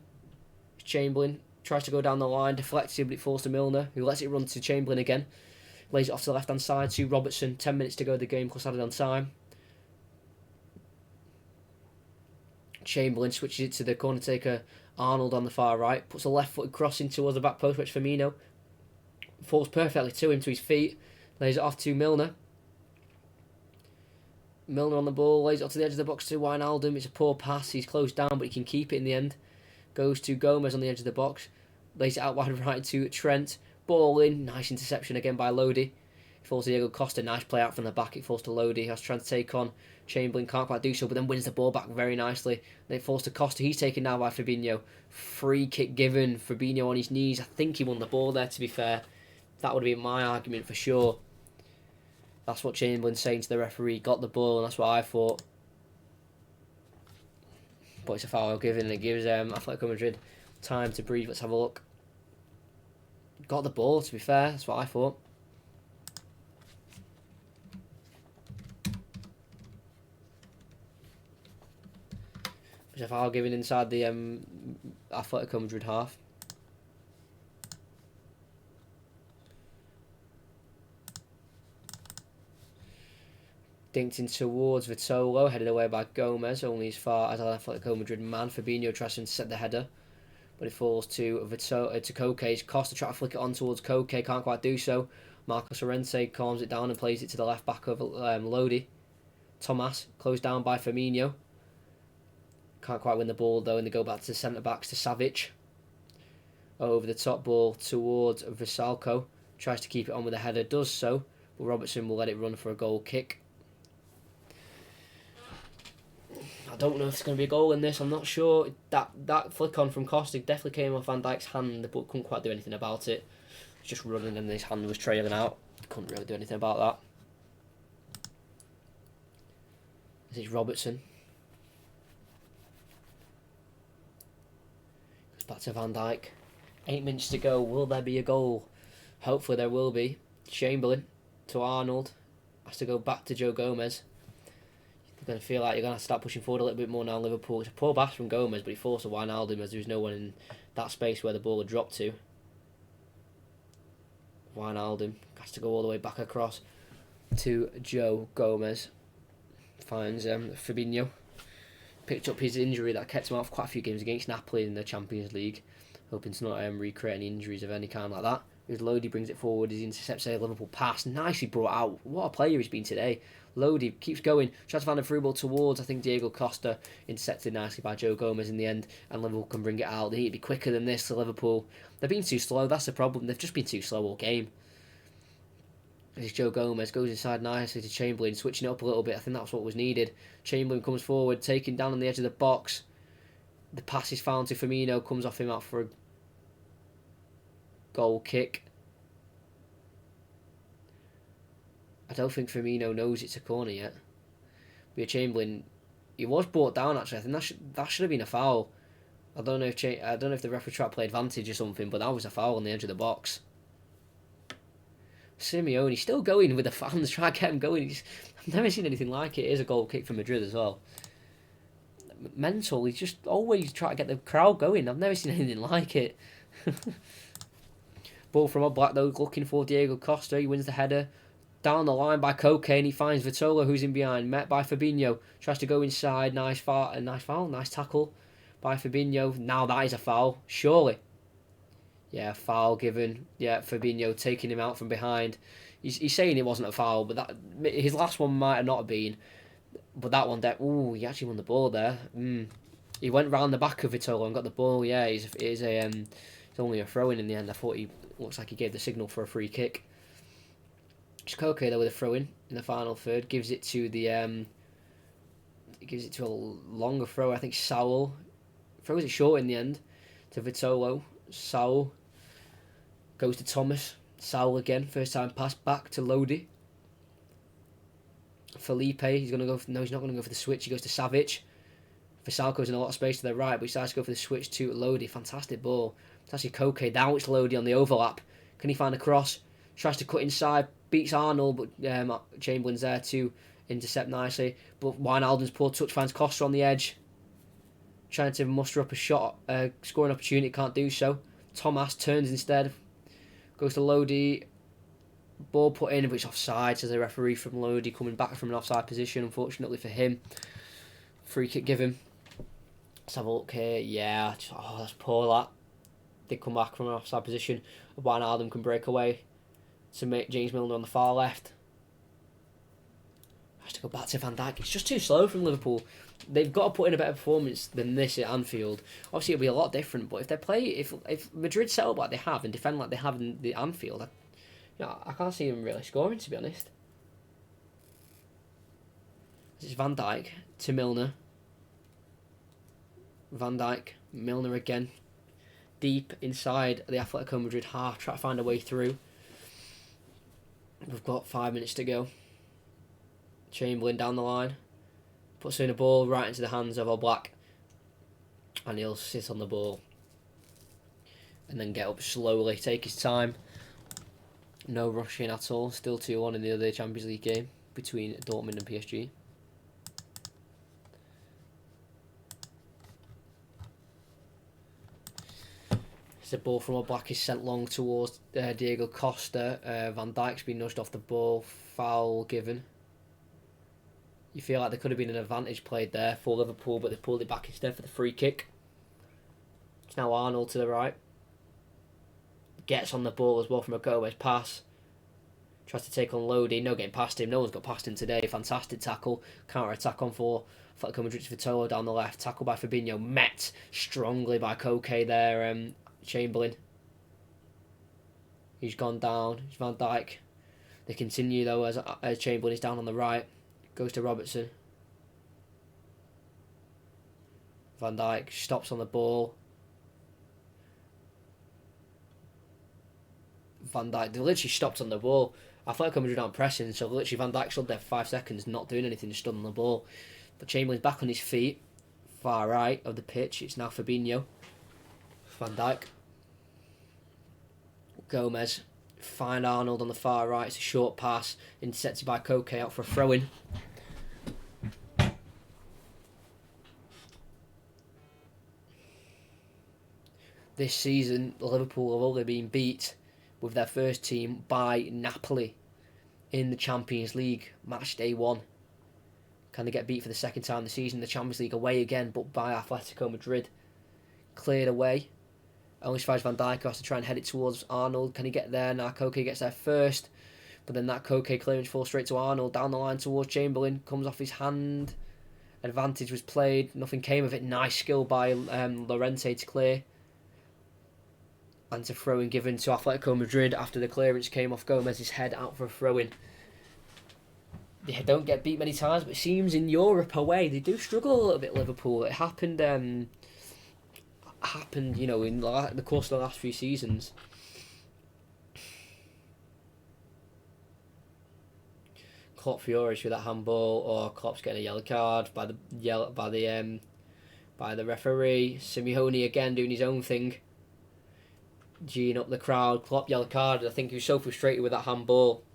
Speaker 1: Chamberlain tries to go down the line. Deflects it, but it falls to Milner, who lets it run to Chamberlain again. Lays it off to the left-hand side to Robertson. 10 minutes to go the game, plus added on time. Chamberlain switches it to the corner taker Arnold on the far right, puts a left-footed cross in towards the back post, which Firmino falls perfectly to him, to his feet, lays it off to Milner. Milner on the ball, lays it up to the edge of the box to Wijnaldum. It's a poor pass, he's closed down, but he can keep it in the end. Goes to Gomez on the edge of the box, lays it out wide right to Trent. Ball in, nice interception again by Lodi. It falls to Diego Costa, nice play out from the back, it falls to Lodi. Has trying to take on Chamberlain, can't quite do so, but then wins the ball back very nicely. Then it falls to Costa, he's taken now by Fabinho. Free kick given, Fabinho on his knees. I think he won the ball there, to be fair. That would have been my argument for sure. That's what Chamberlain's saying to the referee. Got the ball, and that's what I thought. But it's a foul given, and it gives Atletico Madrid time to breathe. Let's have a look. Got the ball, to be fair. That's what I thought. It's a foul given inside the Atletico Madrid half. Dinked in towards Vitolo, headed away by Gomez, only as far as Atletico Madrid man. Fabinho tries to intercept the header, but it falls to Koke. Costa trying to flick it on towards Koke, can't quite do so. Marcos Llorente calms it down and plays it to the left back of Lodi. Thomas, closed down by Firmino. Can't quite win the ball though, and they go back to the centre backs to Savic. Over the top ball towards Vrsaljko. Tries to keep it on with a header, does so, but Robertson will let it run for a goal kick. I don't know if it's going to be a goal in this. I'm not sure. That flick on from Costa definitely came off Van Dijk's hand, but couldn't quite do anything about it. He was just running and his hand was trailing out. Couldn't really do anything about that. This is Robertson. Goes back to Van Dijk. 8 minutes to go. Will there be a goal? Hopefully there will be. Chamberlain to Arnold. Has to go back to Joe Gomez. You're going to feel like you're going to have to start pushing forward a little bit more now, Liverpool. It's a poor pass from Gomez, but he forced a Wijnaldum as there was no one in that space where the ball had dropped to. Wijnaldum has to go all the way back across to Joe Gomez. Finds Fabinho. Picked up his injury that kept him out for quite a few games against Napoli in the Champions League. Hoping to not recreate any injuries of any kind like that. As Lodi brings it forward, he intercepts a Liverpool pass. Nicely brought out. What a player he's been today. Lodi keeps going. Tries to find a through ball towards, I think, Diego Costa. Intercepted nicely by Joe Gomez in the end. And Liverpool can bring it out. They need to be quicker than this to Liverpool. They've been too slow. That's the problem. They've just been too slow all game. As Joe Gomez goes inside nicely to Chamberlain, switching it up a little bit. I think that's what was needed. Chamberlain comes forward, taking down on the edge of the box. The pass is found to Firmino. Comes off him out for a goal kick. I don't think Firmino knows it's a corner yet. But Chamberlain, he was brought down actually. I think that should have been a foul. I don't know if the referee tried to play advantage or something, but that was a foul on the edge of the box. Simeone still going with the fans, trying to get him going. I've never seen anything like it. It is a goal kick for Madrid as well. Mental. He's just always trying to get the crowd going. I've never seen anything like it. Ball from Oblak though, looking for Diego Costa. He wins the header. Down the line by Koke, and he finds Vitolo, who's in behind. Met by Fabinho. Tries to go inside. Nice foul. Nice tackle by Fabinho. Now that is a foul. Surely. Yeah, foul given. Yeah, Fabinho taking him out from behind. He's saying it wasn't a foul, but his last one might have not been. But that one, he actually won the ball there. He went round the back of Vitolo and got the ball. Yeah, it's only a throw-in the end. I thought looks like he gave the signal for a free kick. Koke though with a throw in the final third gives it to a longer throw. I think Saul throws it short in the end to Vitolo. Saul goes to Thomas. Saul again, first time pass back to Lodi. Felipe, he's not going to go for the switch. He goes to Savic. Vrsaljko's in a lot of space to the right, but he starts to go for the switch to Lodi. Fantastic ball. It's actually Koke. Now it's Lodi on the overlap. Can he find a cross? Tries to cut inside. Beats Arnold, but Chamberlain's there to intercept nicely. But Wijnaldum's poor touch finds Costa on the edge. Trying to muster up a shot, scoring opportunity, can't do so. Thomas turns instead. Goes to Lodi. Ball put in, but it's offside, says the referee from Lodi, coming back from an offside position, unfortunately for him. Free kick given. Let's have a look here. Yeah, that's poor that. They come back from an offside position. Wijnaldum can break away to make James Milner on the far left. Has to go back to Van Dijk. It's just too slow from Liverpool. They've got to put in a better performance than this at Anfield. Obviously, it'll be a lot different. But if Madrid set up like they have and defend like they have in the Anfield, I can't see them really scoring, to be honest. This is Van Dijk to Milner. Van Dijk, Milner again. Deep inside the Atletico Madrid half, try to find a way through. We've got 5 minutes to go. Chamberlain down the line. Puts in a ball right into the hands of Oblak. And he'll sit on the ball. And then get up slowly, take his time. No rushing at all. Still 2-1 in the other Champions League game between Dortmund and PSG. The ball from Oblak is sent long towards Diego Costa. Van Dijk's been nudged off the ball. Foul given. You feel like there could have been an advantage played there for Liverpool, but they pulled it back instead for the free kick. It's now Arnold to the right. Gets on the ball as well from a Gomez pass. Tries to take on Lodi. No getting past him. No one's got past him today. Fantastic tackle. Counter attack on for Atletico Madrid to Vitolo down the left. Tackle by Fabinho. Met strongly by Koke there. Chamberlain. He's gone down. It's Van Dijk. They continue though as Chamberlain is down on the right. Goes to Robertson. Van Dijk stops on the ball. Van Dijk, they literally stopped on the ball. Atletico Madrid aren't pressing, so literally Van Dijk stood there for 5 seconds, not doing anything, just stood on the ball. But Chamberlain's back on his feet, far right of the pitch. It's now Fabinho. Van Dijk. Gomez. Find Arnold on the far right. It's a short pass. Intercepted by Koke out for a throw-in. This season, Liverpool have only been beat with their first team by Napoli in the Champions League, match day 1. Can they get beat for the second time this season? The Champions League away again, but by Atletico Madrid. Cleared away. Only survives Van Dijk, has to try and head it towards Arnold. Can he get there? Now Koke gets there first. But then that Koke clearance falls straight to Arnold. Down the line towards Chamberlain. Comes off his hand. Advantage was played. Nothing came of it. Nice skill by Llorente to clear. And to throw-in given to Atletico Madrid after the clearance came off Gomez's head out for a throw-in. They don't get beat many times, but it seems in Europe away they do struggle a little bit, Liverpool. It happened, in the course of the last few seasons. Klopp furious with that handball, or Klopp's getting a yellow card by the referee. Simeone again doing his own thing. Geeing up the crowd. Klopp yellow card. I think he was so frustrated with that handball.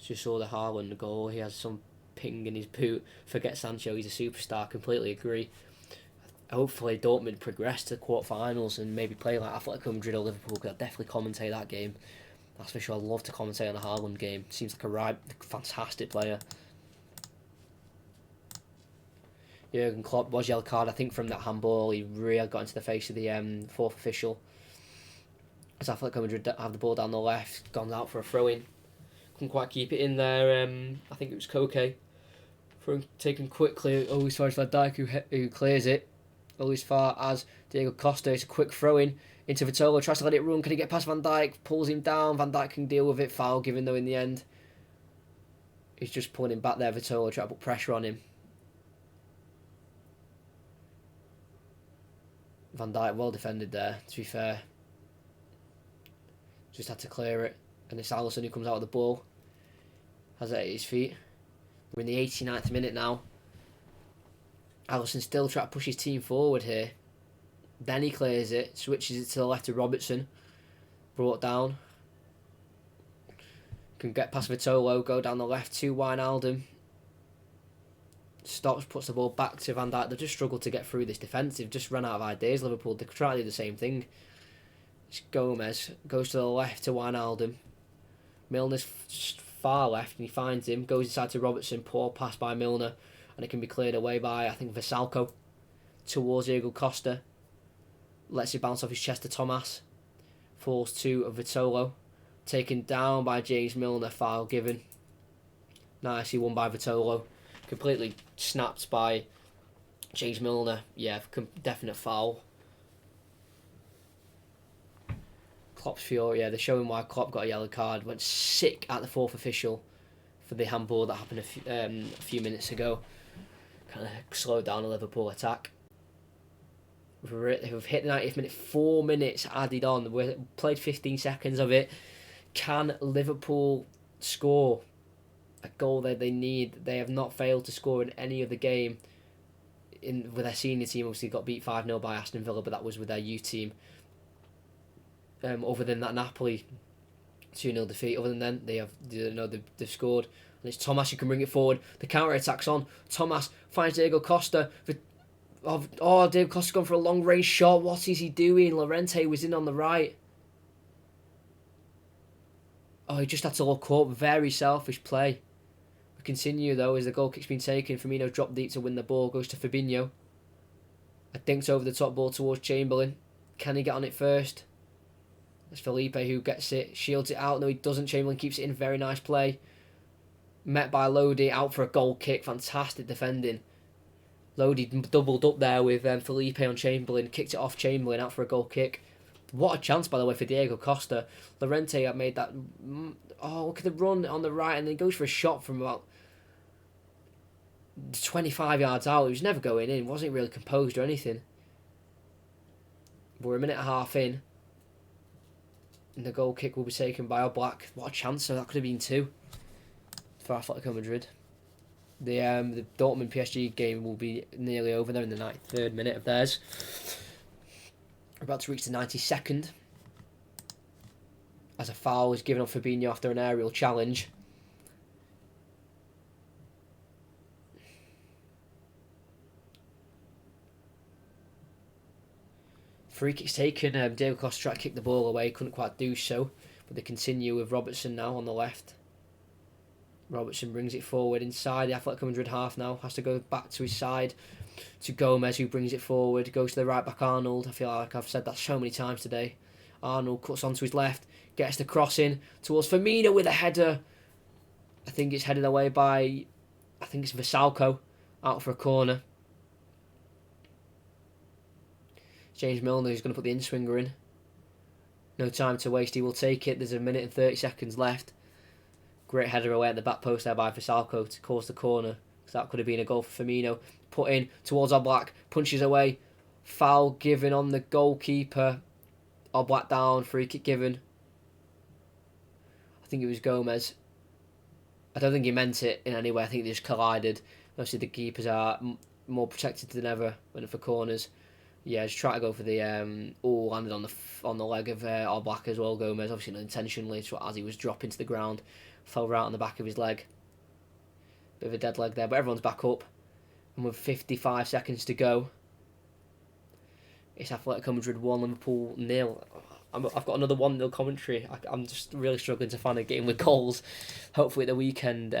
Speaker 1: Just saw the Haaland goal. He has some ping in his boot. Forget Sancho, he's a superstar. Completely agree. Hopefully Dortmund progress to quarterfinals and maybe play like Atletico Madrid or Liverpool, because I'd definitely commentate that game. That's for sure. I'd love to commentate on the Haaland game. Seems like a fantastic player. Jurgen Klopp was yellow card, I think, from that handball. He really got into the face of the fourth official. As Atletico Madrid have the ball down the left, gone out for a throw-in. Couldn't quite keep it in there. I think it was Koke. Taken quickly, always far as Van Dijk who clears it. Always far as Diego Costa. It's a quick throw-in into Vitolo. Tries to let it run. Can he get past Van Dijk? Pulls him down. Van Dijk can deal with it. Foul given though in the end. He's just pulling him back there. Vitolo trying to put pressure on him. Van Dijk well defended there, to be fair. Just had to clear it. And it's Alisson who comes out of the ball. Has it at his feet. We're in the 89th minute now. Alisson still trying to push his team forward here. Then he clears it. Switches it to the left to Robertson. Brought down. Can get past Vitolo. Go down the left to Wijnaldum. Stops, puts the ball back to Van Dijk. They've just struggled to get through this defence. They've just run out of ideas, Liverpool. They try to do the same thing. It's Gomez. Goes to the left to Wijnaldum. Milner's far left, and he finds him, goes inside to Robertson, poor pass by Milner, and it can be cleared away by, I think, Vasalko towards Diego Costa. Lets it bounce off his chest to Thomas. Falls to Vitolo. Taken down by James Milner, foul given. Nicely won by Vitolo. Completely snapped by James Milner. Yeah, definite foul. Klopp's fury. Yeah, they're showing why Klopp got a yellow card. Went sick at the fourth official for the handball that happened a few minutes ago. Kind of slowed down a Liverpool attack. We've hit the 90th minute. 4 minutes added on. We played 15 seconds of it. Can Liverpool score a goal that they need? They have not failed to score in any other game. With their senior team, obviously got beat 5-0 by Aston Villa, but that was with their youth team. Other than that Napoli 2-0 defeat, other than then they've scored. And it's Thomas who can bring it forward. The counter attack's on. Thomas finds Diego Costa. Diego Costa's gone for a long range shot. What is he doing? Llorente was in on the right. He just had to look up. Very selfish play. We continue though as the goal kick's been taken. Firmino dropped deep to win the ball. Goes to Fabinho. I think over the top ball towards Chamberlain. Can he get on it first? It's Felipe who gets it. Shields it out. No, he doesn't. Chamberlain keeps it in. Very nice play. Met by Lodi. Out for a goal kick. Fantastic defending. Lodi doubled up there with Felipe on Chamberlain. Kicked it off Chamberlain. Out for a goal kick. What a chance, by the way, for Diego Costa. Llorente had made that... look at the run on the right. And then he goes for a shot from about 25 yards out. He was never going in. Wasn't really composed or anything. But we're a minute and a half in. And the goal kick will be taken by Oblak. What a chance. So that could have been 2 for Atletico Madrid. The Dortmund PSG game will be nearly over. They're in the 93rd minute of theirs. We're about to reach the 92nd. As a foul is given on Fabinho after an aerial challenge. Free kick's taken. Diego Costa tried to kick the ball away. Couldn't quite do so. But they continue with Robertson now on the left. Robertson brings it forward inside the Atletico Madrid half now. Has to go back to his side to Gomez, who brings it forward. Goes to the right back Arnold. I feel like I've said that so many times today. Arnold cuts onto his left. Gets the cross in towards Firmino with a header. I think it's headed away by... I think it's Vasalko. Out for a corner. James Milner who's going to put the in-swinger in. No time to waste. He will take it. There's a minute and 30 seconds left. Great header away at the back post there by Vasalko to cause the corner. So that could have been a goal for Firmino. Put in towards Oblak. Punches away. Foul given on the goalkeeper. Oblak down. Free kick given. I think it was Gomez. I don't think he meant it in any way. I think they just collided. Obviously the keepers are more protected than ever when for corners. Yeah, just try to go for the... landed on the leg of Oblak as well, Gomez. Obviously not intentionally, so as he was dropping to the ground. Fell right on the back of his leg. Bit of a dead leg there, but everyone's back up. And with 55 seconds to go, it's Atletico Madrid 1, Liverpool 0. I've got another 1-0 commentary. I'm just really struggling to find a game with goals. Hopefully at the weekend,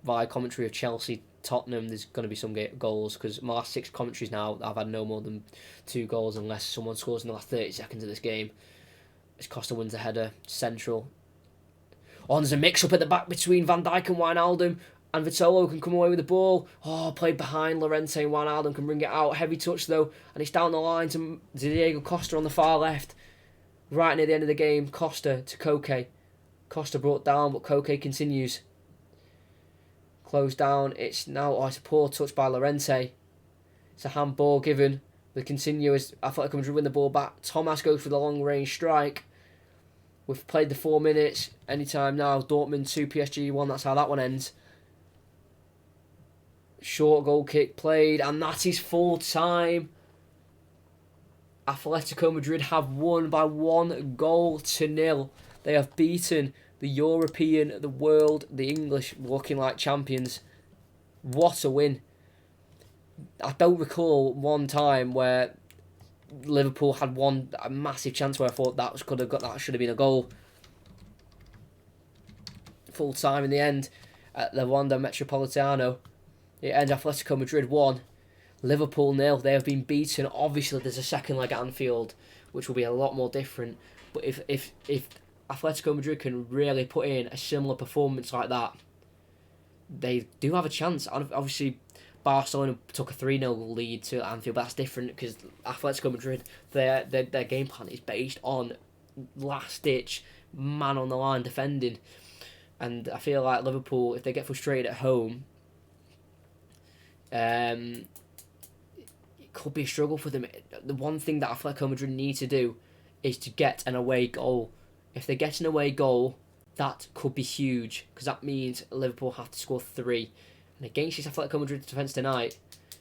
Speaker 1: via commentary of Chelsea, Tottenham, there's going to be some goals, because my last 6 commentaries now, I've had no more than 2 goals unless someone scores in the last 30 seconds of this game. It's Costa wins the header, central. Oh, and there's a mix-up at the back between Van Dijk and Wijnaldum, and Vitolo can come away with the ball. Played behind Llorente, and Wijnaldum can bring it out. Heavy touch, though, and it's down the line to Diego Costa on the far left. Right near the end of the game, Costa to Koke. Costa brought down, but Koke continues. Closed down. It's now... it's a poor touch by Llorente. It's a handball given. They continue as Atletico Madrid win the ball back. Thomas goes for the long-range strike. We've played the 4 minutes. Anytime now. Dortmund 2, PSG 1. That's how that one ends. Short goal kick played. And that is full time. Atletico Madrid have won by 1-0. They have beaten the European, the world, the English, looking like champions. What a win. I don't recall one time where Liverpool had a massive chance where I thought that should have been a goal. full time in the end at the Wanda Metropolitano. It ends Atletico Madrid 1, Liverpool 0. They have been beaten. Obviously, there's a second leg at Anfield, which will be a lot more different. But if Atletico Madrid can really put in a similar performance like that, they do have a chance. Obviously, Barcelona took a 3-0 lead to Anfield, but that's different because Atletico Madrid, their game plan is based on last-ditch, man-on-the-line defending. And I feel like Liverpool, if they get frustrated at home, it could be a struggle for them. The one thing that Atletico Madrid need to do is to get an away goal. If they get an away goal, that could be huge because that means Liverpool have to score 3. And against this Atletico Madrid defence tonight,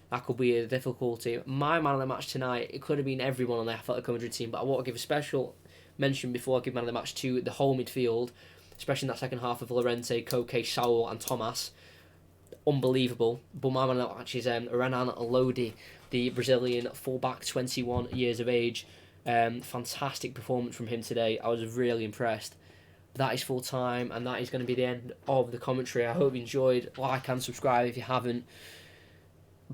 Speaker 1: that could be a difficulty. My man of the match tonight, it could have been everyone on the Atletico Madrid team, but I want to give a special mention before I give man of the match to the whole midfield, especially in that second half of Llorente, Koke, Saul and Thomas. Unbelievable. But my man of the match is Renan Lodi, the Brazilian fullback, 21 years of age. Fantastic performance from him today. I was really impressed. That is full time, and that is going to be the end of the commentary. I hope you enjoyed. Like and subscribe if you haven't.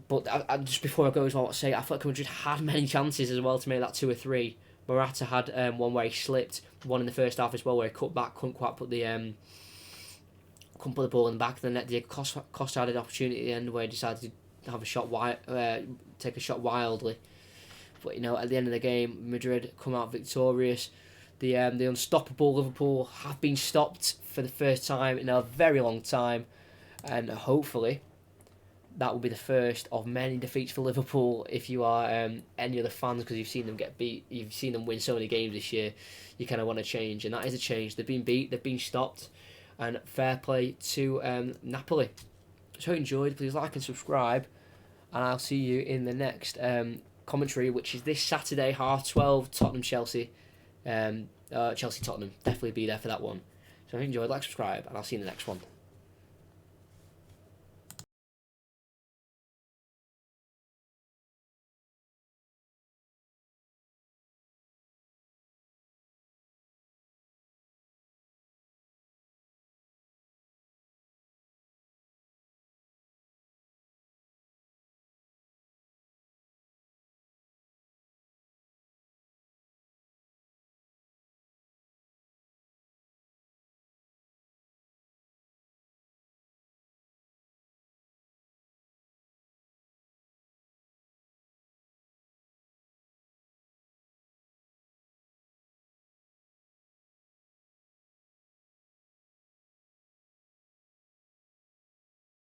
Speaker 1: But I just before I go as well, I say Atletico Madrid had many chances as well to make that 2 or 3. Morata had one where he slipped, one in the first half as well where he cut back, couldn't quite put the ball in the back of the net. Costa had an opportunity at the end where he decided to have a shot take a shot wildly. But at the end of the game, Madrid come out victorious. The unstoppable Liverpool have been stopped for the first time in a very long time, and hopefully that will be the first of many defeats for Liverpool. If you are any other fans, because you've seen them get beat, you've seen them win so many games this year, you kind of want to change, and that is a change. They've been beat, they've been stopped, and fair play to Napoli. So enjoyed, please like and subscribe, and I'll see you in the next commentary, which is this Saturday, 12:30, Tottenham-Chelsea. Chelsea-Tottenham. Definitely be there for that one. So if you enjoyed, like, subscribe, and I'll see you in the next one.